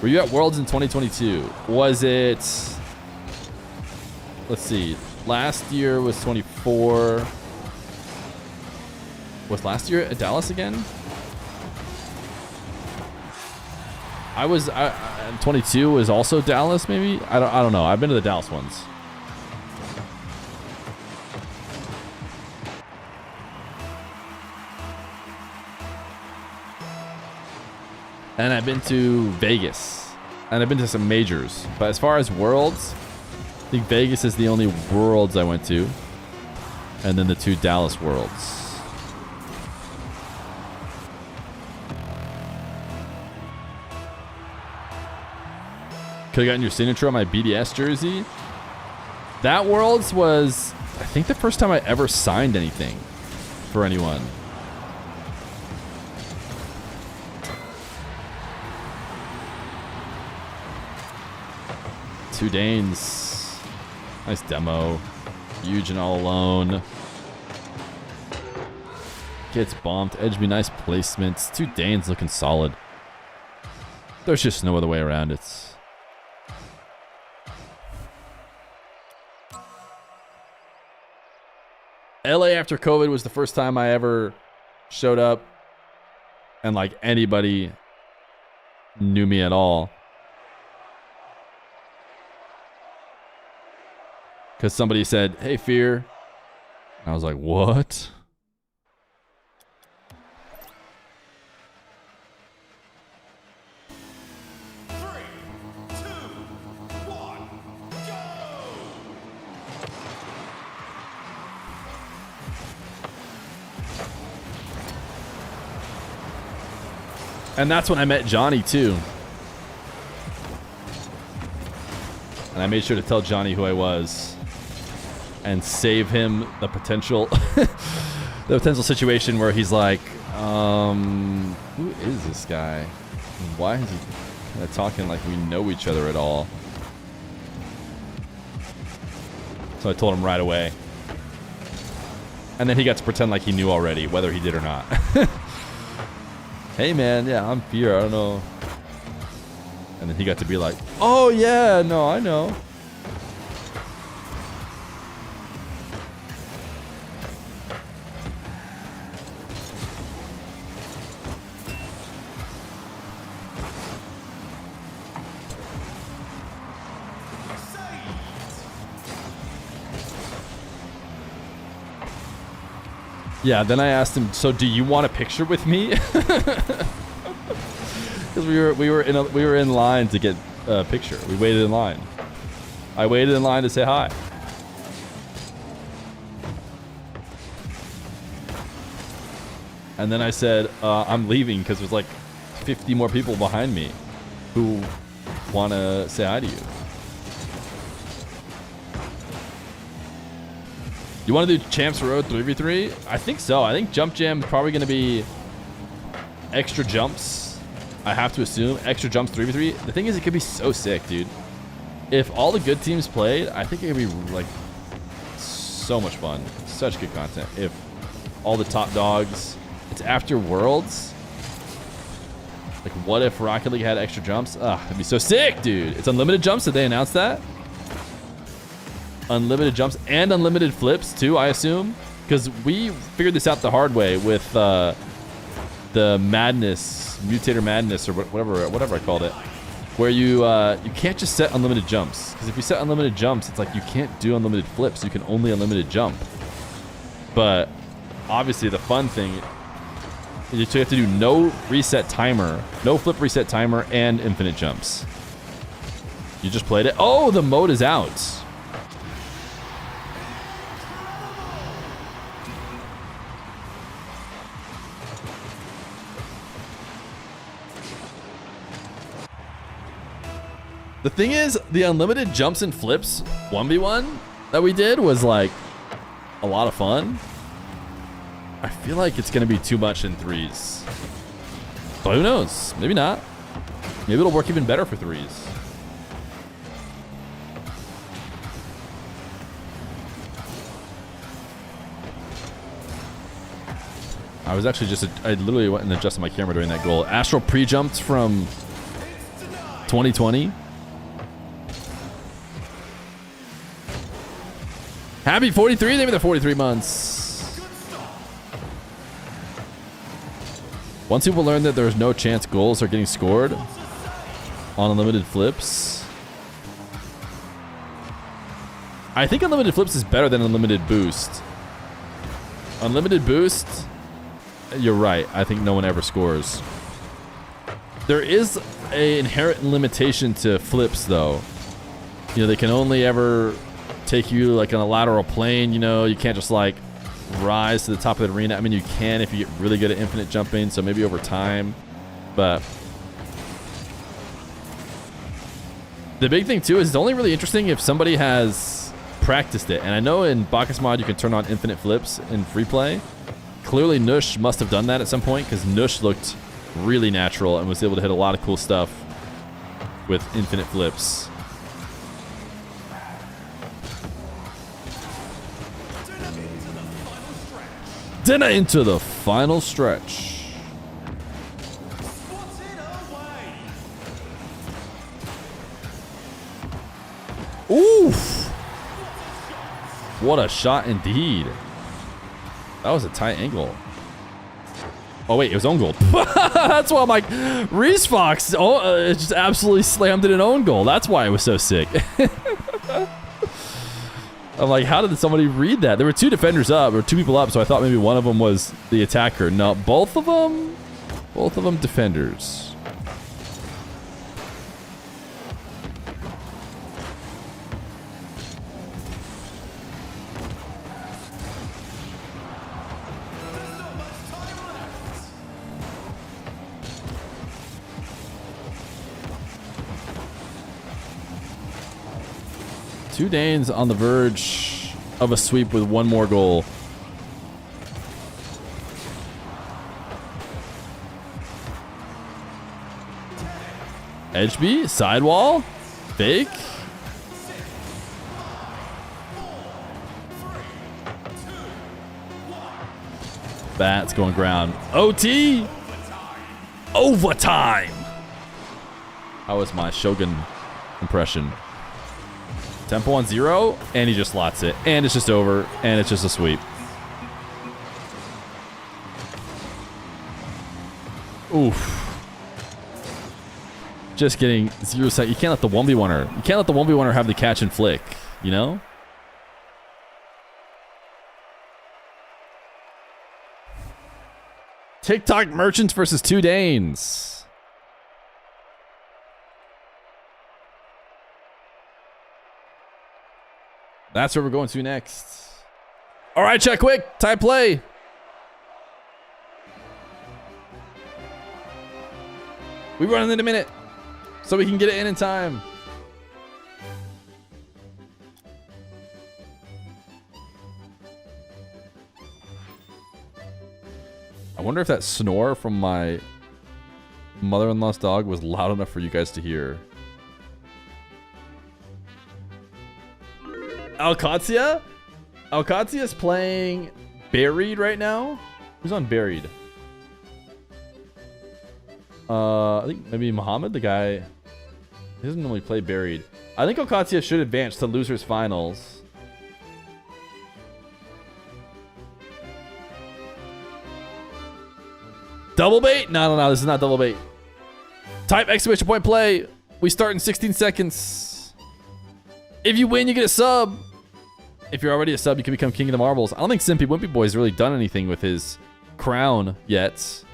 B: Were you at Worlds in 2022? Was it... Let's see. Last year was 24. Was last year at Dallas again? I was... 22 was also Dallas, maybe? I don't know. I've been to the Dallas ones. And I've been to Vegas. And I've been to some majors. But as far as Worlds, I think Vegas is the only Worlds I went to. And then the 2 Dallas Worlds. Could have gotten your signature on my BDS jersey. That Worlds was, I think, the first time I ever signed anything for anyone. Two Danes. Nice demo. Eugen all alone. Gets bombed. Edge me, nice placements. Two Danes looking solid. There's just no other way around it. LA after COVID was the first time I ever showed up and like anybody knew me at all. Because somebody said, "Hey, Feer." I was like, what? And that's when I met Johnny too. And I made sure to tell Johnny who I was and save him the potential the potential situation where he's like, who is this guy? Why is he kind of talking like we know each other at all? So I told him right away. And then he got to pretend like he knew already, whether he did or not. Hey man, yeah, I'm Feer, I don't know. And then he got to be like, oh yeah, no, I know. Yeah, then I asked him, so do you want a picture with me? Because we were in line to get picture. We waited in line. I waited in line to say hi. And then I said, I'm leaving because there's like 50 more people behind me who want to say hi to you. You want to do Champs Road 3v3? I think so. I think Jump Jam is probably going to be extra jumps. I have to assume extra jumps 3v3. The thing is, it could be so sick, dude. If all the good teams played, I think it could be like so much fun. Such good content. If all the top dogs, it's after Worlds. Like, what if Rocket League had extra jumps? Ugh, it'd be so sick, dude. It's unlimited jumps. Did they announce that? Unlimited jumps and unlimited flips too, I assume, because we figured this out the hard way with the madness, mutator madness, or whatever I called it, where you can't just set unlimited jumps, because if you set unlimited jumps, it's like you can't do unlimited flips. You can only unlimited jump. But obviously, the fun thing is you have to do no reset timer, no flip reset timer, and infinite jumps. You just played it. Oh, the mode is out. The thing is, the unlimited jumps and flips 1v1 that we did was like a lot of fun. I feel like it's going to be too much in threes. But who knows? Maybe not. Maybe it'll work even better for threes. I was actually I literally went and adjusted my camera during that goal. Astral pre-jumped from 2020. Happy 43, maybe the 43 months. Once people learn that there's no chance goals are getting scored on unlimited flips, I think unlimited flips is better than unlimited boost. Unlimited boost, you're right. I think no one ever scores. There is an inherent limitation to flips, though. You know, they can only ever take you like on a lateral plane. You know, you can't just like rise to the top of the arena. I mean, you can if you get really good at infinite jumping, so maybe over time. But the big thing too is it's only really interesting if somebody has practiced it. And I know in Bacchus mod you can turn on infinite flips in free play. Clearly Nush must have done that at some point, because Nush looked really natural and was able to hit a lot of cool stuff with infinite flips. Dinner into the final stretch. Oof! What a shot indeed. That was a tight angle. Oh wait, it was own goal. That's why I'm like, Resox it just absolutely slammed it in own goal. That's why it was so sick. I'm like, how did somebody read that? There were two defenders up, or two people up, so I thought maybe one of them was the attacker. No, both of them defenders. Two Danes on the verge of a sweep with one more goal. Edge B, sidewall, fake. Bats going ground. OT, overtime. How was my Shogun impression? Tempo on 0, and he just slots it. And it's just over, and it's just a sweep. Oof. Just getting 0 set. You can't let the 1v1er. You can't let the 1v1er have the catch and flick, you know? TikTok merchants versus two Danes. That's where we're going to next. All right, chat quick. Time play. We run in a minute so we can get it in time. I wonder if that snore from my mother-in-law's dog was loud enough for you guys to hear. Alcatia? Alcatia's playing Buried right now. Who's on Buried? I think maybe Muhammad, the guy. He doesn't normally play Buried. I think Alcatia should advance to losers finals. Double bait? No, this is not double bait. Type exclamation point play. We start in 16 seconds. If you win, you get a sub. If you're already a sub, you can become King of the Marbles. I don't think Simpy Wimpy Boy's really done anything with his crown yet.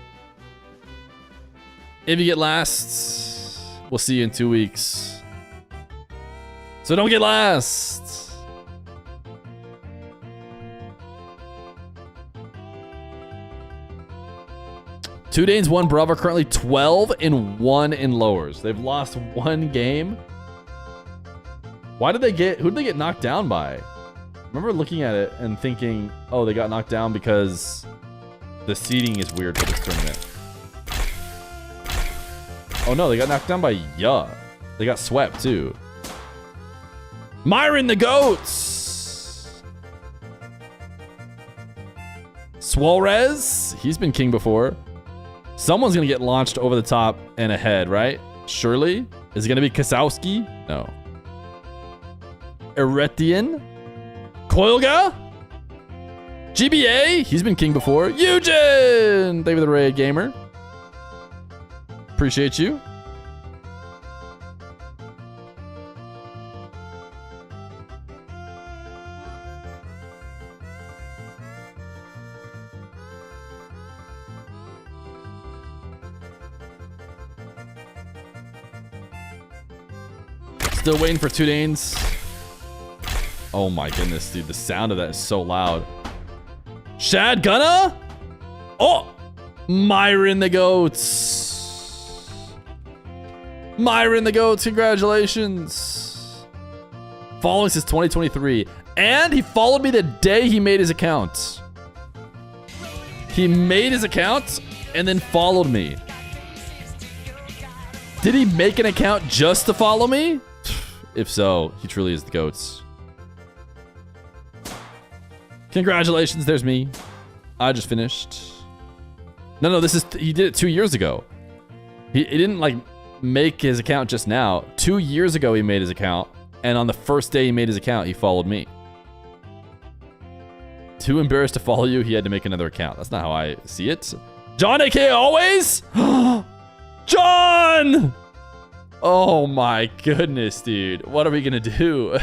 B: If you get last, we'll see you in 2 weeks. So don't get last. Two Danes, 1 Bravo, currently 12-1 in lowers. They've lost 1 game. Why did they get, who did they get knocked down by? I remember looking at it and thinking, oh, they got knocked down because the seeding is weird for this tournament. Oh no, they got knocked down by Ya. They got swept too. Myron the Goats! Suarez, he's been king before. Someone's gonna get launched over the top and ahead, right? Surely? Is it gonna be Kasowski? No. Eretian? Koilga? GBA? He's been king before. Eugen! Thank you for the raid, gamer. Appreciate you. Still waiting for 2 Danes. Oh my goodness, dude. The sound of that is so loud. Shad Gunna? Oh! Myron the Goats. Myron the Goats, congratulations. Following since 2023. And he followed me the day he made his account. He made his account and then followed me. Did he make an account just to follow me? If so, he truly is the GOATs. Congratulations, there's me. I just finished. No, this is, he did it 2 years ago. He didn't like make his account just now. 2 years ago he made his account, and on the first day he made his account, he followed me. Too embarrassed to follow you, he had to make another account. That's not how I see it. John, aka always? John! Oh my goodness, dude. What are we gonna do?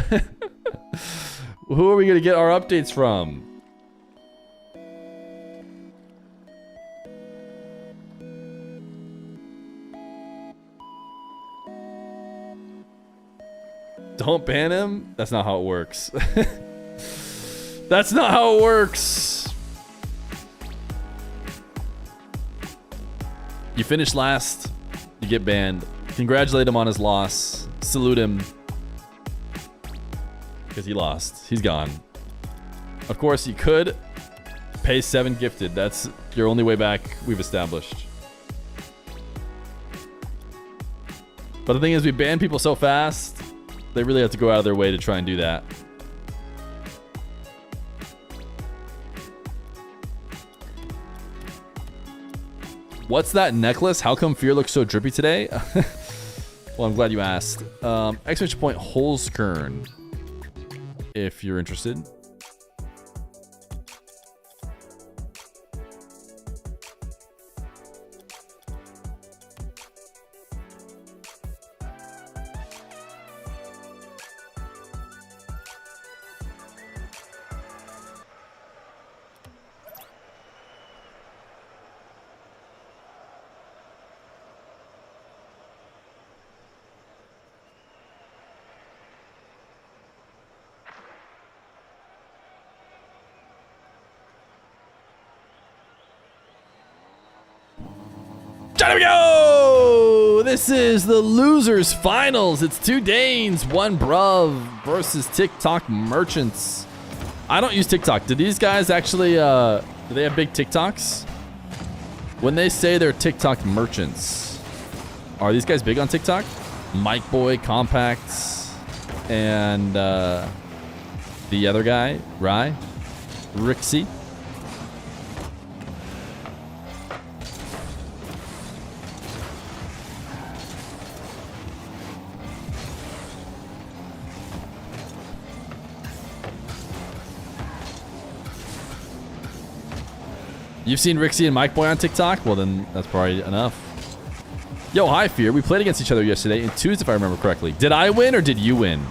B: Who are we gonna get our updates from? Don't ban him? That's not how it works. That's not how it works. You finish last, you get banned. Congratulate him on his loss. Salute him. Because he lost. He's gone. Of course, you could pay 7 gifted. That's your only way back, we've established. But the thing is, we ban people so fast, they really have to go out of their way to try and do that. What's that necklace? How come Feer looks so drippy today? Well, I'm glad you asked. Exclamation point Holskern, if you're interested. Johnny, we go! This is the losers finals. It's 2 Danes, 1 Bruv versus TikTok merchants. I don't use TikTok. Do these guys actually, do they have big TikToks? When they say they're TikTok merchants, are these guys big on TikTok? Mike Boy, Compacts, and the other guy, Rye, Rixie. You've seen Rixie and Mike Boy on TikTok? Well, then that's probably enough. Yo, hi, Feer. We played against each other yesterday in 2s, if I remember correctly. Did I win or did you win?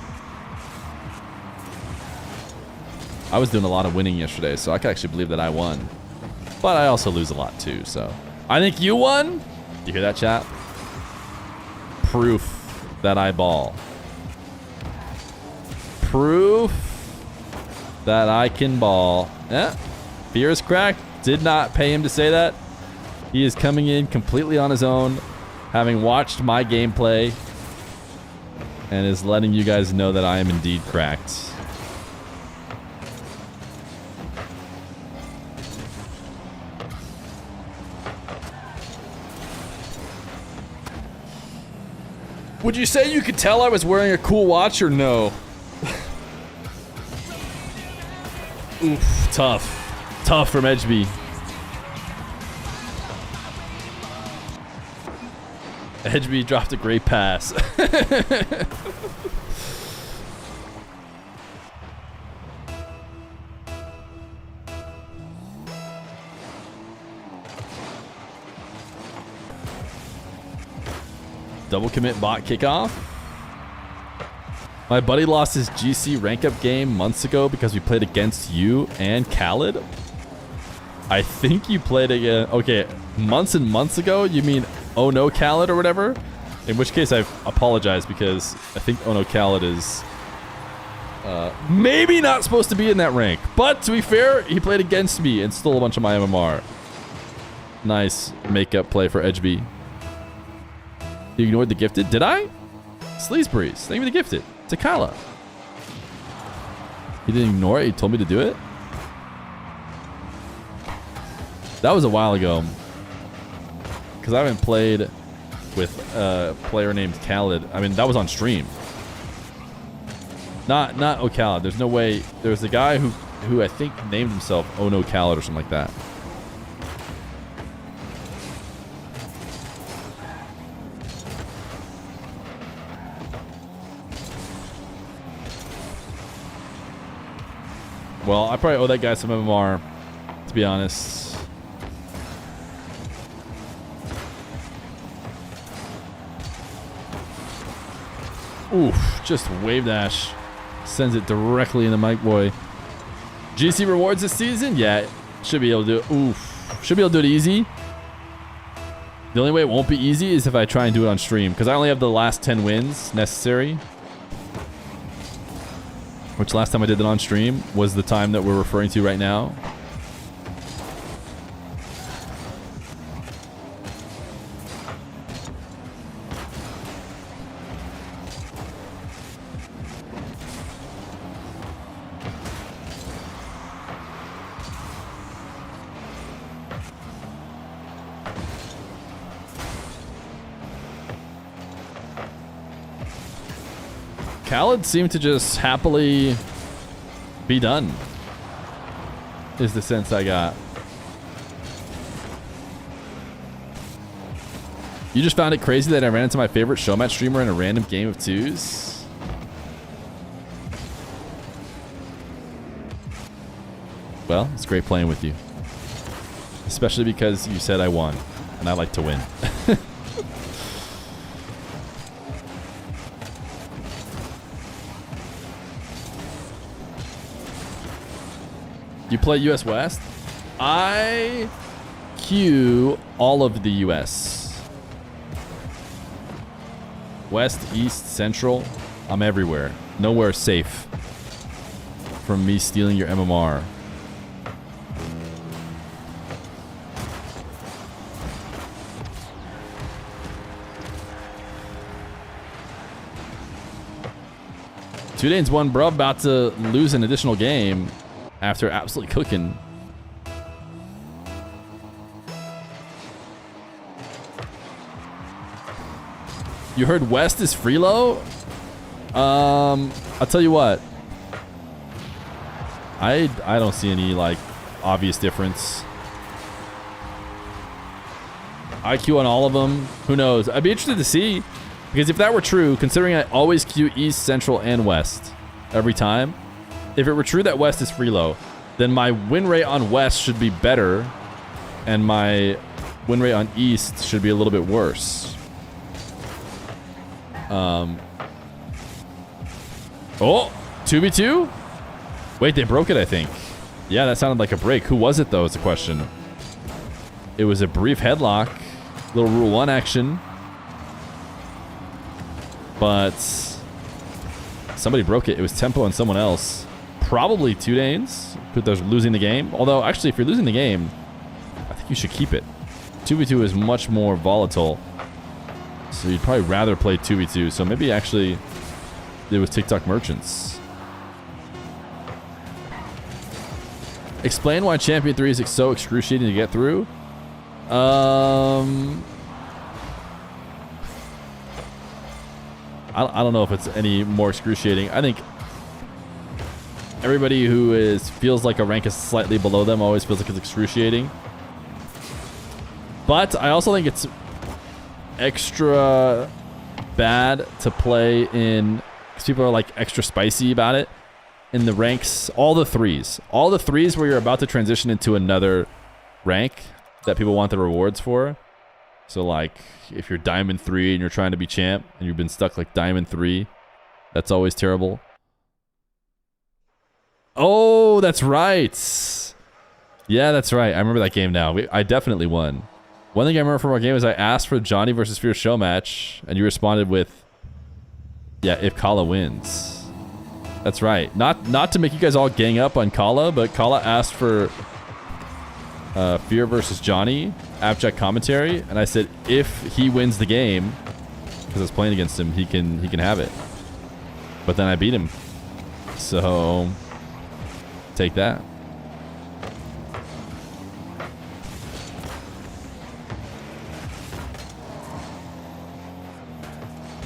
B: I was doing a lot of winning yesterday, so I can actually believe that I won. But I also lose a lot, too, so. I think you won? Do you hear that, chat? Proof that I ball. Proof that I can ball. Yeah. Fear is cracked. Did not pay him to say that. He is coming in completely on his own, having watched my gameplay, and is letting you guys know that I am indeed cracked. Would you say you could tell I was wearing a cool watch or no? Oof, tough. Tough from Edgeby. Edgeby dropped a great pass. Double commit bot kickoff. My buddy lost his GC rank up game months ago because we played against you and Khaled. I think you played again. Okay, months and months ago? You mean Oh No Khaled or whatever? In which case I apologize because I think Oh No Khaled is maybe not supposed to be in that rank. But to be fair, he played against me and stole a bunch of my MMR. Nice makeup play for Edgeby. You ignored the gifted? Did I? Sleazebreeze. Thank you for the gifted. Takala. He didn't ignore it. He told me to do it. That was a while ago. Because I haven't played with a player named Khaled. I mean, that was on stream. Not Oh Khaled. There's no way. There was a guy who I think named himself Oh No Khaled or something like that. Well, I probably owe that guy some MMR, to be honest. Oof, just wave dash. Sends it directly into Mike Boy. GC rewards this season? Yeah, should be able to do it. Oof. Should be able to do it easy. The only way it won't be easy is if I try and do it on stream, because I only have the last 10 wins necessary. Which last time I did that on stream was the time that we're referring to right now. Khaled seemed to just happily be done, is the sense I got. You just found it crazy that I ran into my favorite showmatch streamer in a random game of 2s? Well, it's great playing with you. Especially because you said I won, and I like to win. You play US West? I queue all of the US. West, East, Central. I'm everywhere. Nowhere safe from me stealing your MMR. 2 Danes 1, bro. About to lose an additional game after absolutely cooking. You heard West is freelo? I'll tell you what. I don't see any like obvious difference. IQ on all of them. Who knows? I'd be interested to see, because if that were true, considering I always queue East, Central, and West every time, if it were true that West is freelo, then my win rate on West should be better, and my win rate on East should be a little bit worse. Oh, 2v2? Wait, they broke it, I think. Yeah, that sounded like a break. Who was it, though, is the question. It was a brief headlock. Little Rule 1 action. But somebody broke it. It was Tempo and someone else. Probably 2 Danes, because they're losing the game. Although, actually, if you're losing the game, I think you should keep it. 2v2 is much more volatile. So you'd probably rather play 2v2. So maybe actually it was TikTok merchants. Explain why Champion 3 is so excruciating to get through. I don't know if it's any more excruciating. I think everybody who feels like a rank is slightly below them always feels like it's excruciating. But I also think it's extra bad to play in, because people are like extra spicy about it in the ranks. All the threes where you're about to transition into another rank that people want the rewards for. So like if you're Diamond 3 and you're trying to be champ and you've been stuck like Diamond 3, that's always terrible. Oh, that's right. Yeah, that's right. I remember that game now. I definitely won. One thing I remember from our game is I asked for Johnny versus Feer show match, and you responded with, yeah, if Kala wins. That's right. Not to make you guys all gang up on Kala, but Kala asked for Feer versus Johnny, abject commentary, and I said if he wins the game, because I was playing against him, he can have it. But then I beat him. So take that.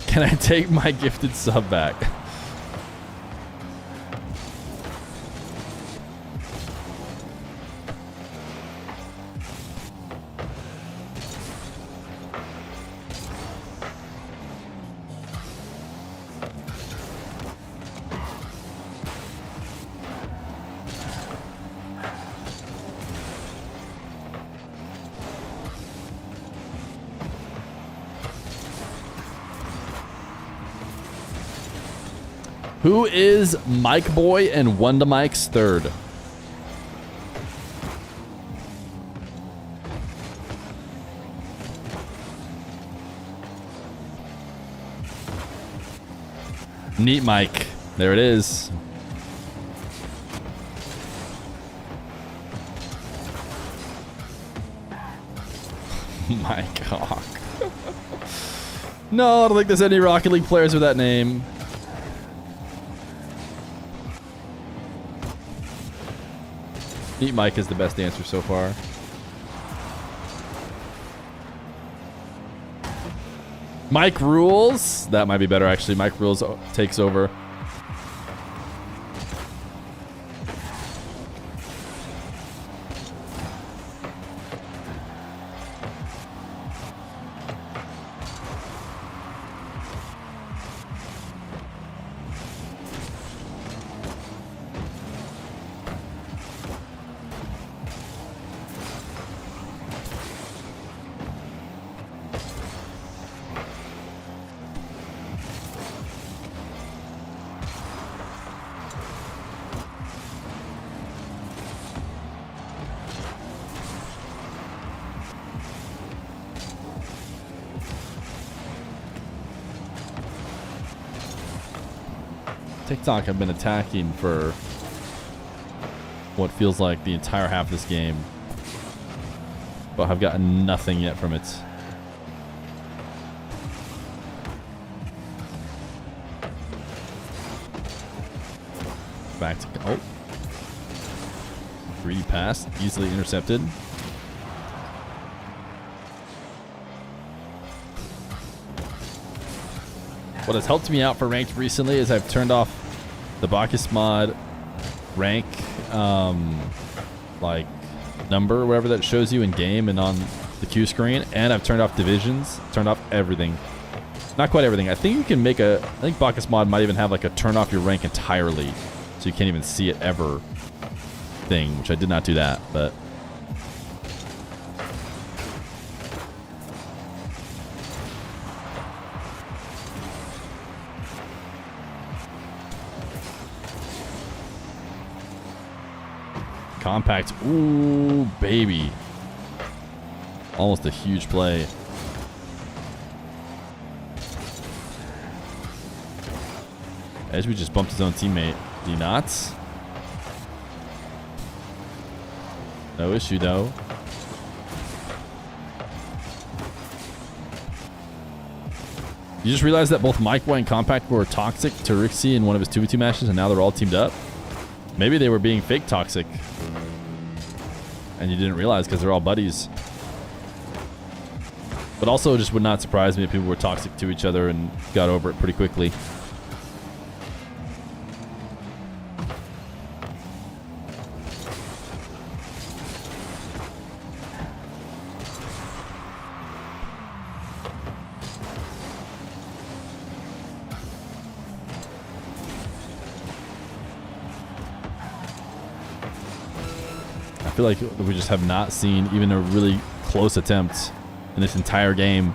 B: Can I take my gifted sub back? Who is Mike Boy and Wanda Mike's third? Neat Mike. There it is. Mike Hawk. No, I don't think there's any Rocket League players with that name. Neat Mike is the best answer so far. Mike Rules. That might be better, actually. Mike Rules takes over. TikTok have been attacking for what feels like the entire half of this game, but have gotten nothing yet from it. Back to... Oh. Greedy pass. Easily intercepted. What has helped me out for ranked recently is I've turned off the Bacchus mod rank, like number, whatever that shows you in game and on the Q screen, and I've turned off divisions, turned off everything. Not quite everything. I think you can make a, I think Bacchus mod might even have like a turn off your rank entirely, so you can't even see it ever thing, which I did not do that, but. Compact. Ooh, baby. Almost a huge play. Edgeby just bumped his own teammate. Did he not? No issue, though. You just realized that both Mike Boy and Compact were toxic to Rixie in one of his 2v2 matches, and now they're all teamed up? Maybe they were being fake toxic. And you didn't realize because they're all buddies. But also, it just would not surprise me if people were toxic to each other and got over it pretty quickly. I feel like we just have not seen even a really close attempt in this entire game.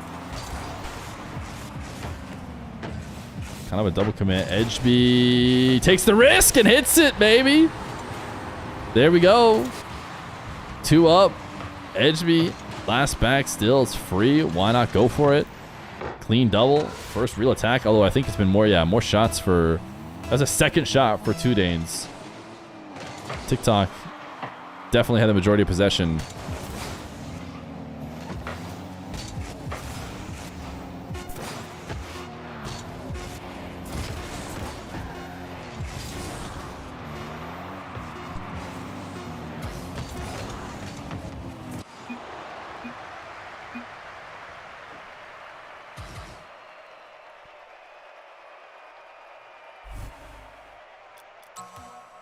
B: Kind of a double commit. Edgeby takes the risk and hits it, baby. There we go. 2 up. Edgeby last back still. It's free. Why not go for it? Clean double. First real attack. Although I think it's been more, yeah, more shots for... That's a second shot for 2 Danes. Tik Tok definitely had the majority of possession.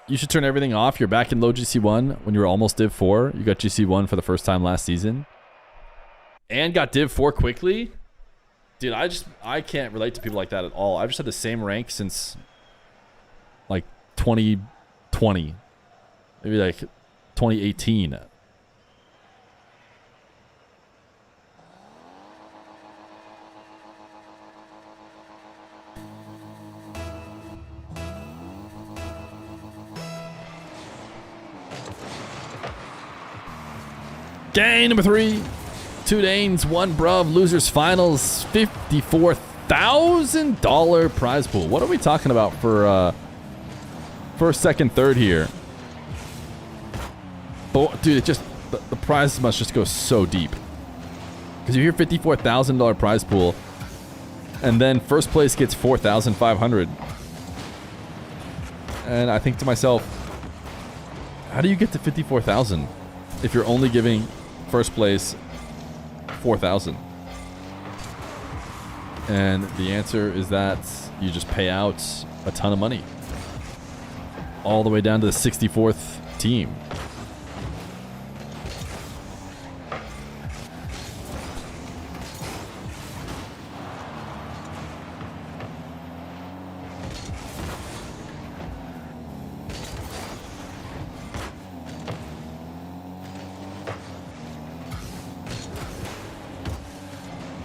B: You should turn everything off. You're back in low GC1 when you were almost Div 4. You got GC1 for the first time last season. And got Div 4 quickly. Dude, I can't relate to people like that at all. I've just had the same rank since like 2020. Maybe like 2018. Game number 3. 2 Danes, 1 Bruv. Losers finals. $54,000 prize pool. What are we talking about for first, second, third here? But dude, it just the prize must just go so deep. Because you hear $54,000 prize pool, and then first place gets $4,500. And I think to myself, how do you get to 54,000 if you're only giving first place 4,000? And the answer is that you just pay out a ton of money all the way down to the 64th team.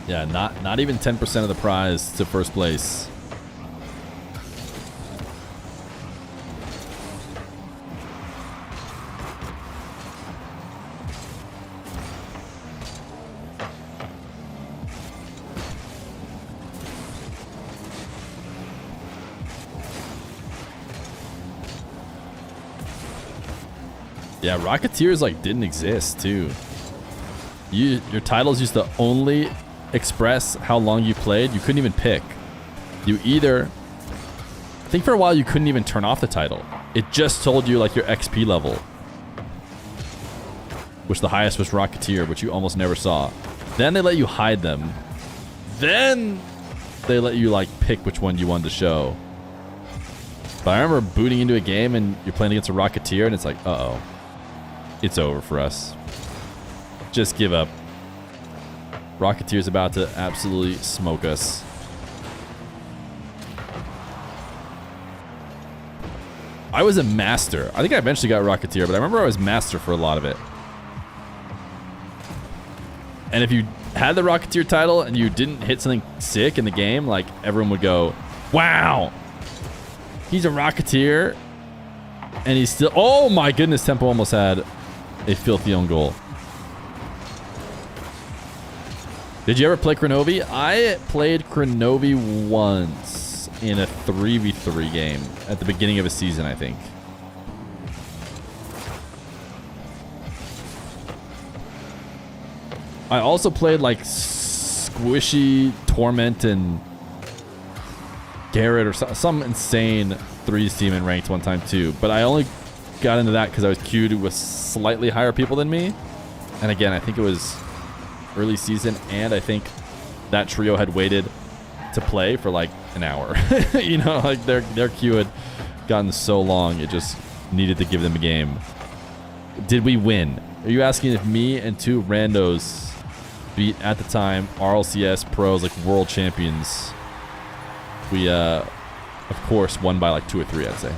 B: Yeah, not even 10% of the prize to first place. Yeah, Rocketeers like didn't exist too. Your titles used to only express how long you played. You couldn't even pick. You either, I think for a while you couldn't even turn off the title. it just told you like your XP level, which the highest was Rocketeer, which you almost never saw. Then they let you hide them. Then they let you like pick which one you wanted to show. But I remember booting into a game and you're playing against a Rocketeer and it's like, uh-oh, it's over for us. Just give up. Rocketeer's about to absolutely smoke us. I was a master. I think I eventually got Rocketeer, but I remember I was master for a lot of it. And if you had the Rocketeer title and you didn't hit something sick in the game, like everyone would go, wow, he's a Rocketeer. And he's still, oh my goodness, Tempo almost had a filthy own goal. Did you ever play Kronovi? I played Kronovi once in a 3v3 game at the beginning of a season, I think. I also played like Squishy, Torment, and Garrett or some insane 3's team in ranked one time too. But I only got into that because I was queued with slightly higher people than me. And again, I think it was early season, and I think that trio had waited to play for like an hour. You know, like their queue had gotten so long, it just needed to give them a game. Did we win? Are you asking if me and two randos beat, at the time, RLCS pros, like world champions? We, of course, won by like 2 or 3, I'd say.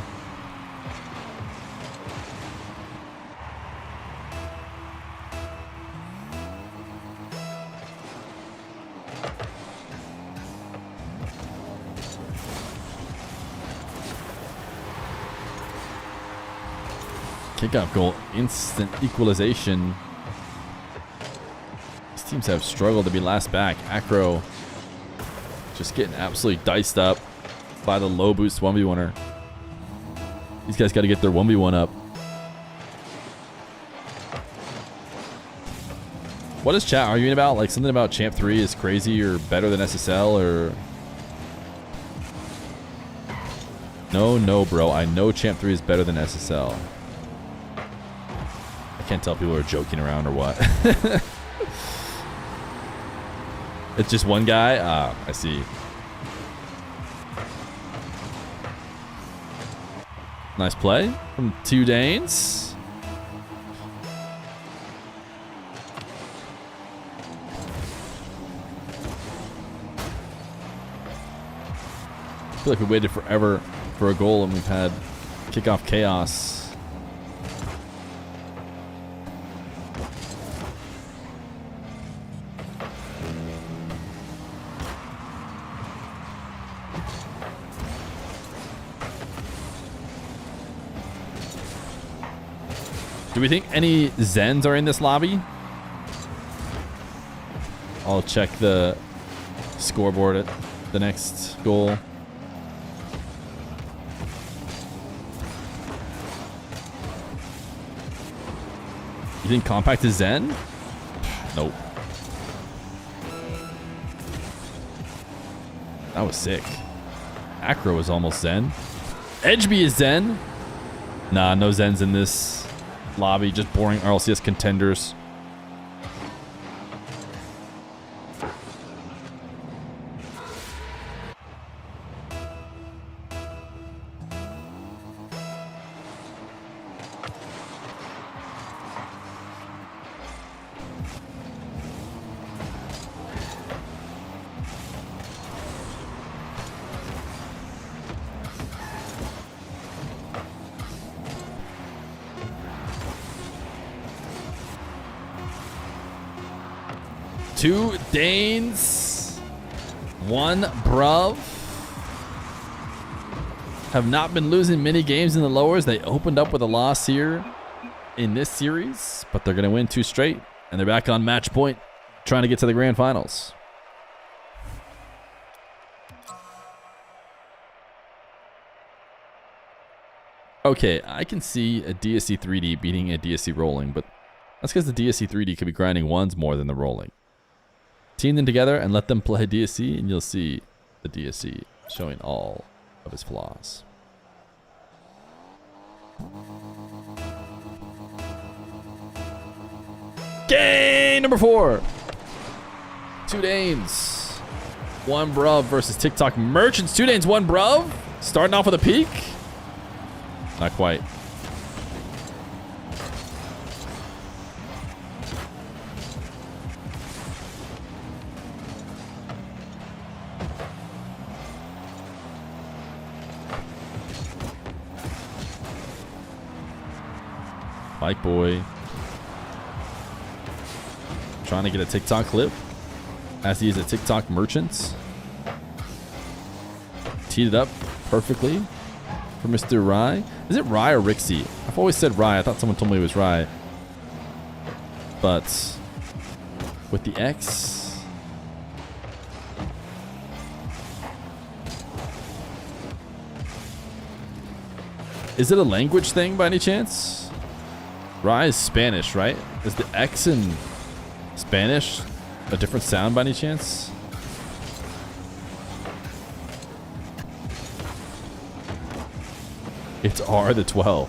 B: Kickoff goal, instant equalization. These teams have struggled to be last back. Acro just getting absolutely diced up by the low boost 1v1er. These guys got to get their 1v1 up. What is chat arguing about? Like something about Champ 3 is crazy or better than SSL or... No, bro. I know Champ 3 is better than SSL. I can't tell if people are joking around or what. It's just one guy? Ah, I see. Nice play from 2 Danes. I feel like we waited forever for a goal and we've had kickoff chaos. Do we think any Zens are in this lobby? I'll check the scoreboard at the next goal. You think Compact is Zen? Nope. That was sick. Acro was almost Zen. Edgeby is Zen. Nah, no Zens in this lobby, just boring RLCS contenders. Two Danes, one Bruv. Have not been losing many games in the lowers. They opened up with a loss here in this series, but they're going to win 2 straight, and they're back on match point, trying to get to the grand finals. Okay, I can see a DSC 3D beating a DSC rolling, but that's because the DSC 3D could be grinding ones more than the rolling. Team them together and let them play DSC, and you'll see the DSC showing all of his flaws. Game number 4. 2 Danes. 1 bruv versus TikTok merchants. 2 Danes, 1 bruv. Starting off with a peak. Not quite. Bike boy. Trying to get a TikTok clip as he is a TikTok merchant. Teed it up perfectly for Mr. Rye. Is it Rye or Rixie? I've always said Rye. I thought someone told me it was Rye. But with the X. Is it a language thing by any chance? Rye is Spanish, right? Is the X in Spanish a different sound by any chance? It's R the 12th.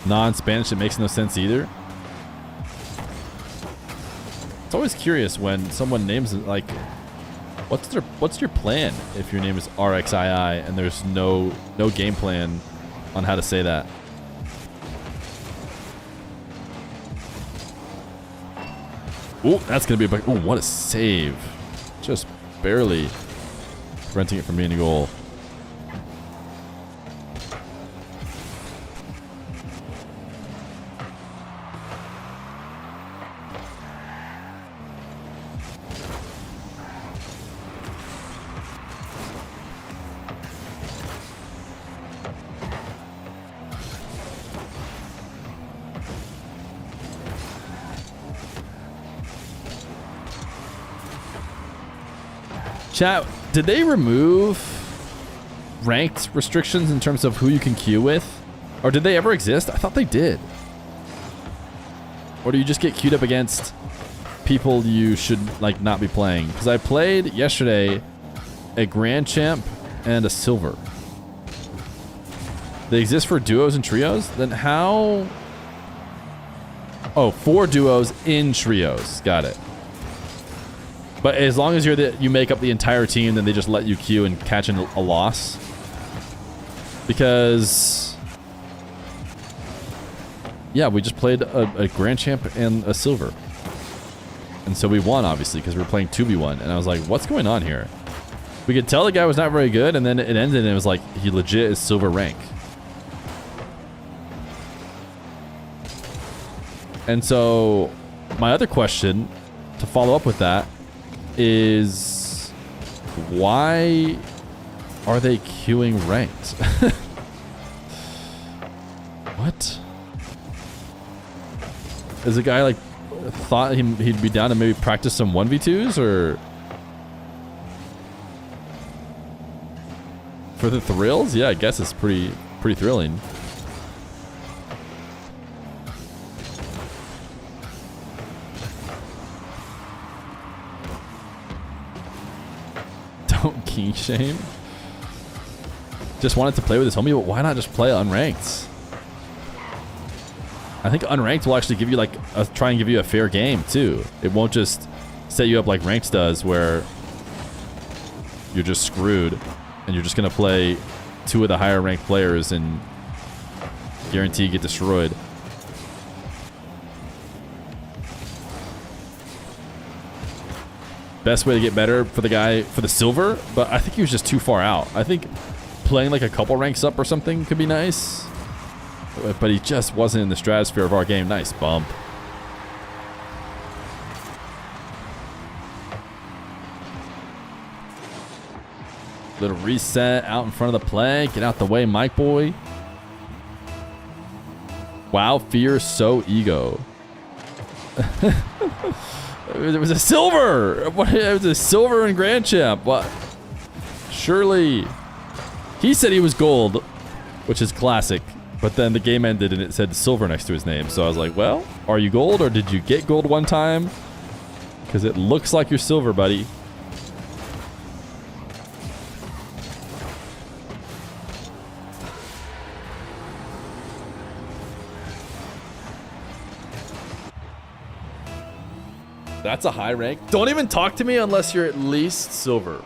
B: Non-Spanish, it makes no sense either. It's always curious when someone names it like, what's your plan if your name is RXII and there's no game plan on how to say that. Ooh, that's gonna be a big. Ooh, what a save! Just barely preventing it from being a goal. Chat, did they remove ranked restrictions in terms of who you can queue with? Or did they ever exist? I thought they did. Or do you just get queued up against people you should like not be playing? Because I played yesterday a Grand Champ and a Silver. They exist for duos and trios? Then how? Oh, 4 duos in trios. Got it. But as long as you make up the entire team, then they just let you queue and catch a loss. Because, yeah, we just played a Grand Champ and a Silver. And so we won, obviously, because we were playing 2v1. And I was like, what's going on here? We could tell the guy was not very good, and then it ended and it was like, he legit is Silver rank. And so, my other question, to follow up with that, is why are they queuing ranked? What? Is the guy like thought he'd be down to maybe practice some 1v2s or for the thrills? Yeah, I guess it's pretty thrilling. Don't king shame. Just wanted to play with his homie, but why not just play unranked? I think unranked will actually give you like try and give you a fair game too. It won't just set you up like ranked does, where you're just screwed and you're just gonna play 2 of the higher ranked players and guarantee get destroyed. Best way to get better for the guy for the Silver, but I think he was just too far out. I think playing like a couple ranks up or something could be nice, but he just wasn't in the stratosphere of our game. Nice bump. Little reset out in front of the play. Get out the way, Mike boy. Wow, Fear so ego. It was a Silver. It was a Silver and Grand Champ. What? Surely. He said he was gold, which is classic. But then the game ended and it said Silver next to his name. So I was like, well, are you gold or did you get gold one time? Because it looks like you're Silver, buddy. That's a high rank. Don't even talk to me unless you're at least silver.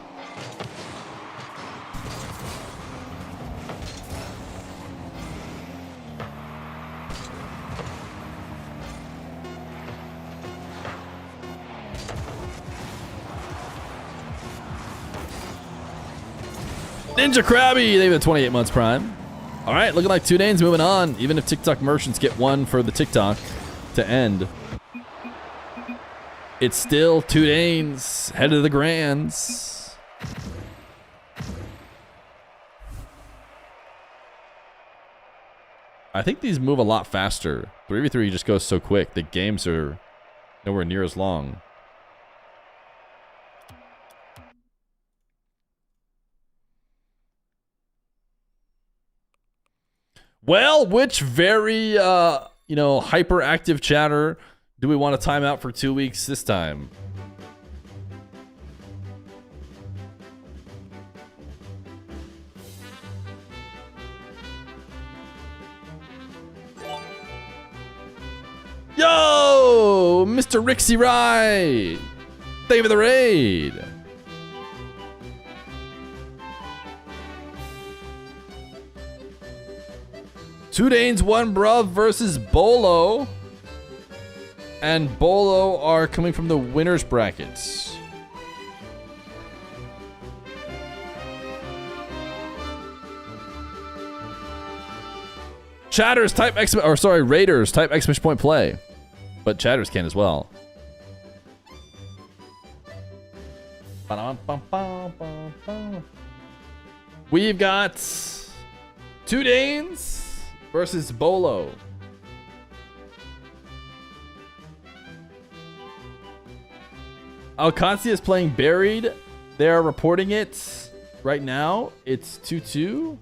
B: Ninja Krabby, they've been 28 months prime. All right, looking like 2 days moving on. Even if TikTok merchants get one for the TikTok to end, it's still 2 days head of the grands. I think these move a lot faster. 3v3 just goes so quick. The games are nowhere near as long. Well, which very, hyperactive chatter do we want to time out for 2 weeks this time? Yo, Mr. Rixie Rye. Thank you for the raid. Two Danes, one bruv versus Bolo. And Bolo are coming from the winners brackets. Chatters type Raiders type exclamation point play. But chatters can as well. We've got Two Danes versus Bolo. Alcancia is playing Buried. They are reporting it right now. It's 2-2.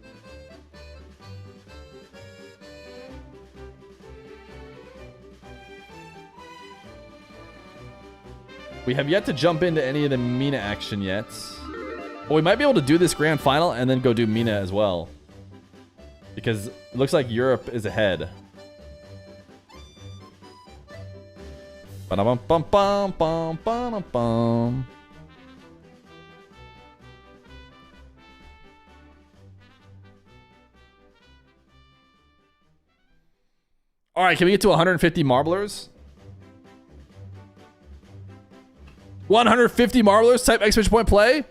B: We have yet to jump into any of the MENA action yet. But we might be able to do this grand final and then go do MENA as well. Because it looks like Europe is ahead. Ba-da-bum-bum-bum-bum-bum-bum. All right, can we get to 150 marblers? 150 marblers, type exclamation point play.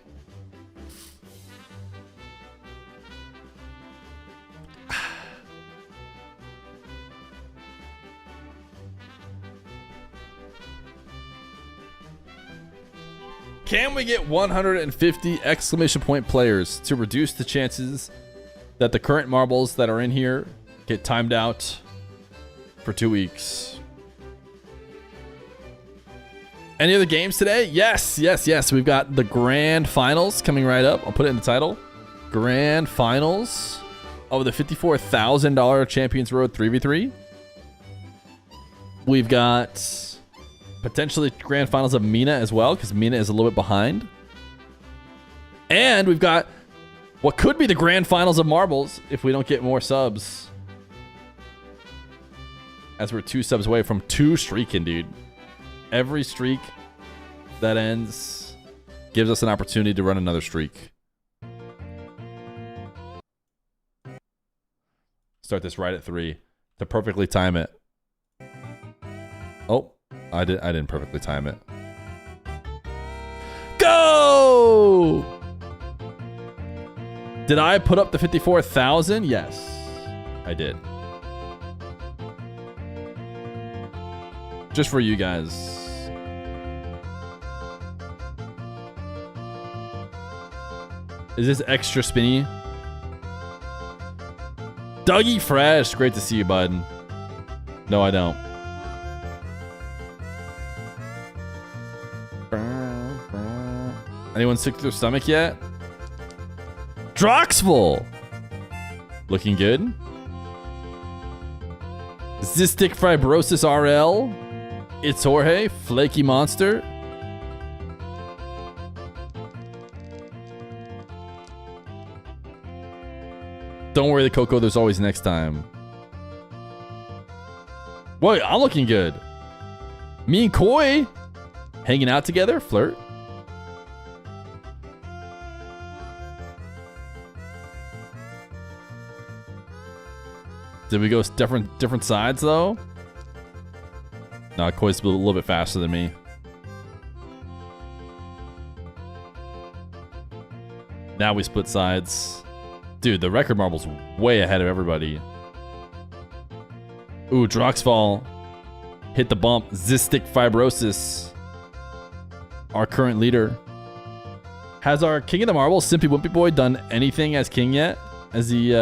B: Can we get 150 exclamation point players to reduce the chances that the current marbles that are in here get timed out for 2 weeks? Any other games today? Yes. We've got the grand finals coming right up. I'll put it in the title. Grand finals of the $54,000 Champions Road 3v3. We've got potentially grand finals of MENA as well, because MENA is a little bit behind. And we've got what could be the grand finals of marbles if we don't get more subs. As we're 2 subs away from 2 streaking, dude. Every streak that ends gives us an opportunity to run another streak. Start this right at 3 to perfectly time it. Oh, I didn't perfectly time it. Go! Did I put up the 54,000? Yes, I did. Just for you guys. Is this extra spinny? Dougie Fresh, great to see you, bud. No, I don't. Anyone sick to their stomach yet? Droxful! Looking good. Cystic Fibrosis RL. It's Jorge, Flaky Monster. Don't worry, the Coco, there's always next time. Wait, I'm looking good. Me and Koi. Hanging out together? Flirt? Did we go different sides though? No, Koi's a little bit faster than me. Now we split sides. Dude, the record marble's way ahead of everybody. Ooh, Droxfall. Hit the bump. Cystic fibrosis. Our current leader. Has our King of the Marble, Simpy Wimpy Boy, done anything as king yet? Has he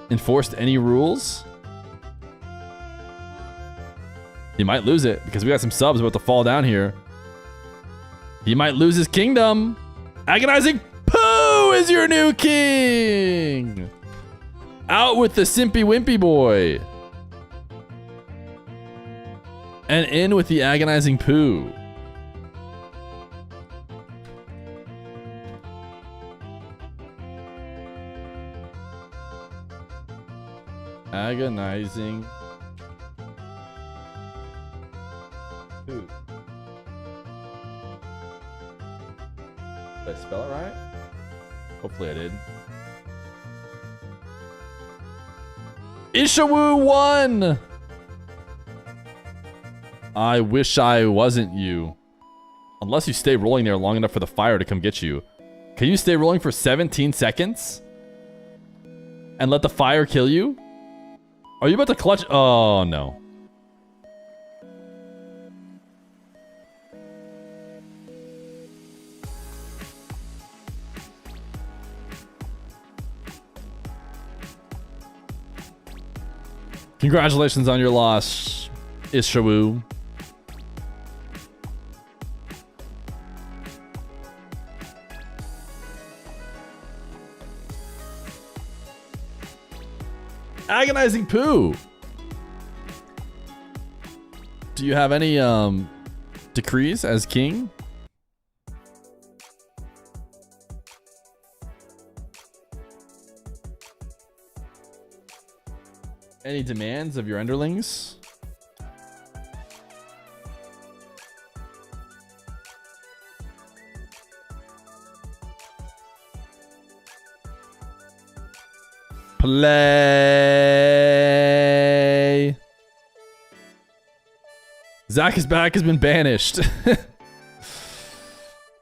B: enforced any rules? He might lose it because we got some subs about to fall down here. He might lose his kingdom. Agonizing Pooh is your new king. Out with the Simpy Wimpy Boy. And in with the Agonizing Pooh. Agonizing Pooh. Did I spell it right? Hopefully I did. Ishawu won! I wish I wasn't you. Unless you stay rolling there long enough for the fire to come get you. Can you stay rolling for 17 seconds? And let the fire kill you? Are you about to clutch? Oh, no. Congratulations on your loss, Ishawu. Agonizing Pooh. Do you have any decrees as king? Any demands of your underlings? Play. Zach is back, has been banished.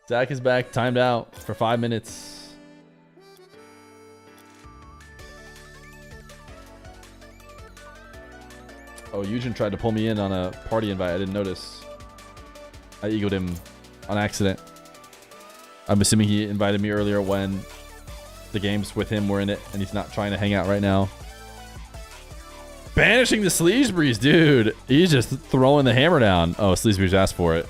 B: Zach is back, timed out for 5 minutes. Oh, Eugen tried to pull me in on a party invite. I didn't notice. I egoed him on accident. I'm assuming he invited me earlier when the games with him were in it, and he's not trying to hang out right now. Banishing the Sleesbreeze, dude. He's just throwing the hammer down. Oh, Sleesbreeze asked for it.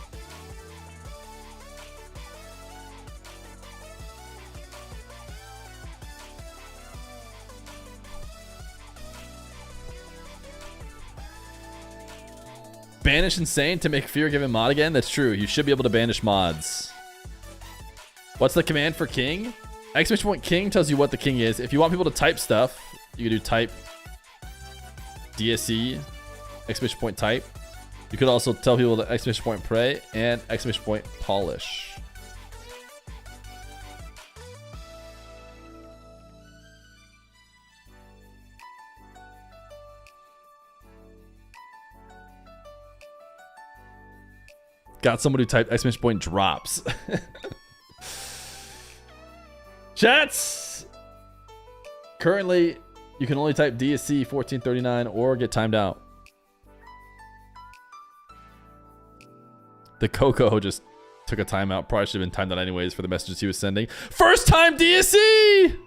B: Banish Insane to make Fear give him mod again? That's true. You should be able to banish mods. What's the command for king? Exclamation point king tells you what the king is. If you want people to type stuff, you can do type DSE, exclamation point type. You could also tell people to exclamation point pray and exclamation point polish. Got somebody who typed exclamation point drops. Chats! Currently, you can only type DSC 1439 or get timed out. The Coco just took a timeout. Probably should have been timed out anyways for the messages he was sending. First time DSC!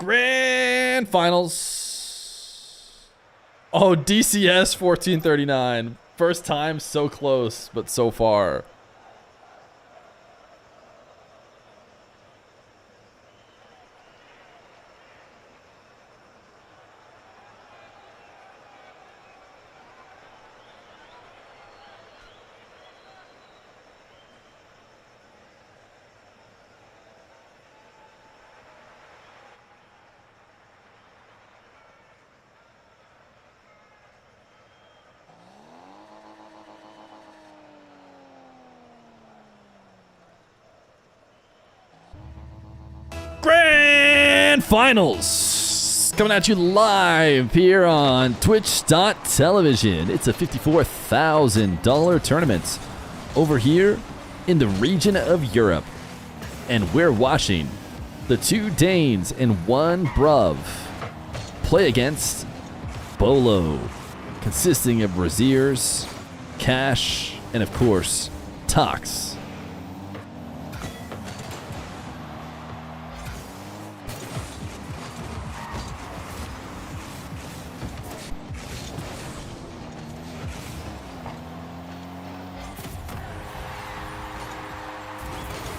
B: Grand finals. Oh, DCS 1439. First time, so close, but so far. Grand Finals coming at you live here on Twitch.tv. It's a $54,000 tournament over here in the region of Europe. And we're watching the two Danes and one Bruv play against Bolo, consisting of Braziers, Cash, and of course, Tox.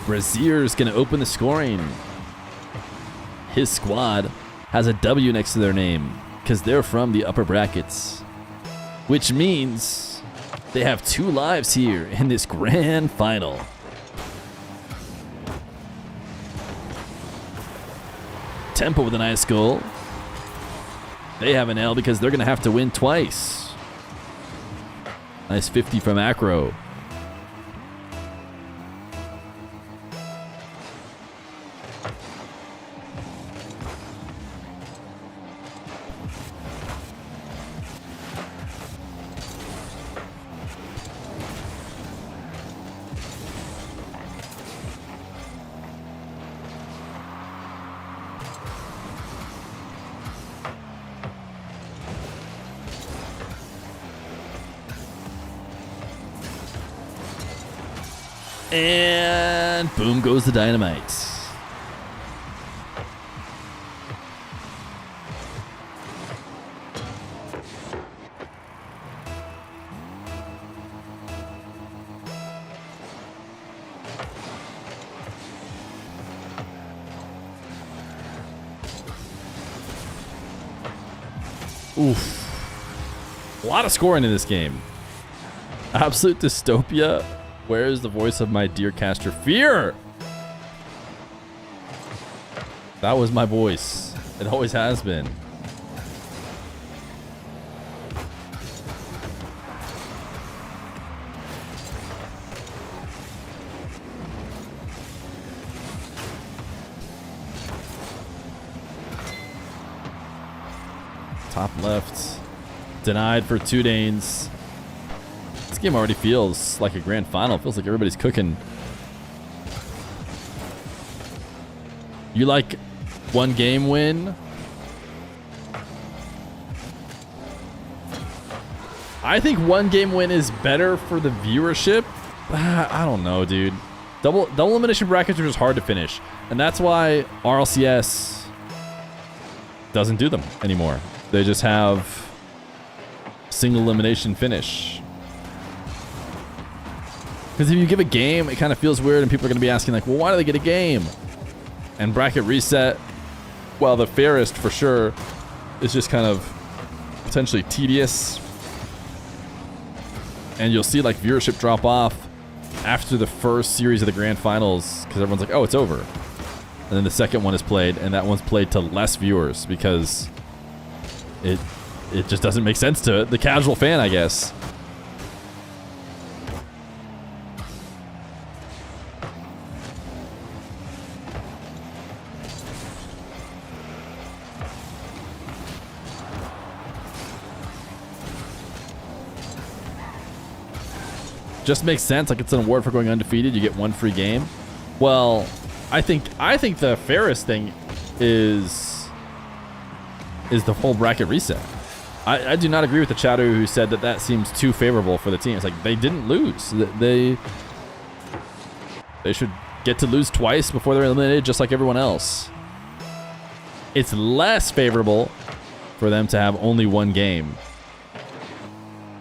B: Brazier's gonna open the scoring. His squad has a W next to their name because they're from the upper brackets, which means they have 2 lives here in this grand final. Tempo with a nice goal. They have an L because they're gonna have to win twice. Nice 50 from Acro. And boom goes the dynamite. Oof. A lot of scoring in this game. Absolute dystopia. Where is the voice of my dear caster Feer? That was my voice. It always has been. Top left. Denied for 2 Danes. This game already feels like a grand final. It feels like everybody's cooking. You like 1 game win? I think 1 game win is better for the viewership. I don't know, dude. Double elimination brackets are just hard to finish. And that's why RLCS doesn't do them anymore. They just have single elimination finish. Because if you give a game, it kind of feels weird and people are going to be asking like, well, why do they get a game? And bracket reset, well, the fairest for sure is just kind of potentially tedious. And you'll see like viewership drop off after the first series of the grand finals because everyone's like, oh, it's over. And then the second one is played and that one's played to less viewers because it just doesn't make sense to the casual fan, I guess. Just makes sense. Like it's an award for going undefeated. You get 1 free game. Well, I think the fairest thing is the whole bracket reset. I do not agree with the chatter who said that seems too favorable for the team. It's like they didn't lose. They should get to lose twice before they're eliminated, just like everyone else. It's less favorable for them to have only 1 game.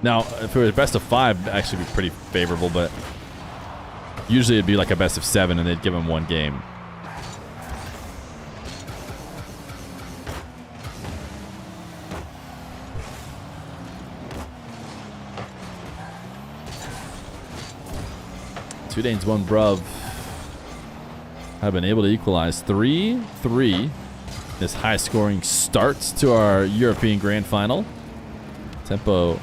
B: Now, if it was best of 5, it'd actually be pretty favorable, but usually it'd be like a best of 7 and they'd give him 1 game. Two Danes, 1 Bruv have been able to equalize 3-3. This high-scoring start to our European Grand Final. Tempo.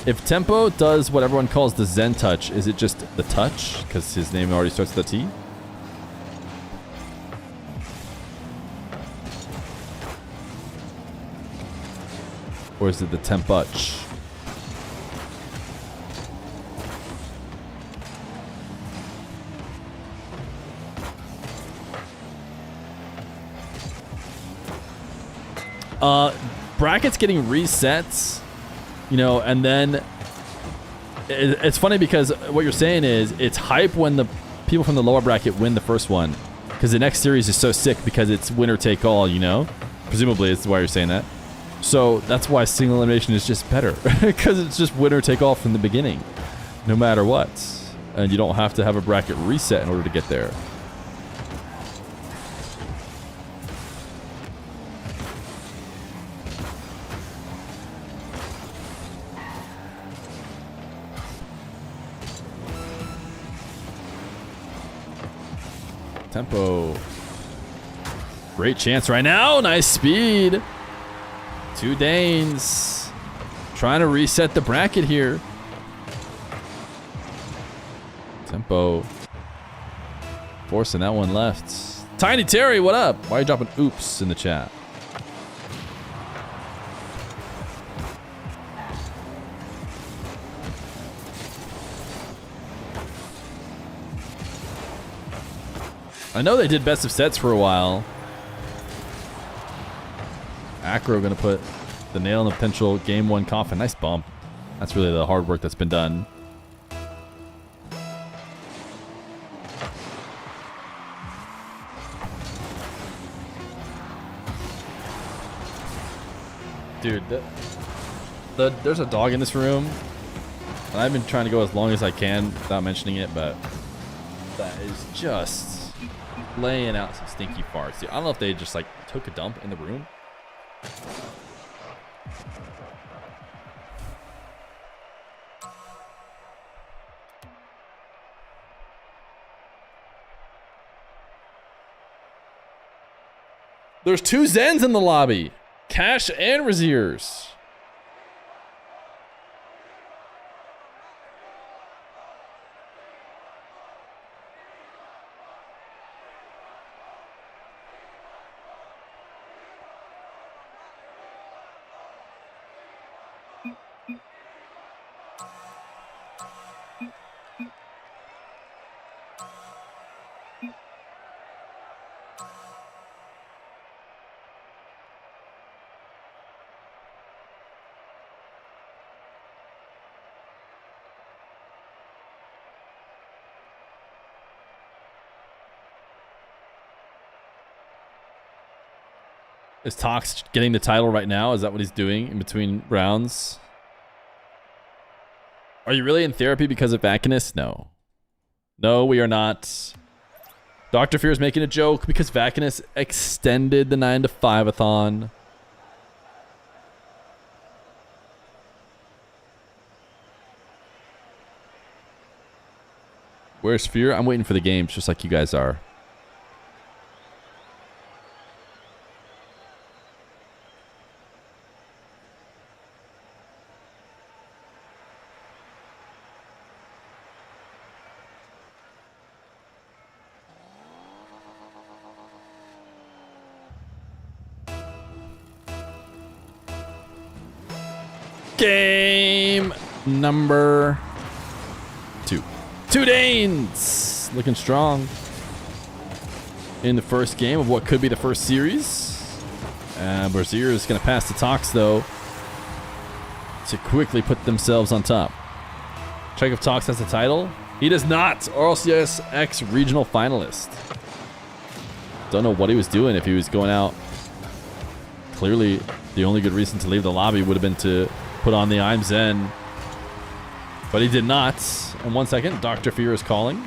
B: If Tempo does what everyone calls the Zen touch, is it just the touch? Because his name already starts with a T? Or is it the Tempuch? Brackets getting resets, you know, and then it's funny because what you're saying is it's hype when the people from the lower bracket win the first one, because the next series is so sick because it's winner take all, you know, presumably is why you're saying that. So that's why single elimination is just better, because it's just winner take all from the beginning, no matter what, and you don't have to have a bracket reset in order to get there. Tempo. Great chance right now. Nice speed. Two Danes trying to reset the bracket here. Tempo forcing that one left. Tiny Terry, what up? Why are you dropping oops in the chat? I know they did best of sets for a while. Acro gonna put the nail in the potential game 1 coffin. Nice bump. That's really the hard work that's been done. Dude, there's a dog in this room. And I've been trying to go as long as I can without mentioning it, but that is just laying out some stinky farts. Dude, I don't know if they just like took a dump in the room. There's 2 Zens in the lobby. Cash and Raziers. Is Tox getting the title right now? Is that what he's doing in between rounds? Are you really in therapy because of Vacanus? No. No, we are not. Dr. Fear is making a joke because Vacanus extended the 9 to 5-a-thon. Where's Fear? I'm waiting for the games just like you guys are. Game number 2. 2 Danes looking strong in the first game of what could be the first series. Brazier is going to pass the Tox though to quickly put themselves on top. Check if Tox has the title. He does not. RLCS X regional finalist. Don't know what he was doing if he was going out. Clearly, the only good reason to leave the lobby would have been to put on the I'm Zen But he did not. In 1 second, Dr. Feer is calling.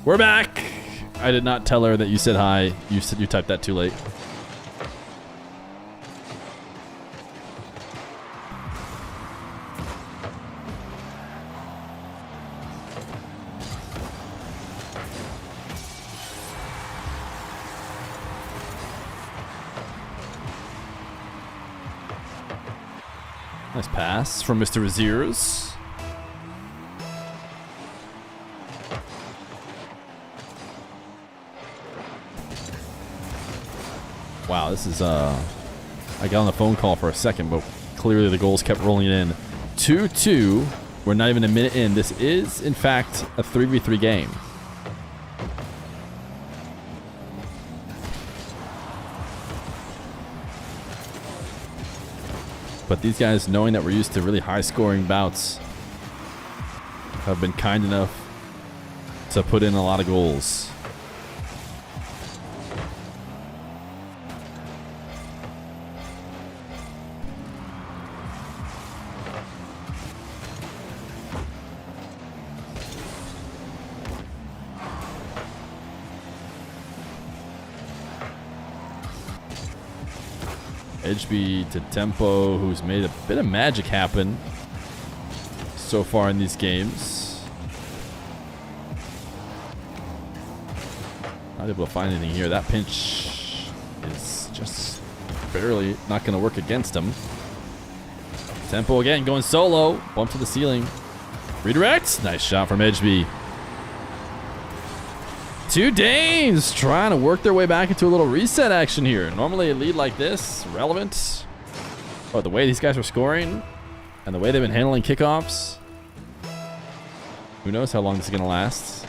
B: We're back. I did not tell her that you said hi. You said you typed that too late. Nice pass from Mr. Raziers. Wow, this is, I got on the phone call for a second, but clearly the goals kept rolling in. 2-2. We're not even a minute in. This is, in fact, a 3v3 game. But these guys, knowing that we're used to really high-scoring bouts, have been kind enough to put in a lot of goals. HB to Tempo, who's made a bit of magic happen so far in these games. Not able to find anything here. That pinch is just barely not going to work against him. Tempo again going solo. Bump to the ceiling. Redirect. Nice shot from HB. Two Danes trying to work their way back into a little reset action here. Normally a lead like this, relevant. But the way these guys are scoring and the way they've been handling kickoffs, who knows how long this is going to last.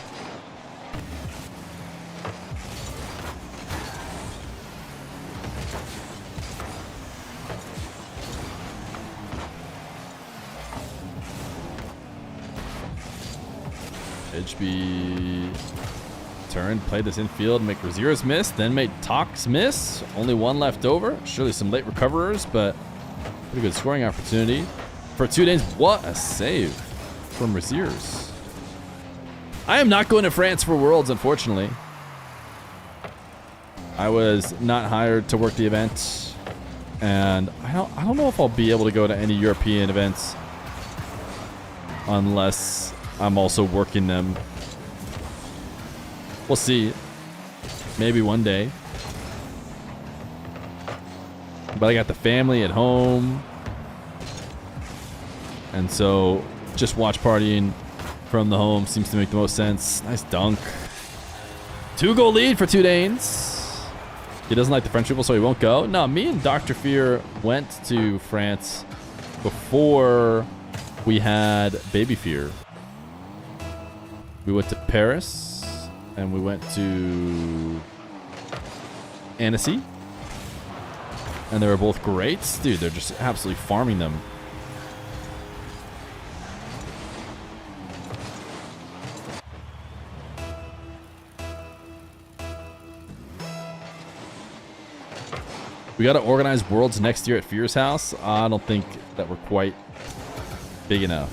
B: HB turn, play this infield, make Raziers miss, then make Tox miss. Only one left over. Surely some late recoverers, but pretty good scoring opportunity for 2 Danes. What a save from Raziers. I am not going to France for Worlds, unfortunately. I was not hired to work the event, and I don't know if I'll be able to go to any European events unless I'm also working them. We'll see. Maybe one day. But I got the family at home. And so just watch partying from the home seems to make the most sense. Nice dunk. 2-goal lead for 2 Danes. He doesn't like the French people, so he won't go. No, me and Dr. Feer went to France before we had Baby Feer. We went to Paris. And we went to Annecy. And they were both great. Dude, they're just absolutely farming them. We got to organize Worlds next year at Feer's house. I don't think that we're quite big enough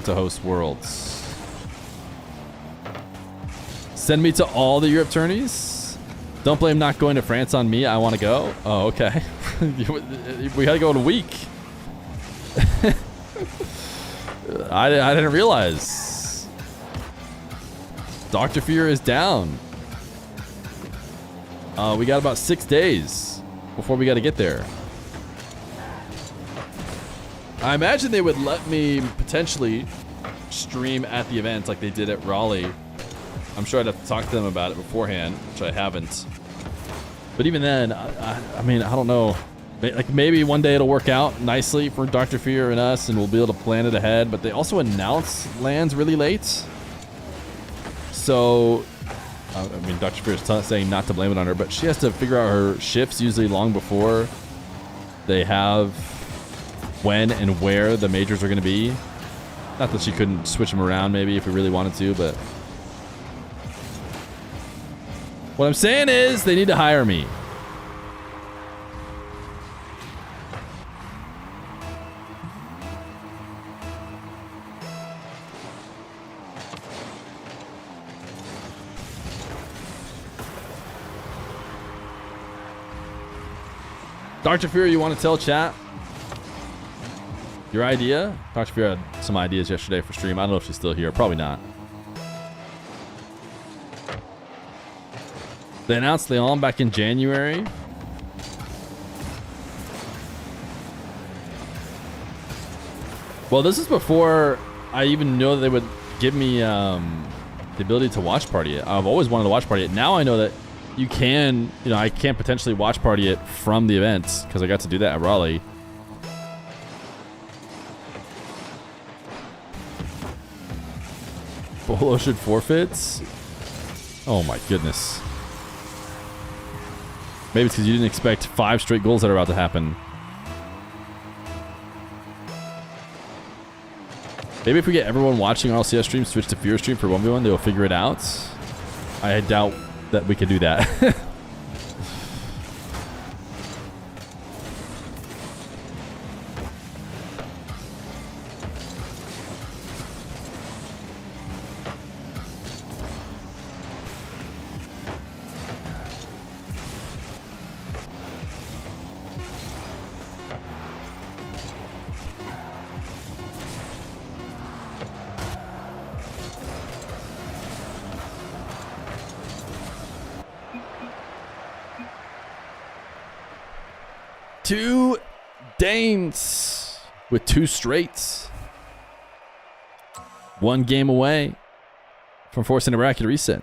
B: to host Worlds. Send me to all the Europe tourneys. Don't blame not going to France on me. I want to go. Oh, okay. We had to go in a week. I didn't realize. Dr. Feer is down. We got about 6 days before we got to get there. I imagine they would let me potentially stream at the event like they did at Raleigh. I'm sure I'd have to talk to them about it beforehand, which I haven't. But even then, I mean, I don't know Like maybe one day it'll work out nicely for Dr. Feer and us, and we'll be able to plan it ahead. But they also announce lands really late. So, I mean, Dr. Feer is saying not to blame it on her, but she has to figure out her shifts usually long before they have when and where the majors are going to be. Not that she couldn't switch them around maybe if we really wanted to, but what I'm saying is they need to hire me. Dr. Fear, you want to tell chat your idea? Dr. Fear had some ideas yesterday for stream. I don't know if she's still here. Probably not. They announced Leon back in January. Well, this is before I even know that they would give me the ability to watch party it. I've always wanted to watch party it. Now I know that you can, I can potentially watch party it from the events because I got to do that at Raleigh. Bolo should forfeits? Oh my goodness. Maybe it's because you didn't expect 5 straight goals that are about to happen. Maybe if we get everyone watching our LCS stream switch to Fear stream for 1v1, they'll figure it out. I doubt that we could do that. Two Danes with 2 straights. 1 game away from forcing a bracket reset.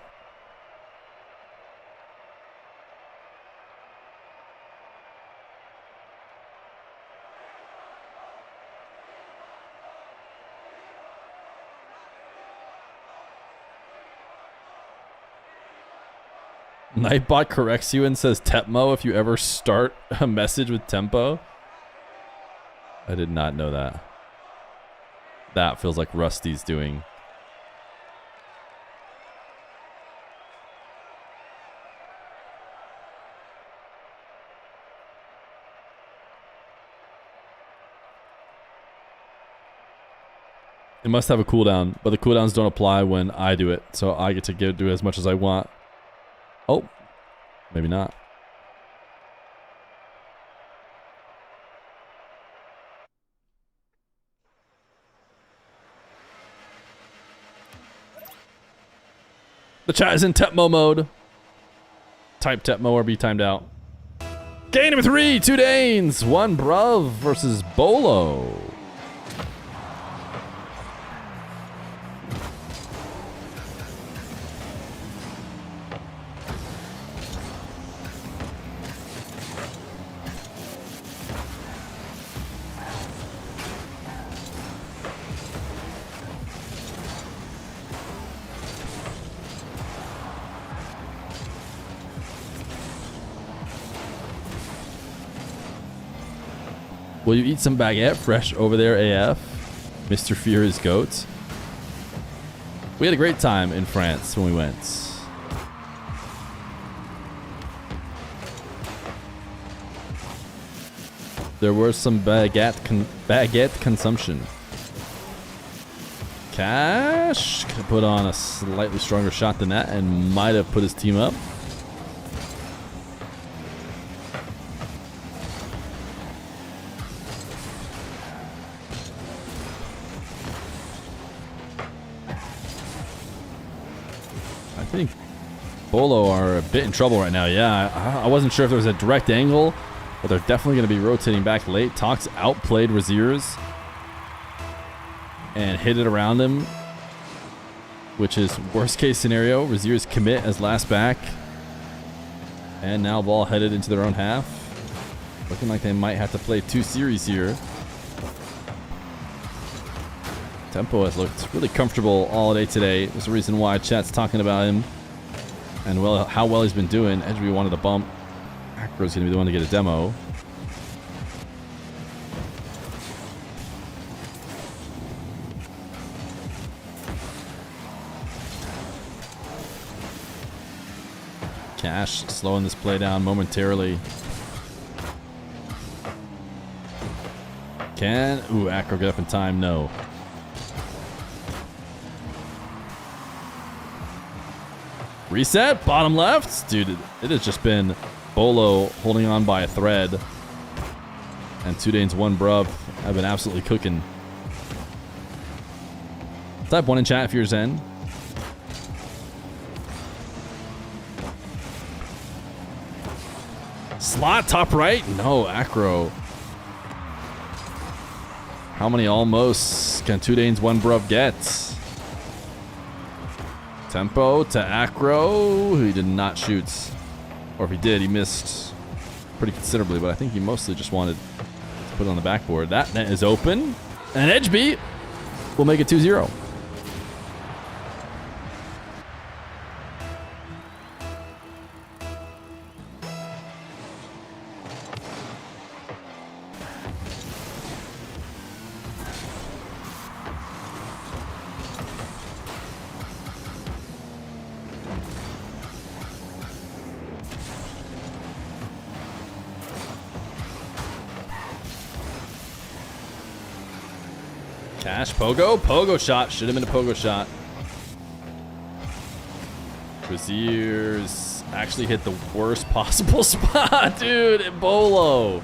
B: Nightbot corrects you and says Tepmo if you ever start a message with tempo. I did not know that. That feels like Rusty's doing. It must have a cooldown, but the cooldowns don't apply when I do it, so I get to do as much as I want. Oh, maybe not. The chat is in Tepmo mode. Type Tepmo or be timed out. Game number 3, 2 Danes, 1 Bruv versus Bolo. Will you eat some baguette fresh over there, AF? Mr. Fear is goat. We had a great time in France when we went. There was some baguette consumption. Cash could have put on a slightly stronger shot than that and might have put his team up. I think Bolo are a bit in trouble right now. Yeah, I wasn't sure if there was a direct angle, but they're definitely going to be rotating back late. Tox outplayed Raziers and hit it around him, which is worst case scenario. Raziers commit as last back, and now ball headed into their own half. Looking like they might have to play 2 series here. Tempo has looked really comfortable all day today. There's a reason why chat's talking about him and how well he's been doing. Edgeby wanted a bump. Acro's going to be the one to get a demo. Cash slowing this play down momentarily. Ooh, Acro get up in time? No. Reset, bottom left. Dude, it has just been Bolo holding on by a thread. And 2 Danes, 1 Bruv have been absolutely cooking. Type 1 in chat if you're Zen. Slot top right? No, Acro. How many almost can 2 Danes, 1 Bruv get? Tempo to Acro, who he did not shoot. Or if he did, he missed pretty considerably, but I think he mostly just wanted to put it on the backboard. That net is open. And Edgeby will make it 2-0. Cash, Pogo shot. Should have been a Pogo shot. Braziers actually hit the worst possible spot, dude. Bolo.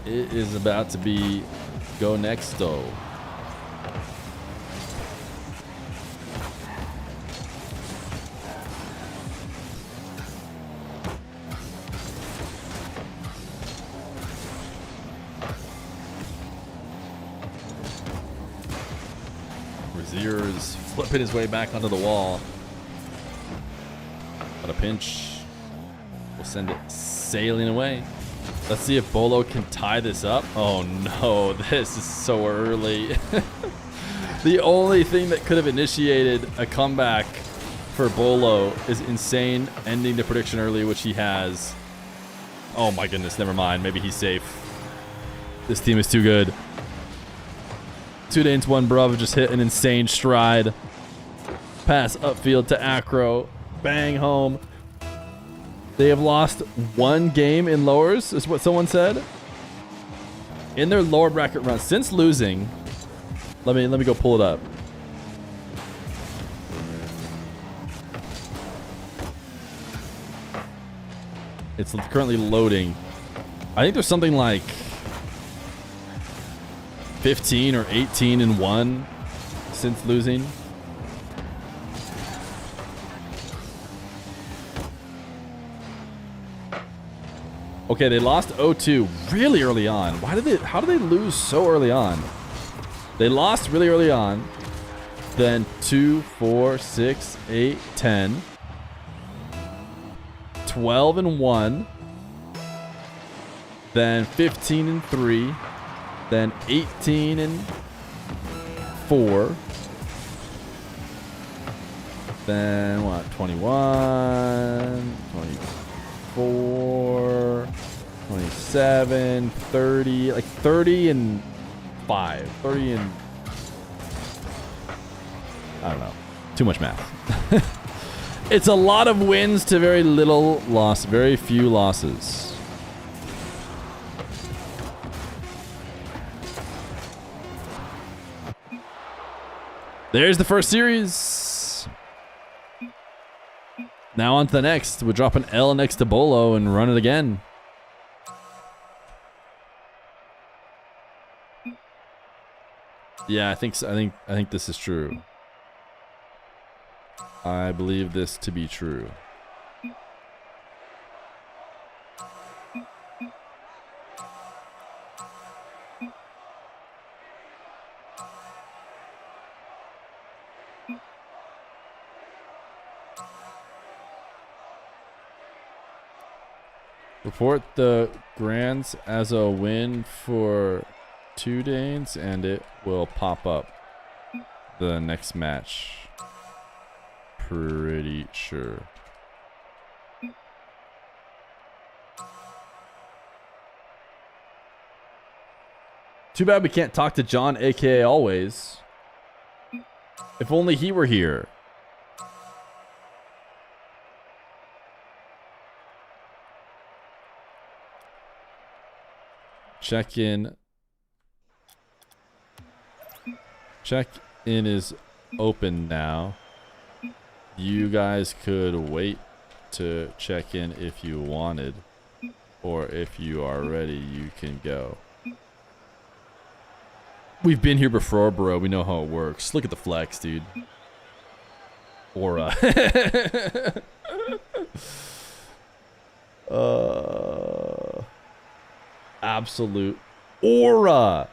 B: It is about to be go next though. Braziers flipping his way back onto the wall. But a pinch will send it sailing away. Let's see if Bolo can tie this up. Oh no, this is so early. The only thing that could have initiated a comeback for Bolo is insane ending the prediction early, which he has. Oh my goodness, never mind. Maybe he's safe. This team is too good. 2 Danes, 1 Bruv just hit an insane stride. Pass upfield to Acro. Bang home. They have lost 1 game in lowers, is what someone said. In their lower bracket run since losing. Let me go pull it up. It's currently loading. I think there's something like 15 or 18-1 since losing. Okay, they lost 0-2 really early on. How did they lose so early on? They lost really early on. Then 2, 4, 6, 8, 10. 12-1. Then 15-3. Then 18-4. Then what? 21, 24, 27, 30, like 30-5. 30 and I don't know. Too much math. It's a lot of wins to very little loss, very few losses. There's the first series. Now on to the next. We'll drop an L next to Bolo and run it again. Yeah, I think so. I think this is true. I believe this to be true. Report the grands as a win for 2 Danes, and it will pop up the next match. Pretty sure. Too bad we can't talk to John, aka Always. If only he were here. Check in. Check in is open now. You guys could wait to check in if you wanted, or if you are ready, you can go. We've been here before, bro. We know how it works. Look at the flex, dude. Aura. Absolute aura.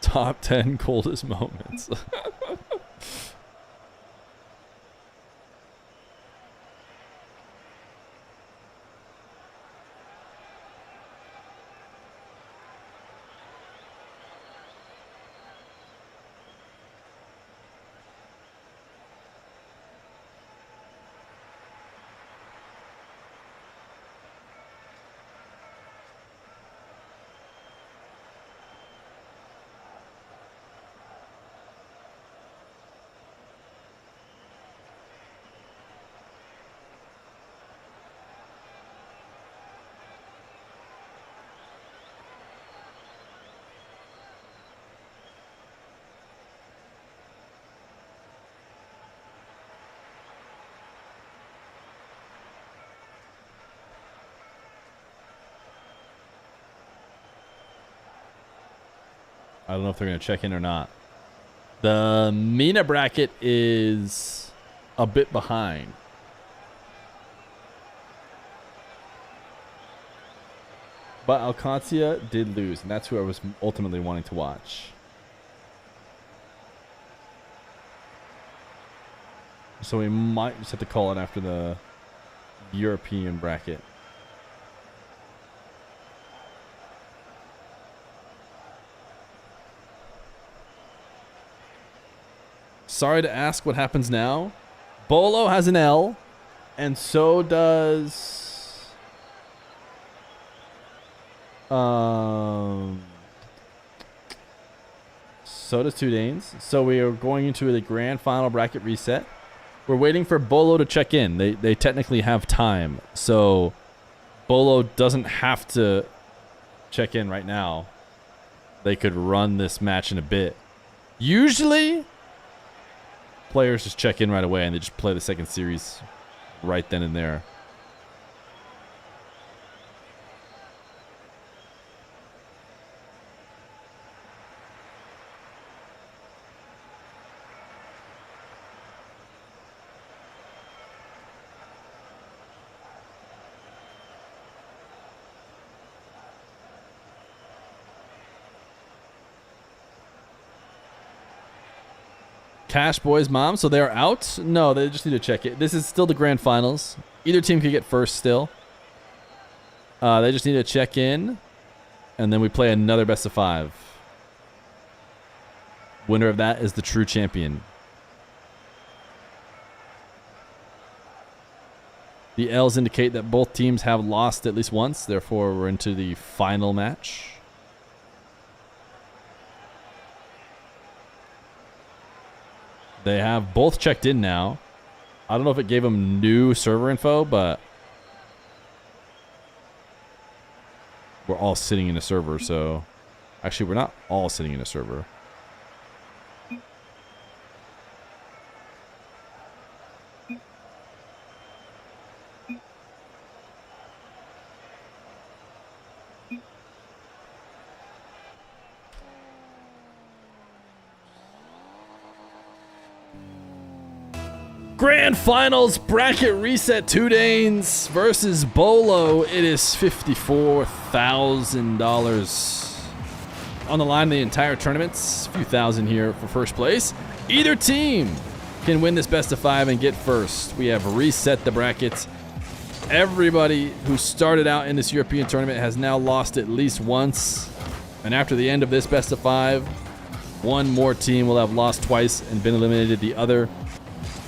B: Top 10 coldest moments. I don't know if they're going to check in or not. The MENA bracket is a bit behind. But Alcancia did lose, and that's who I was ultimately wanting to watch. So we might just have to call it after the European bracket. Sorry to ask what happens now. Bolo has an L, and so does so does 2 Danes. So we are going into the grand final bracket reset. We're waiting for Bolo to check in. They technically have time, so Bolo doesn't have to check in right now. They could run this match in a bit. Usually players just check in right away and they just play the second series right then and there. Cash Boy's mom, so they're out? No, they just need to check it. This is still the grand finals. Either team could get first still. They just need to check in, and then we play another best of 5. Winner of that is the true champion. The L's indicate that both teams have lost at least once, therefore we're into the final match. They have both checked in now. I don't know if it gave them new server info, but we're all sitting in a server, so actually we're not all sitting in a server. Grand Finals bracket reset. 2 Danes versus Bolo. It is $54,000 on the line. The entire tournament's a few thousand here for first place. Either team can win this best of 5 and get first. We have reset the brackets. Everybody who started out in this European tournament has now lost at least once. And after the end of this best of 5, one more team will have lost twice and been eliminated. The other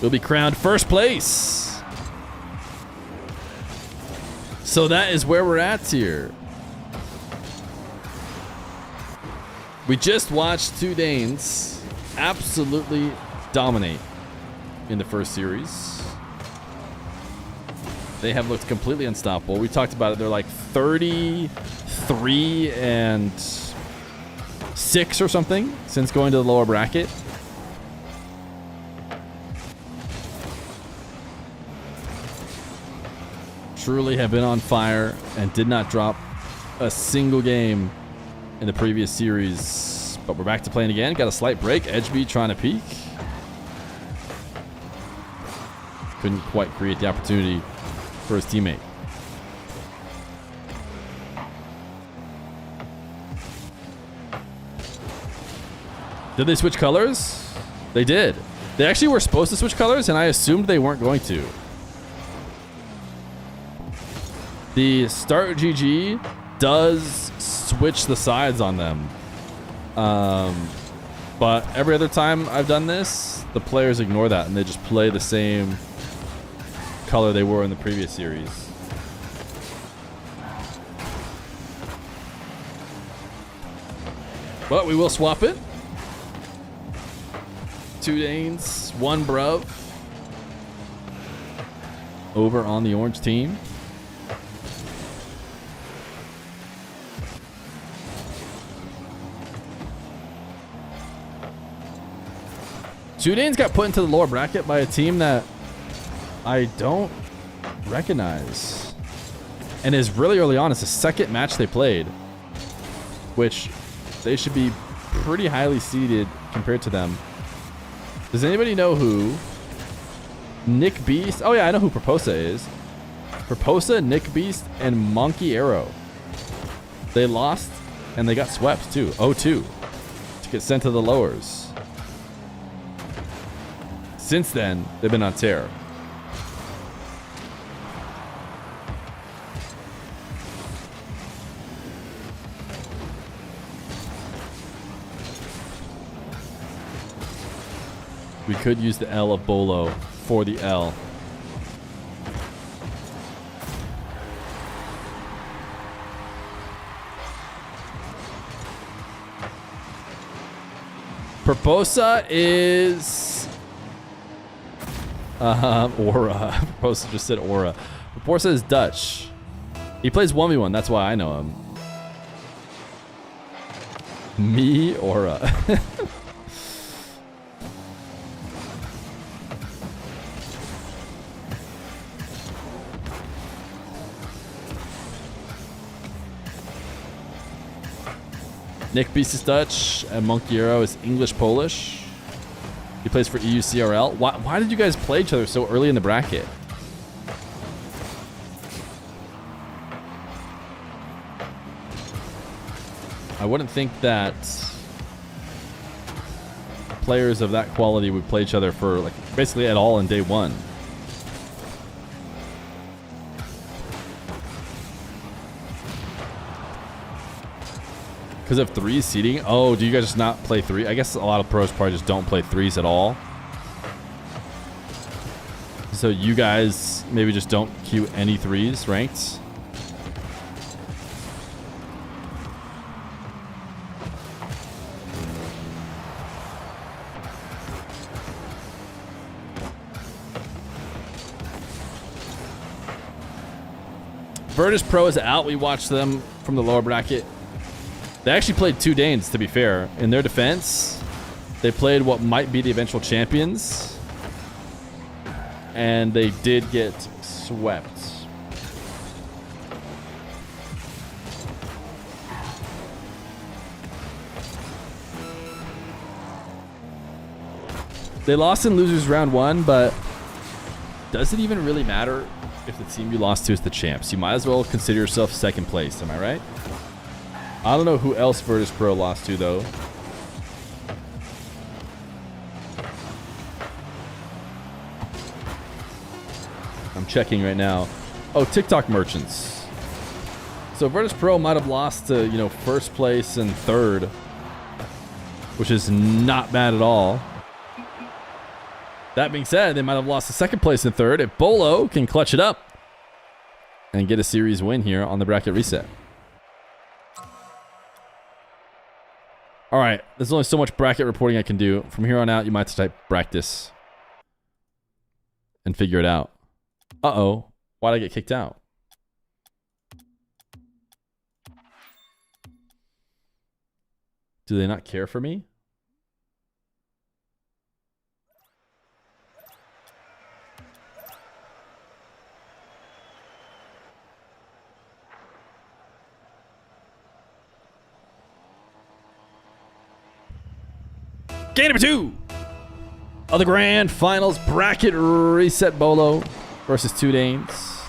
B: will be crowned first place. So that is where we're at here. We just watched two Danes absolutely dominate in the first series. They have looked completely unstoppable. We talked about it. They're like 33 and 6 or something since going to the lower bracket. Truly have been on fire and did not drop a single game in the previous series. But we're back to playing again. Got a slight break. Edgeby trying to peek. Couldn't quite create the opportunity for his teammate. Did they switch colors? They did. They actually were supposed to switch colors, and I assumed they weren't going to. The start GG does switch the sides on them. But every other time I've done this, the players ignore that, and they just play the same color they were in the previous series. But we will swap it. 2 Danes, 1 Bruv. Over on the orange team. Two Danes got put into the lower bracket by a team that I don't recognize. And is really early on. It's the second match they played, which they should be pretty highly seeded compared to them. Does anybody know who Nick Beast? Oh yeah, I know who Proposa is. Proposa, Nick Beast, and Monkey Arrow. They lost and they got swept too. 0-2 to get sent to the lowers. Since then, they've been on tear. We could use the L of Bolo for the L. Proposa is Aura. Proposa just said Aura. Proposa is Dutch. He plays 1v1, that's why I know him. Me, Aura. Nick Beast is Dutch, and Monkey Arrow is English-Polish. He plays for EUCRL. Why did you guys play each other so early in the bracket? I wouldn't think that players of that quality would play each other for like basically at all in day one. Because of 3 seeding? Oh, do you guys just not play 3? I guess a lot of pros probably just don't play 3s at all. So you guys maybe just don't queue any 3s ranked? Verdice Pro is out. We watched them from the lower bracket. They actually played 2 Danes, to be fair. In their defense, they played what might be the eventual champions. And they did get swept. They lost in losers round 1, but does it even really matter if the team you lost to is the champs? You might as well consider yourself second place, am I right? I don't know who else Verdice Pro lost to, though. I'm checking right now. Oh, TikTok merchants. So Verdice Pro might have lost to, you know, first place and third, which is not bad at all. That being said, they might have lost to second place and third. If Bolo can clutch it up and get a series win here on the bracket reset. All right, there's only so much bracket reporting I can do. From here on out, you might have to type practice and figure it out. Uh-oh, why'd I get kicked out? Do they not care for me? Game number 2 of the grand finals bracket reset. Bolo versus Two Danes.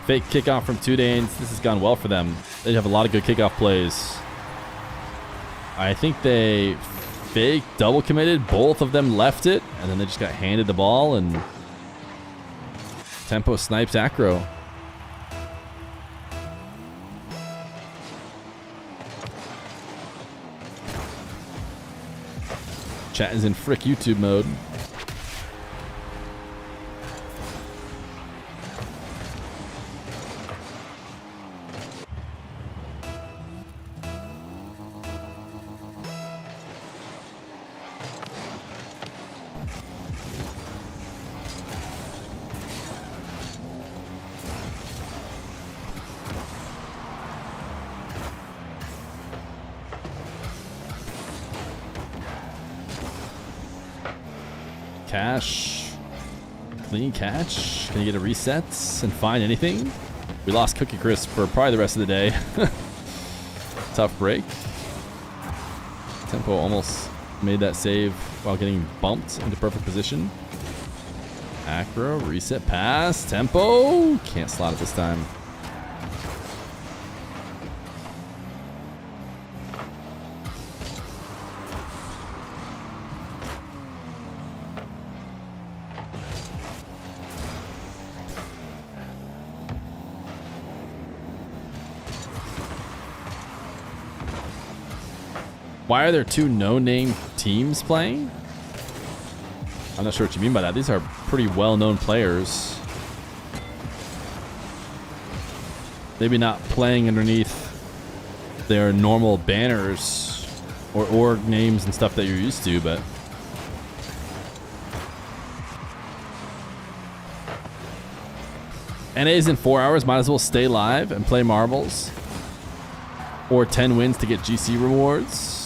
B: Fake kickoff from Two Danes. This has gone well for them. They have a lot of good kickoff plays. I think they fake double committed. Both of them left it, and then they just got handed the ball, and Tempo snipes acro. Chat is in frick YouTube mode. Cash. Clean catch. Can you get a reset and find anything? We lost Cookie Crisp for probably the rest of the day. Tough break. Tempo almost made that save while getting bumped into perfect position. Acro, reset pass. Tempo. Can't slot it this time. Why are there two no-name teams playing? I'm not sure what you mean by that. These are pretty well-known players. Maybe not playing underneath their normal banners or org names and stuff that you're used to, but NA's in 4 hours. Might as well stay live and play marbles. Or 10 wins to get GC rewards.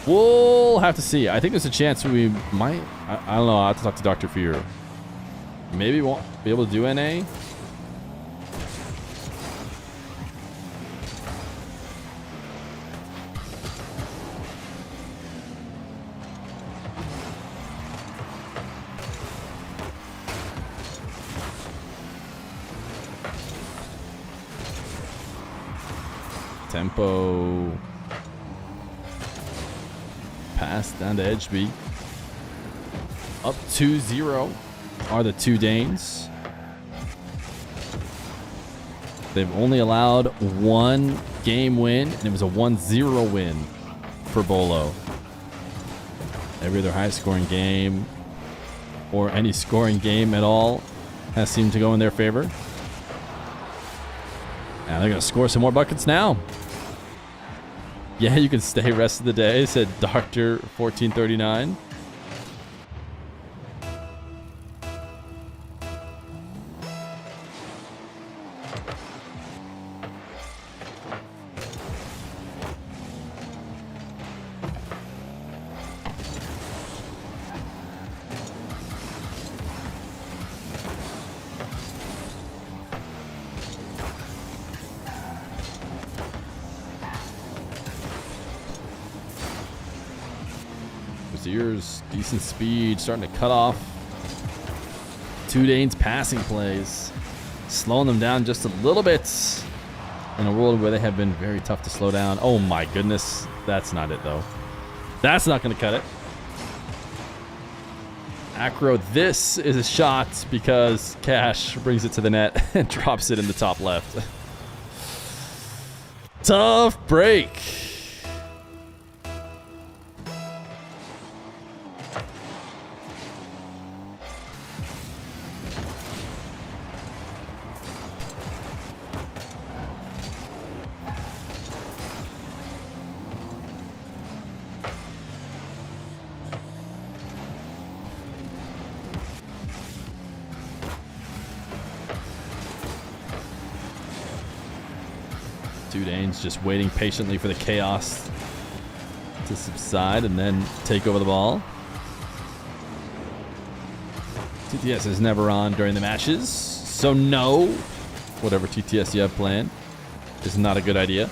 B: We'll have to see. I think there's a chance we might. I don't know. I'll have to talk to Dr. Feer. Maybe won't be able to do NA. Tempo. Pass down to edge B. Up 2-0 are the Two Danes. They've only allowed one game win, and it was a 1-0 win for Bolo. Every other high scoring game or any scoring game at all has seemed to go in their favor. Now they're going to score some more buckets now. Yeah, you can stay rest of the day, said Dr. 1439. Sears, decent speed, starting to cut off Two Danes' passing plays, slowing them down just a little bit in a world where they have been very tough to slow down. Oh my goodness, that's not it though. That's not going to cut it. Acro, this is a shot because Cash brings it to the net and drops it in the top left. Tough break. Dane's just waiting patiently for the chaos to subside and then take over the ball. TTS is never on during the matches, so no, whatever TTS you have planned is not a good idea.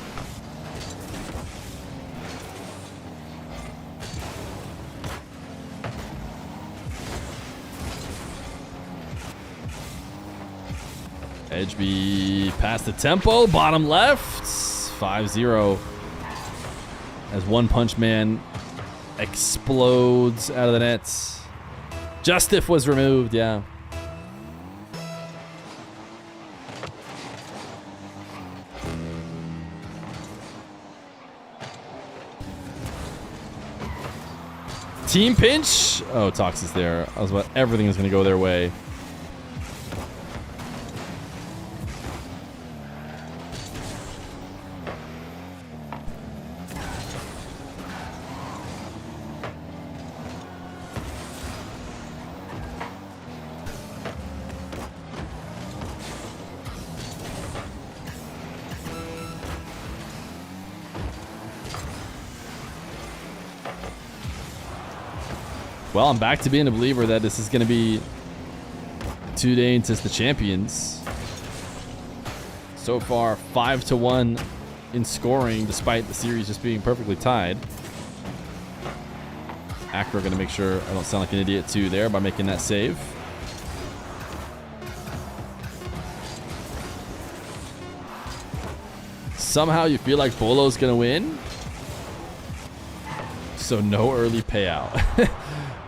B: Edge B past the tempo, bottom left, 5-0. As One Punch Man explodes out of the nets. Justif was removed, yeah. Team pinch. Oh, Tox is there. I was about everything is going to go their way. Well, I'm back to being a believer that this is going to be 2 Danes as the champions. So far, 5-1 in scoring, despite the series just being perfectly tied. Acro going to make sure I don't sound like an idiot too there by making that save. Somehow you feel like Bolo's going to win. So no early payout.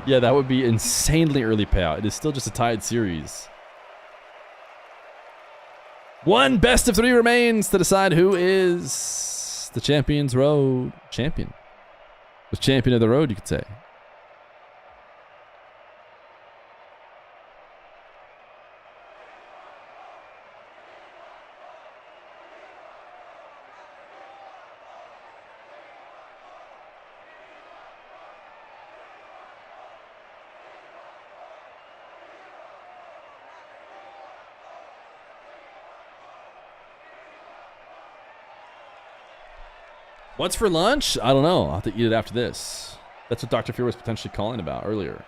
B: Yeah, that would be insanely early payout. It is still just a tied series. One best of 3 remains to decide who is the Champions Road champion. The champion of the road, you could say. What's for lunch? I don't know. I'll have to eat it after this. That's what Dr. Feer was potentially calling about earlier.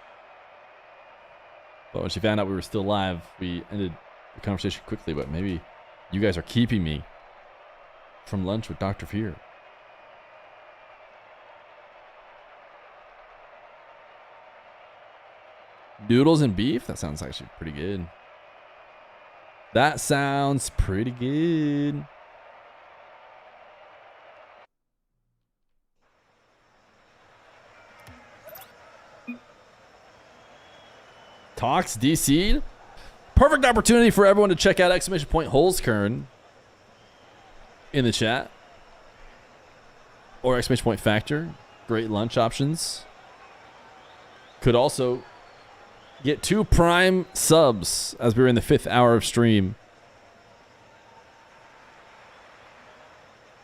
B: But when she found out we were still live, we ended the conversation quickly. But maybe you guys are keeping me from lunch with Dr. Feer. Noodles and beef? That sounds actually pretty good. That sounds pretty good. Talks DC. Perfect opportunity for everyone to check out exclamation point Holzkern in the chat. Or exclamation point Factor. Great lunch options. Could also get 2 Prime subs as we're in the 5th hour of stream.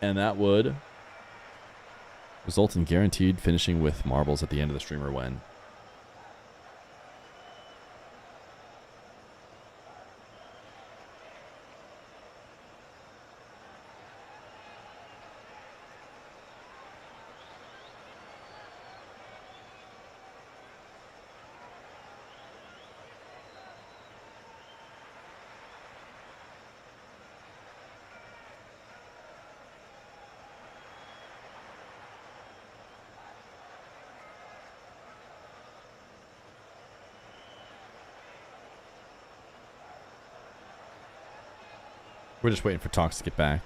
B: And that would result in guaranteed finishing with marbles at the end of the stream or when. We're just waiting for Talks to get back.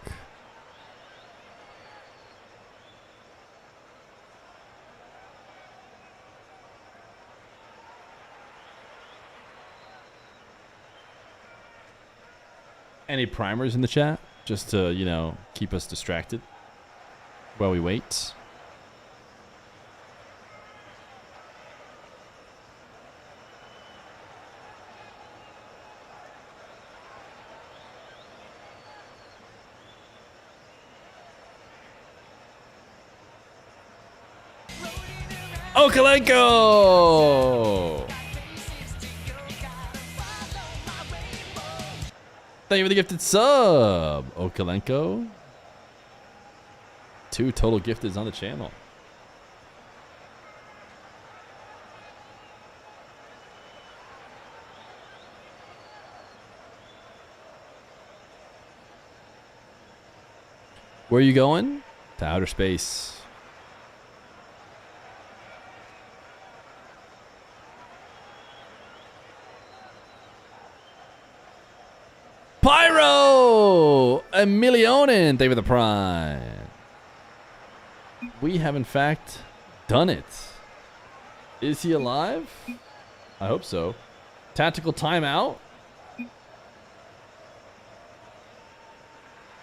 B: Any primers in the chat? Just to, you know, keep us distracted while we wait. Okalenko! Thank you for the gifted sub, Okalenko. 2 total gifteds on the channel. Where are you going? To outer space. Pyro! Emilionin, thank you for the prime. We have in fact done it. Is he alive? I hope so. Tactical timeout.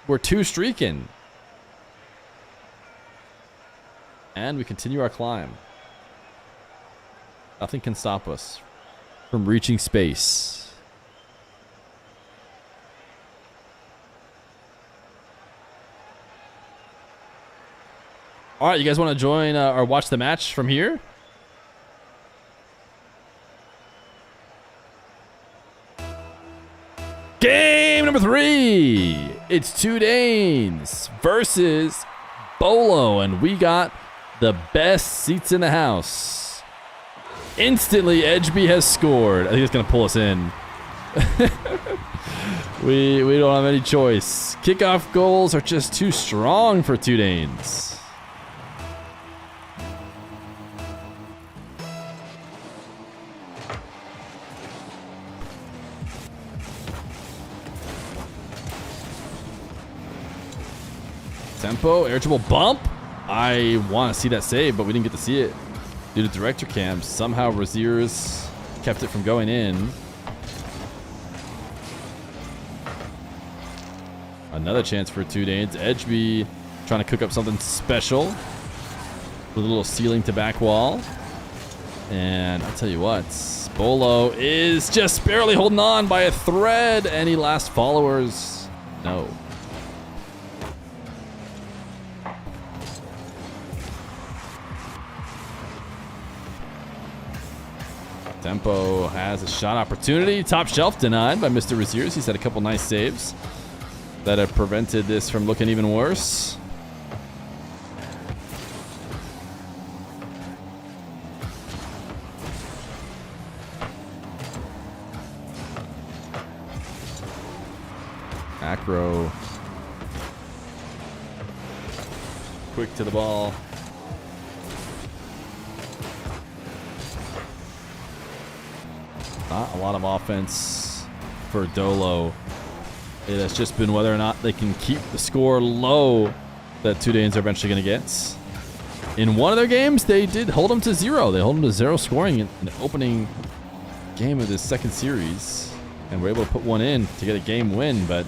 B: We're 2 streaking. And we continue our climb. Nothing can stop us from reaching space. All right, you guys want to join or watch the match from here? Game number 3. It's 2 Danes versus Bolo, and we got the best seats in the house. Instantly, Edgeby has scored. I think it's going to pull us in. we don't have any choice. Kickoff goals are just too strong for 2 Danes. Tempo, air dribble bump. I want to see that save, but we didn't get to see it due to director cams. Somehow Raziers kept it from going in. Another chance for 2 Danes. Edgeby trying to cook up something special with a little ceiling to back wall. And I'll tell you what, Bolo is just barely holding on by a thread. Any last followers? No. Tempo has a shot opportunity. Top shelf denied by Mr. Raziers. He's had a couple nice saves that have prevented this from looking even worse. Acro. Quick to the ball. Not a lot of offense for Dolo. It has just been whether or not they can keep the score low that 2 Danes are eventually going to get. In one of their games, they did hold them to 0. They hold them to 0 scoring in the opening game of this second series. And were able to put one in to get a game win, but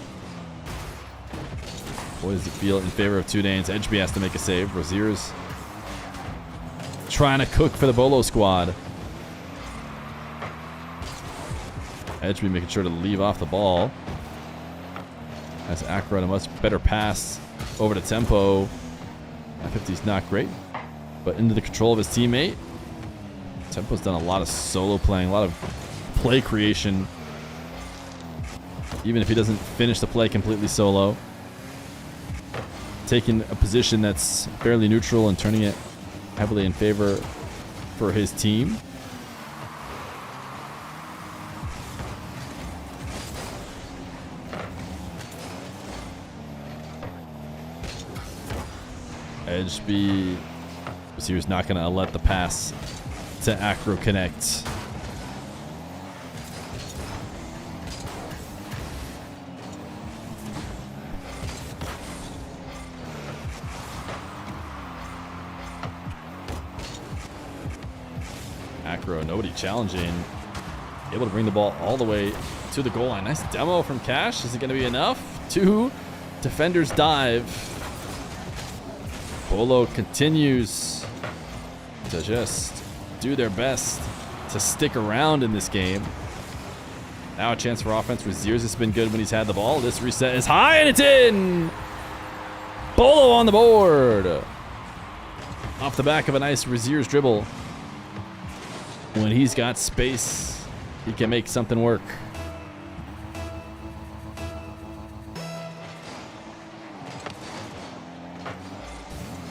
B: boy, does it feel in favor of 2 Danes. Edgeby has to make a save. Raziers trying to cook for the Bolo squad. Edgeby making sure to leave off the ball. As Acro had a much better pass over to Tempo. 50's not great, but into the control of his teammate. Tempo's done a lot of solo playing, a lot of play creation. Even if he doesn't finish the play completely solo. Taking a position that's fairly neutral and turning it heavily in favor for his team. Edgeby, he was not going to let the pass to Acro connect. Acro, nobody challenging. Able to bring the ball all the way to the goal line. Nice demo from Cash. Is it going to be enough? 2 defenders dive. Bolo continues to just do their best to stick around in this game. Now a chance for offense. Reziers has been good when he's had the ball. This reset is high and it's in. Bolo on the board. Off the back of a nice Reziers dribble. When he's got space, he can make something work.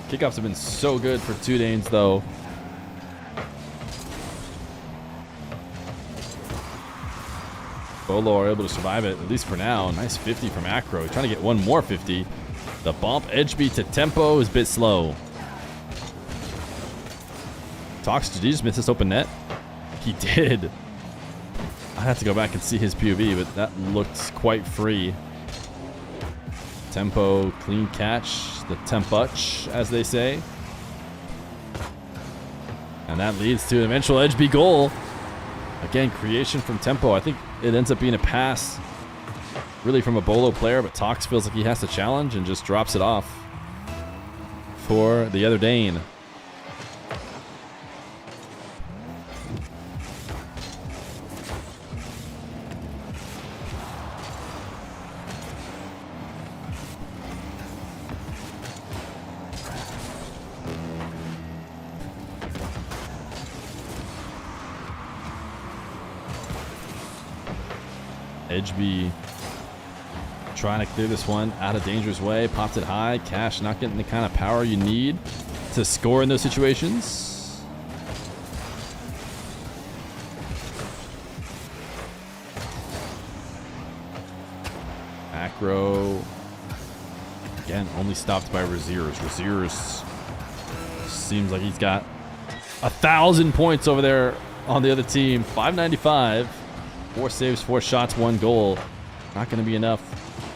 B: Kickoffs have been so good for Two Danes, though. Bolo are able to survive it, at least for now. Nice 50 from Acro. Trying to get one more 50. The bump edge beat to tempo is a bit slow. Tox, did he just miss this open net? He did. I have to go back and see his POV, but that looked quite free. Tempo, clean catch, the tempuch, as they say. And that leads to an eventual edge B goal. Again, creation from Tempo. I think it ends up being a pass really from a Bolo player, but Tox feels like he has to challenge and just drops it off for the other Dane. Edgeby trying to clear this one out of dangerous way. Popped it high. Cash not getting the kind of power you need to score in those situations. Acro. Again, only stopped by Reziers. Reziers seems like he's got 1,000 points over there on the other team. 595. 4 saves, 4 shots, 1 goal. Not going to be enough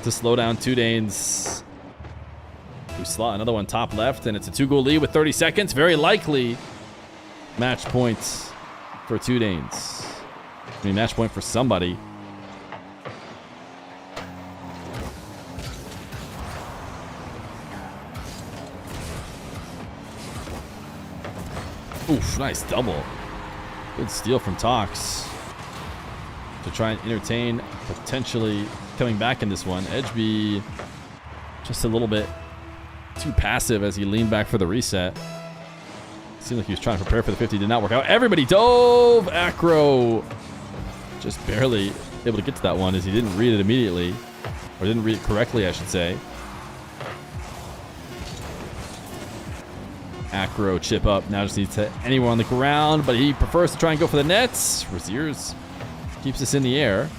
B: to slow down Two Danes. We slot another one top left, and it's a 2-goal lead with 30 seconds. Very likely match points for Two Danes. I mean, match point for somebody. Oof, nice double. Good steal from Tox to try and entertain potentially coming back in this one. Edgeby just a little bit too passive as he leaned back for the reset. Seemed like he was trying to prepare for the 50. Did not work out. Everybody dove. Acro just barely able to get to that one as he didn't read it immediately, or didn't read it correctly, I should say. Acro chip up. Now just needs to anywhere on the ground, but he prefers to try and go for the nets. Reziers keeps us in the air.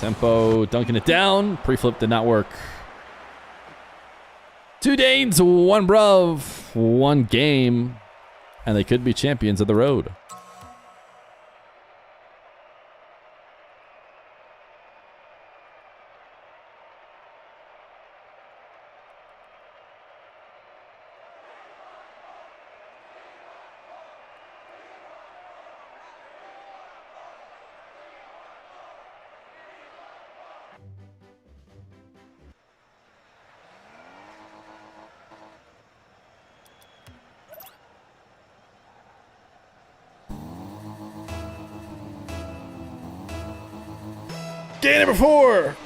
B: Tempo dunking it down. Pre-flip did not work. Two Danes, 1 bruv, 1 game, and they could be champions of the road. Game number 4.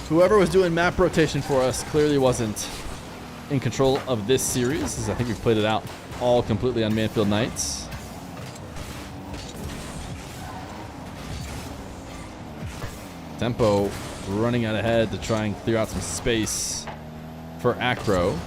B: Whoever was doing map rotation for us clearly wasn't in control of this series, as I think we've played it out all completely on Manfield Nights. Tempo running out ahead to try and clear out some space for Acro.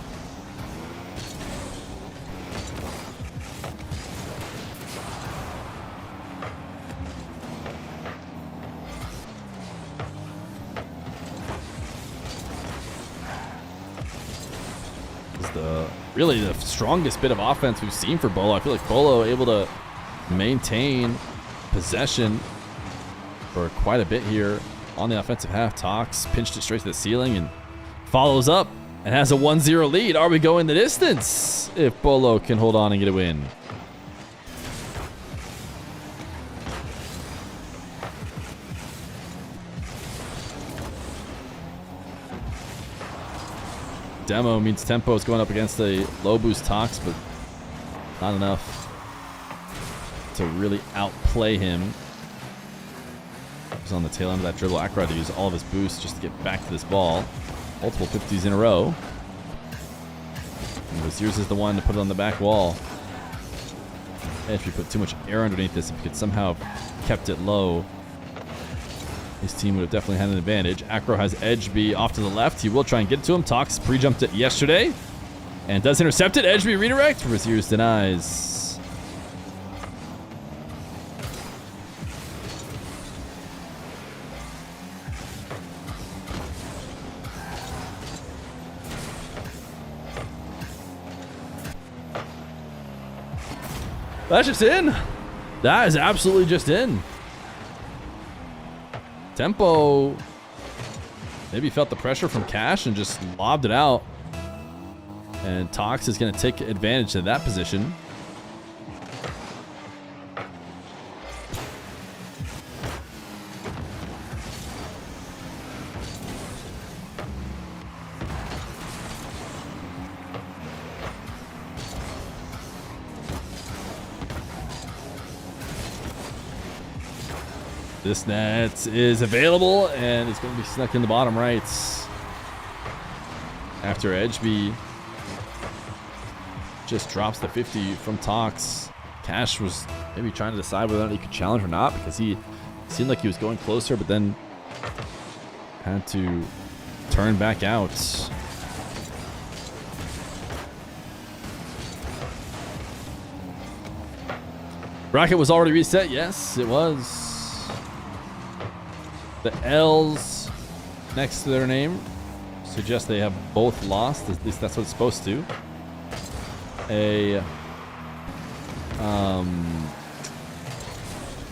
B: Really the strongest bit of offense we've seen for Bolo. I feel like Bolo able to maintain possession for quite a bit here on the offensive half. Tox pinched it straight to the ceiling and follows up and has a 1-0 lead. Are we going the distance if Bolo can hold on and get a win? demo means Tempo is going up against a low boost Tox, but not enough to really outplay him. He's on the tail end of that dribble. Acro had to use all of his boosts just to get back to this ball. Multiple 50s in a row. And Wazir's is the one to put it on the back wall. And if you put too much air underneath this, if you could somehow have kept it low, his team would have definitely had an advantage. Acro has Edge B off to the left. He will try and get to him. Tox pre-jumped it yesterday and does intercept it. Edge B redirect. Wazir's denies. That's just in. That is absolutely just in. Tempo maybe felt the pressure from Cash and just lobbed it out. And Tox is going to take advantage of that position. This net is available, and it's going to be snuck in the bottom right. After Edgeby just drops the 50 from Tox. Cash was maybe trying to decide whether or not he could challenge or not, because he seemed like he was going closer, but then had to turn back out. Bracket was already reset. Yes, it was. The L's next to their name suggest they have both lost. At least that's what it's supposed to. A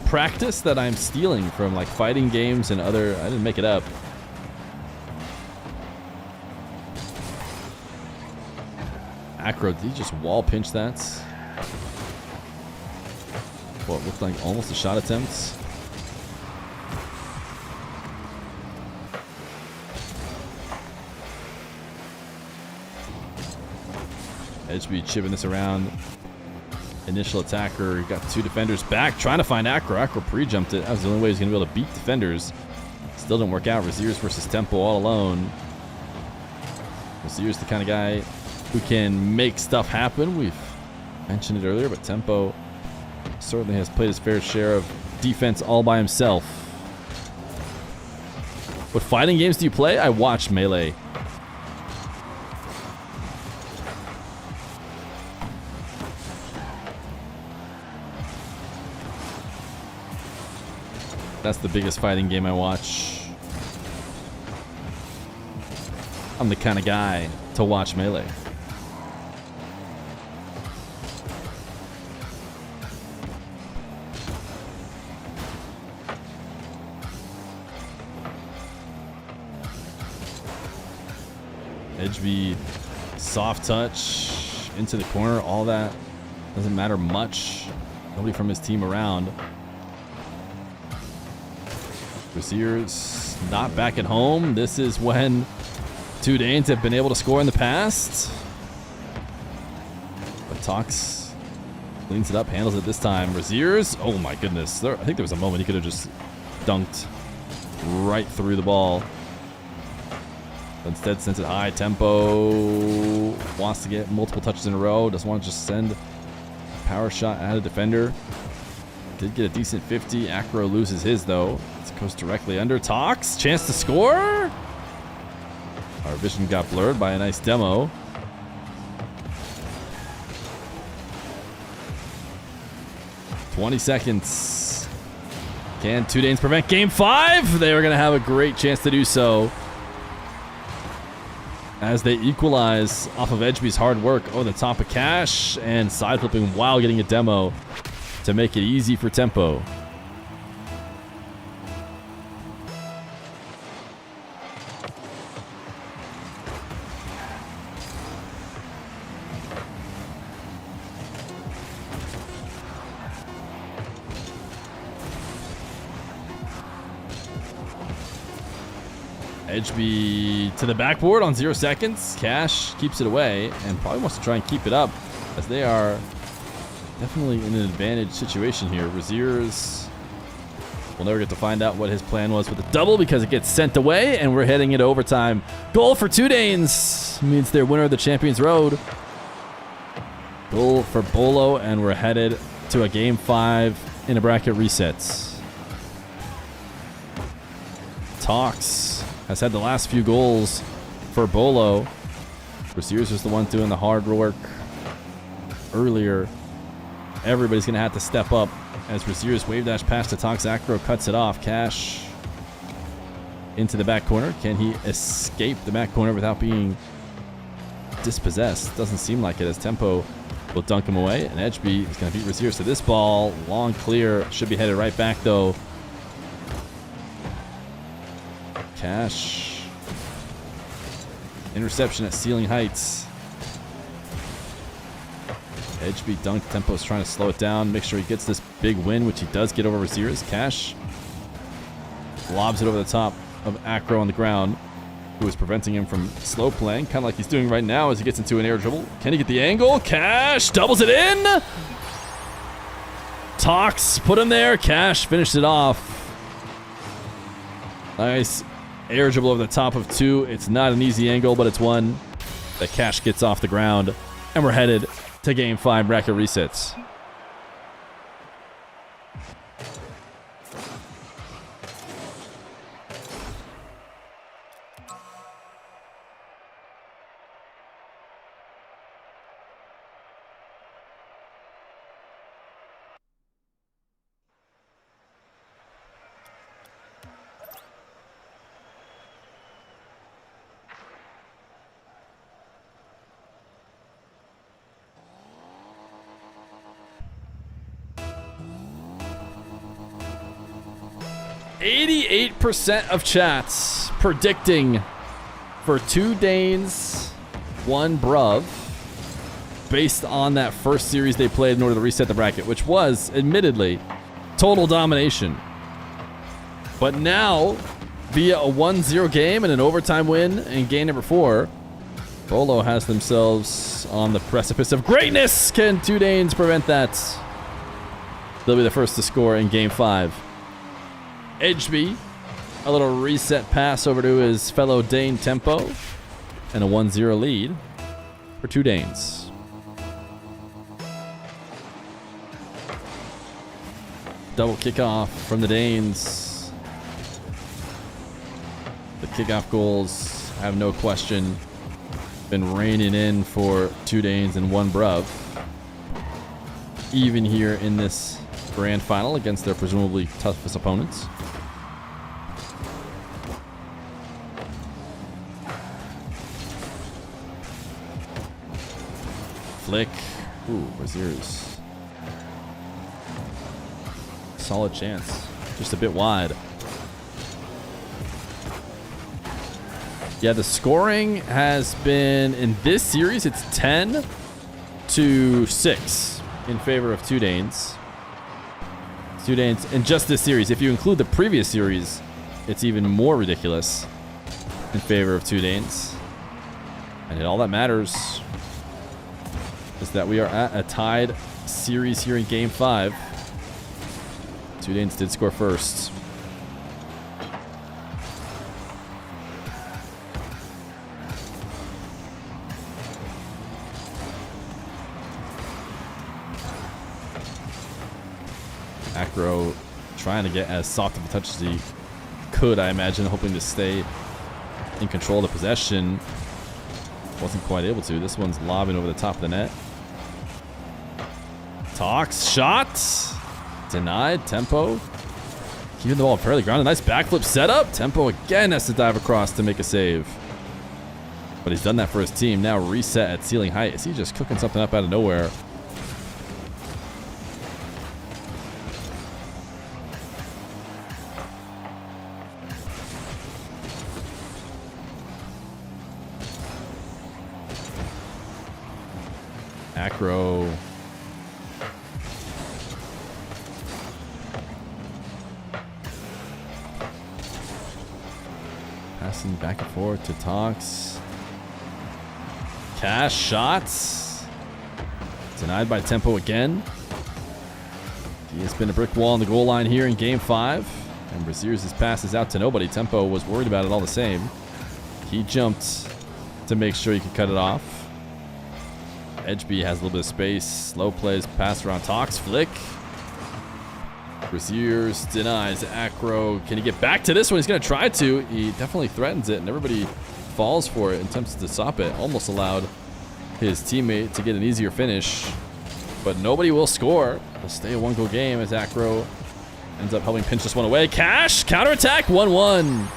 B: practice that I'm stealing from like fighting games and other. I didn't make it up. Acro, did he just wall pinch that? What looked like almost a shot attempt. Edgeby chipping this around. Initial attacker, he got two defenders back, trying to find Acro. Acro pre-jumped it. That was the only way he's going to be able to beat defenders. Still didn't work out. Raziers versus Tempo all alone. Raziers the kind of guy who can make stuff happen. We've mentioned it earlier, but Tempo certainly has played his fair share of defense all by himself. What fighting games do you play? I watch Melee. That's the biggest fighting game I watch. I'm the kind of guy to watch Melee. Edgeby, soft touch into the corner. All that doesn't matter much. Nobody from his team around. Braziers not back at home. This is when two Danes have been able to score in the past. But Tox cleans it up, handles it this time. Braziers, oh my goodness. I think there was a moment he could have just dunked right through the ball. But instead sends it high. Tempo wants to get multiple touches in a row. Doesn't want to just send a power shot at a defender. Did get a decent 50. Acro loses his though. It goes directly under. Tox, chance to score. Our vision got blurred by a nice demo. "20 seconds. Can two Danes prevent game 5? They are going to have a great chance to do so. As they equalize off of Edgeby's hard work over the top of Cash and side flipping while getting a demo to make it easy for Tempo. Edgeby to the backboard on 0 seconds. Cash keeps it away and probably wants to try and keep it up as they are definitely in an advantage situation here. Raziers will never get to find out what his plan was with the double because it gets sent away and we're heading into overtime. Goal for Two Danes means they're winner of the Champions Road. Goal for Bolo and we're headed to a game 5 in a bracket resets. Tox has had the last few goals for Bolo. Raziers was the one doing the hard work earlier. Everybody's going to have to step up as Raziers wave dash pass to Tox. Acro cuts it off. Cash into the back corner. Can he escape the back corner without being dispossessed? Doesn't seem like it as Tempo will dunk him away. And Edgeby is going to beat Raziers to this ball. Long clear. Should be headed right back though. Cash. Interception at ceiling heights. Edgeby dunked. Tempo's trying to slow it down, make sure he gets this big win, which he does get over Raziers. Cash lobs it over the top of Acro on the ground, who is preventing him from slow playing, kind of like he's doing right now as he gets into an air dribble. Can he get the angle? Cash doubles it in. Tox put him there. Cash finished it off. Nice air dribble over the top of 2. It's not an easy angle, but it's one that Cash gets off the ground. And we're headed to game 5 bracket resets. %of chats predicting for 2 Danes, 1 Bruv, based on that first series they played in order to reset the bracket, which was, admittedly, total domination. But now, via a 1-0 game and an overtime win in game number 4, Bolo has themselves on the precipice of greatness. Can 2 Danes prevent that? They'll be the first to score in game 5. Edgeby, a little reset pass over to his fellow Dane Tempo, and a 1-0 lead for 2 Danes. Double kickoff from the Danes. The kickoff goals have no question been raining in for 2 Danes and 1 Bruv. Even here in this grand final against their presumably toughest opponents. Flick. Ooh, Raziers. Solid chance. Just a bit wide. Yeah, the scoring has been, in this series, it's 10-6 in favor of 2 Danes. 2 Danes in just this series. If you include the previous series, it's even more ridiculous in favor of 2 Danes. And all that matters is that we are at a tied series here in game 5. 2 Danes did score first. Acro trying to get as soft of a touch as he could, I imagine, hoping to stay in control of the possession. Wasn't quite able to. This one's lobbing over the top of the net. Tox shot. Denied. Tempo keeping the ball fairly grounded. Nice backflip setup. Tempo again has to dive across to make a save. But he's done that for his team. Now reset at ceiling height. Is he just cooking something up out of nowhere? Acro. Passing back and forth to Tox. Cash shots. Denied by Tempo again. He has been a brick wall on the goal line here in game 5. And Braziers' pass is out to nobody. Tempo was worried about it all the same. He jumped to make sure he could cut it off. Edgeby has a little bit of space. Slow plays, pass around Tox. Flick. Braziers denies Acro. Can he get back to this one? He's going to try to. He definitely threatens it, and everybody falls for it and attempts to stop it. Almost allowed his teammate to get an easier finish, but nobody will score. It'll stay a 1-goal game as Acro ends up helping pinch this one away. Cash, counterattack, 1-1.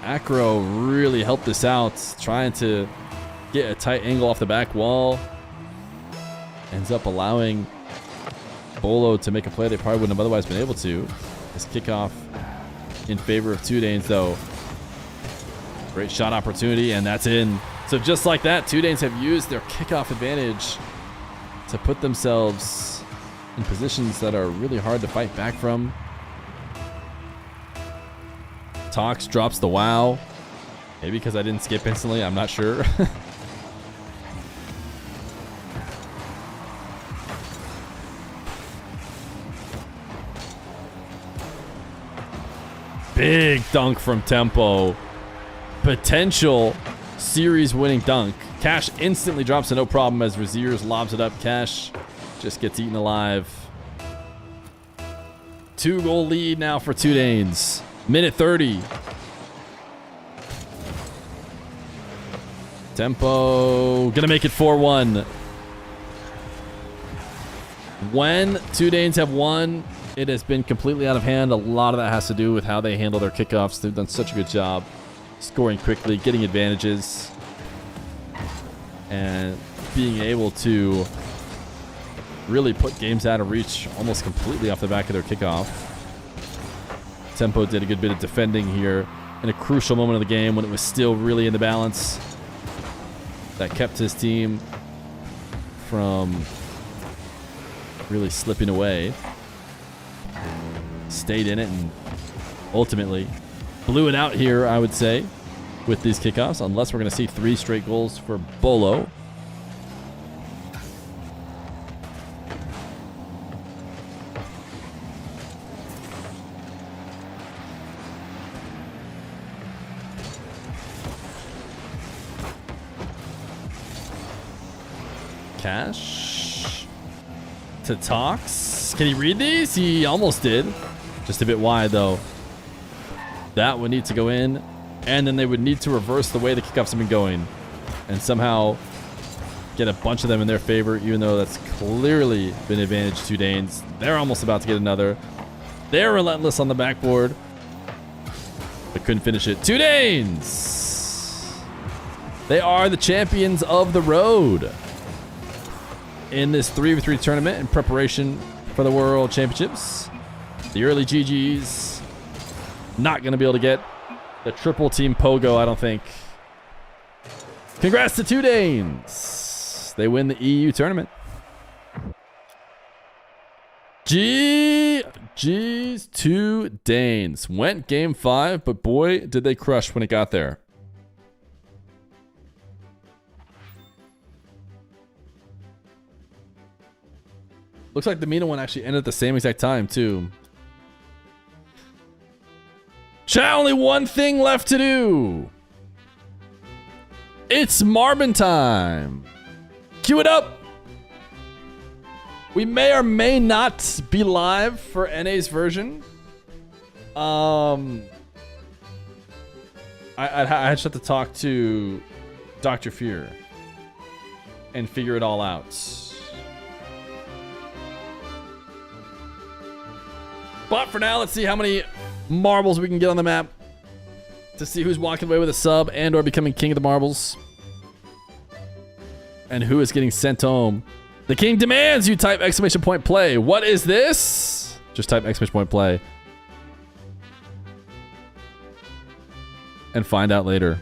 B: Acro really helped this out, trying to get a tight angle off the back wall. Ends up allowing Bolo to make a play they probably wouldn't have otherwise been able to. This kickoff in favor of Tudanes, though. Great shot opportunity, and that's in. So just like that, Tudanes have used their kickoff advantage to put themselves in positions that are really hard to fight back from. Tox drops the wow. Maybe because I didn't skip instantly, I'm not sure. Big dunk from Tempo. Potential series-winning dunk. Cash instantly drops it, no problem, as Braziers lobs it up. Cash just gets eaten alive. 2-goal lead now for Tudanes. Minute 30. Tempo gonna make it 4-1. When Tudanes have won, it has been completely out of hand. A lot of that has to do with how they handle their kickoffs. They've done such a good job scoring quickly, getting advantages, and being able to really put games out of reach almost completely off the back of their kickoff. Tempo did a good bit of defending here in a crucial moment of the game when it was still really in the balance. That kept his team from really slipping away. Stayed in it and ultimately blew it out here, I would say, with these kickoffs, unless we're going to see 3 straight goals for Bolo. Cash to Tox. Can he read these? He almost did. Just a bit wide, though. That would need to go in, and then they would need to reverse the way the kickoffs have been going and somehow get a bunch of them in their favor, even though that's clearly been an advantage to Danes. They're almost about to get another. They're relentless on the backboard, but couldn't finish it. Tudanes! They are the champions of the road in this 3v3 tournament in preparation for the World Championships. The early GGs not going to be able to get the triple team pogo, I don't think. Congrats to Tudanes. They win the EU tournament. GG's Tudanes. Went game 5, but boy, did they crush when it got there. Looks like the MENA one actually ended at the same exact time, too. Chat, only one thing left to do. It's Marvin time. Cue it up. We may or may not be live for NA's version. I'd just have to talk to Dr. Feer and figure it all out. But for now, let's see how many marbles we can get on the map to see who's walking away with a sub and or becoming king of the marbles. And who is getting sent home. The king demands you type exclamation point play. What is this? Just type exclamation point play. And find out later.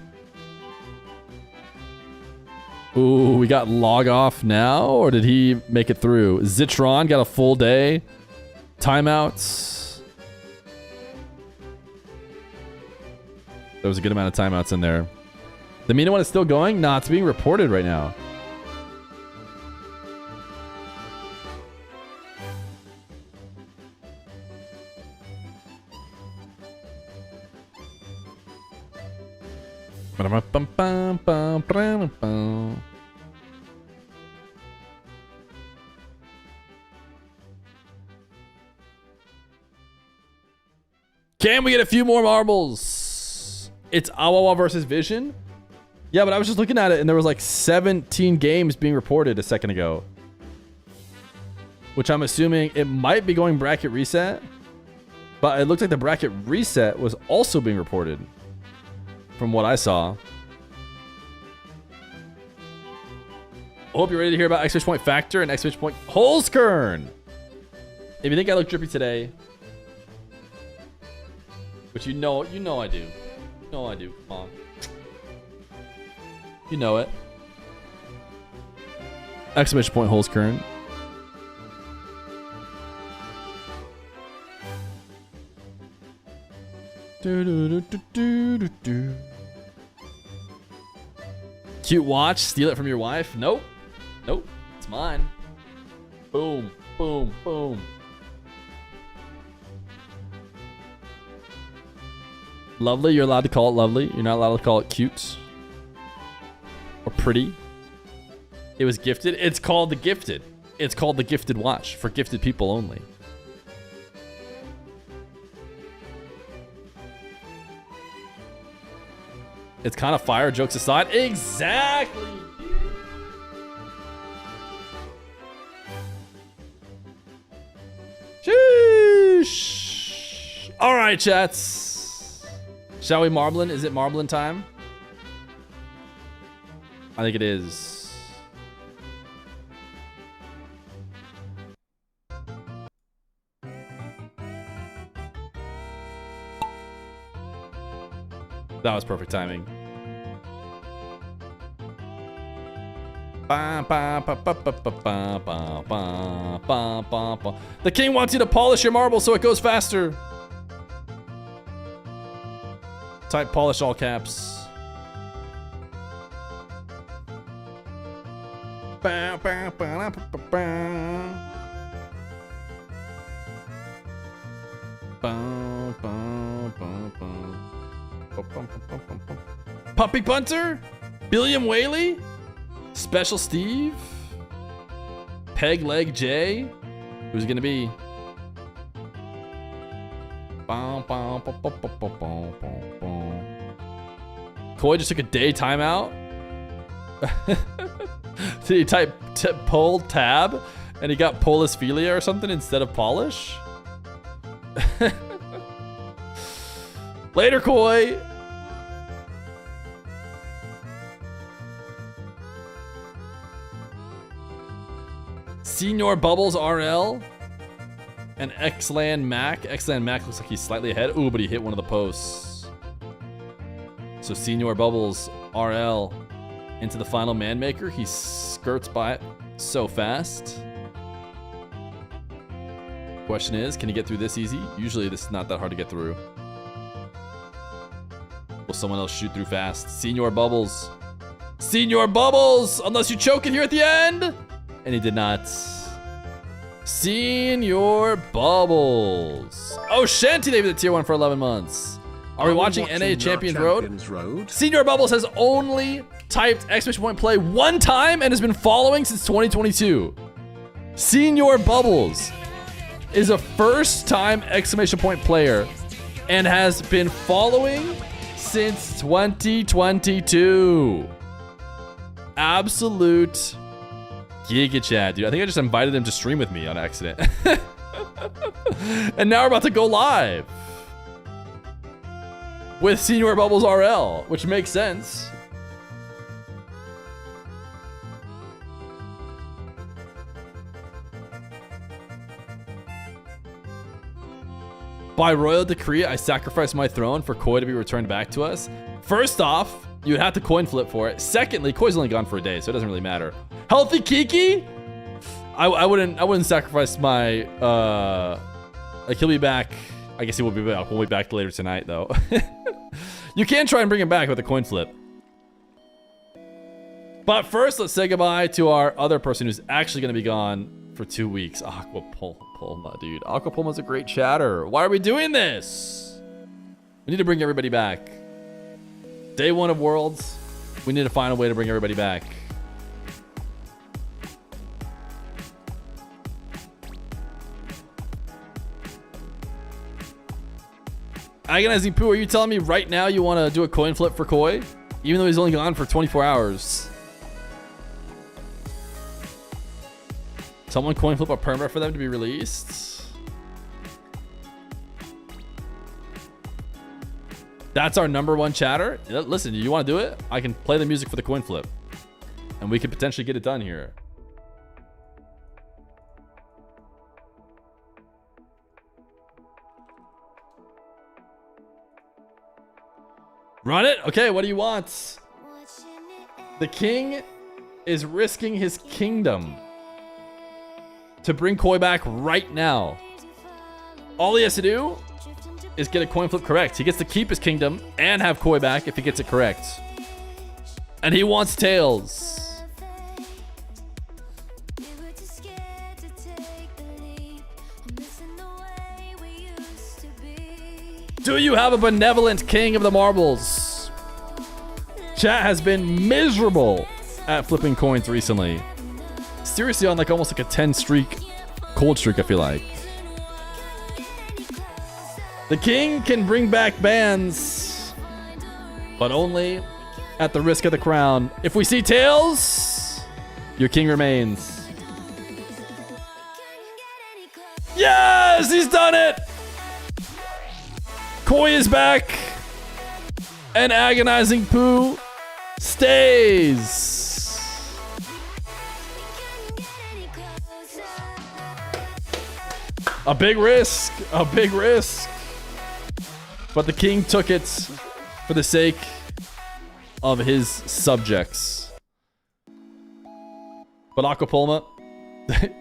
B: Ooh, we got log off now, or did he make it through? Zitron got a full day. Timeouts. There was a good amount of timeouts in there. The MENA one is still going? Nah, it's being reported right now. Can we get a few more marbles? It's Awawa versus Vision. Yeah, but I was just looking at it and there was like 17 games being reported a second ago. Which I'm assuming it might be going bracket reset. But it looked like the bracket reset was also being reported. From what I saw. I hope you're ready to hear about exclamation point Factor and exclamation point Holskern. If you think I look drippy today, which you know I do. You know I do. Come on. You know it. Exclamation point Holskern. Cute watch. Steal it from your wife. Nope. Nope. It's mine. Boom. Boom. Boom. Lovely. You're allowed to call it lovely. You're not allowed to call it cute. Or pretty. It was gifted. It's called the gifted. It's called the gifted watch. For gifted people only. It's kind of fire, jokes aside. Exactly. Sheesh. All right, chats. Shall we marblin? Is it marblin time? I think it is. That was perfect timing. The king wants you to polish your marble so it goes faster. Type polish all caps. Puppy Punter, Billiam Whaley, Special Steve, Peg Leg J. Who's it gonna be? Koi just took a day timeout. Did he type pull tab and he got polisphilia or something instead of polish? Later, Koi. Senior Bubbles RL and Xland Mac. Xland Mac looks like he's slightly ahead. Ooh, but he hit one of the posts. So Senior Bubbles RL into the final man maker. He skirts by it so fast. Question is, can he get through this easy? Usually this is not that hard to get through. Will someone else shoot through fast? Senior Bubbles. Senior Bubbles! Unless you choke it here at the end! And he did not. Senior Bubbles. Oh, Shanty David, the tier 1 for 11 months. Are we watching NA Champions Road? Senior Bubbles has only typed exclamation point play one time and has been following since 2022. Senior Bubbles is a first-time exclamation point player and has been following since 2022. Absolute Giga Chat, dude. I think I just invited him to stream with me on accident. And now we're about to go live with Senior Bubbles RL, which makes sense. By royal decree, I sacrificed my throne for Koi to be returned back to us. First off, you would have to coin flip for it. Secondly, Koi's only gone for a day, so it doesn't really matter. Healthy Kiki? I wouldn't sacrifice my Like, he'll be back. I guess he will be back. We'll be back later tonight, though. You can try and bring him back with a coin flip. But first, let's say goodbye to our other person who's actually going to be gone for 2 weeks. Aquapulma, dude. Aquapulma's a great chatter. Why are we doing this? We need to bring everybody back. Day 1 of Worlds. We need to find a way to bring everybody back. Agonizing Poo, are you telling me right now you want to do a coin flip for Koi? Even though he's only gone for 24 hours. Someone coin flip a perma for them to be released? That's our #1 chatter? Listen, you want to do it? I can play the music for the coin flip. And we could potentially get it done here. Run it? Okay, what do you want? The king is risking his kingdom to bring Koi back right now. All he has to do is get a coin flip correct. He gets to keep his kingdom and have Koi back if he gets it correct. And he wants tails. Do you have a benevolent king of the marbles? Chat has been miserable at flipping coins recently. Seriously, on like almost like a 10 streak, cold streak, I feel like. The king can bring back bans, but only at the risk of the crown. If we see tails, your king remains. Yes, he's done it. Koi is back, and Agonizing Poo stays. A big risk, but the king took it for the sake of his subjects. But Aquapulma,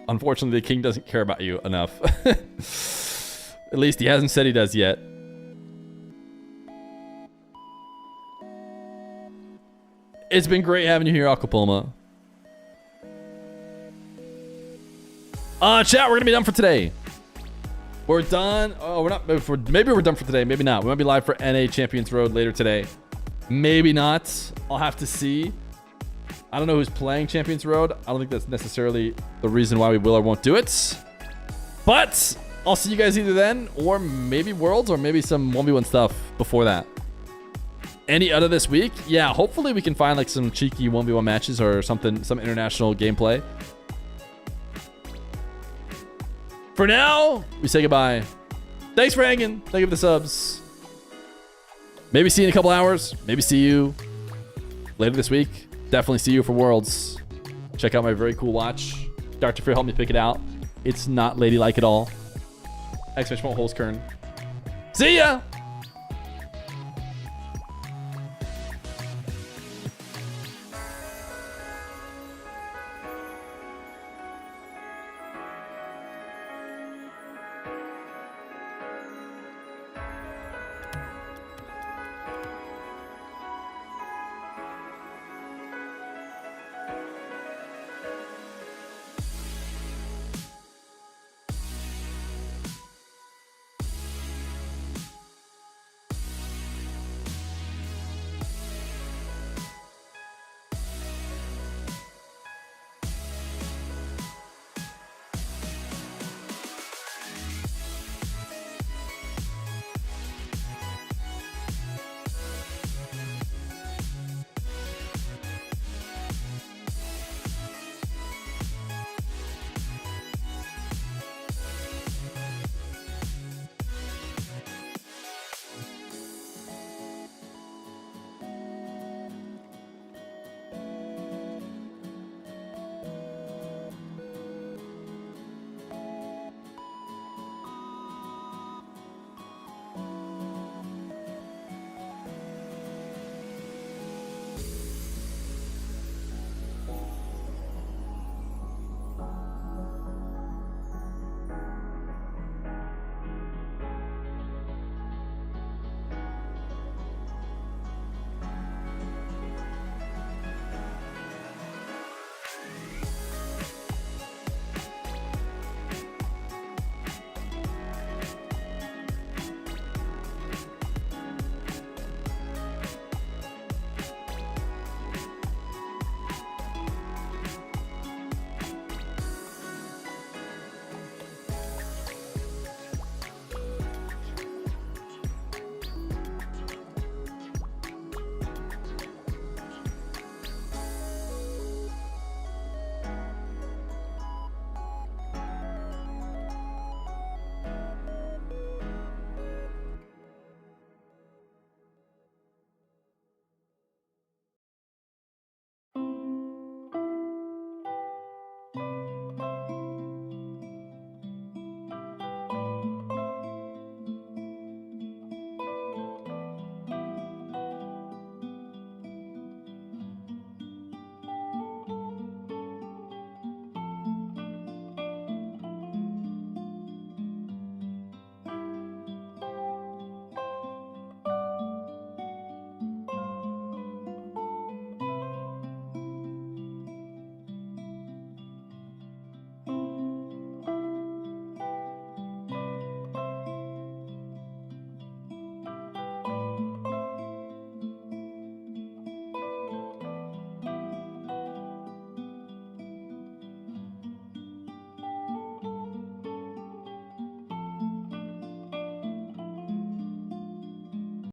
B: unfortunately, the king doesn't care about you enough. At least he hasn't said he does yet. It's been great having you here, Aquapulma. Chat, we're gonna be done for today. We're done. Oh, we're not. Maybe we're done for today. Maybe not. We might be live for NA Champions Road later today. Maybe not. I'll have to see. I don't know who's playing Champions Road. I don't think that's necessarily the reason why we will or won't do it. But I'll see you guys either then, or maybe Worlds, or maybe some 1v1 stuff before that. Any other this week? Yeah, hopefully we can find like some cheeky 1v1 matches or something, some international gameplay. For now, we say goodbye. Thanks for hanging. Thank you for the subs. Maybe see you in a couple hours. Maybe see you later this week. Definitely see you for Worlds. Check out my very cool watch. Dr. Feer helped me pick it out. It's not ladylike at all. !! Holzkern. See ya!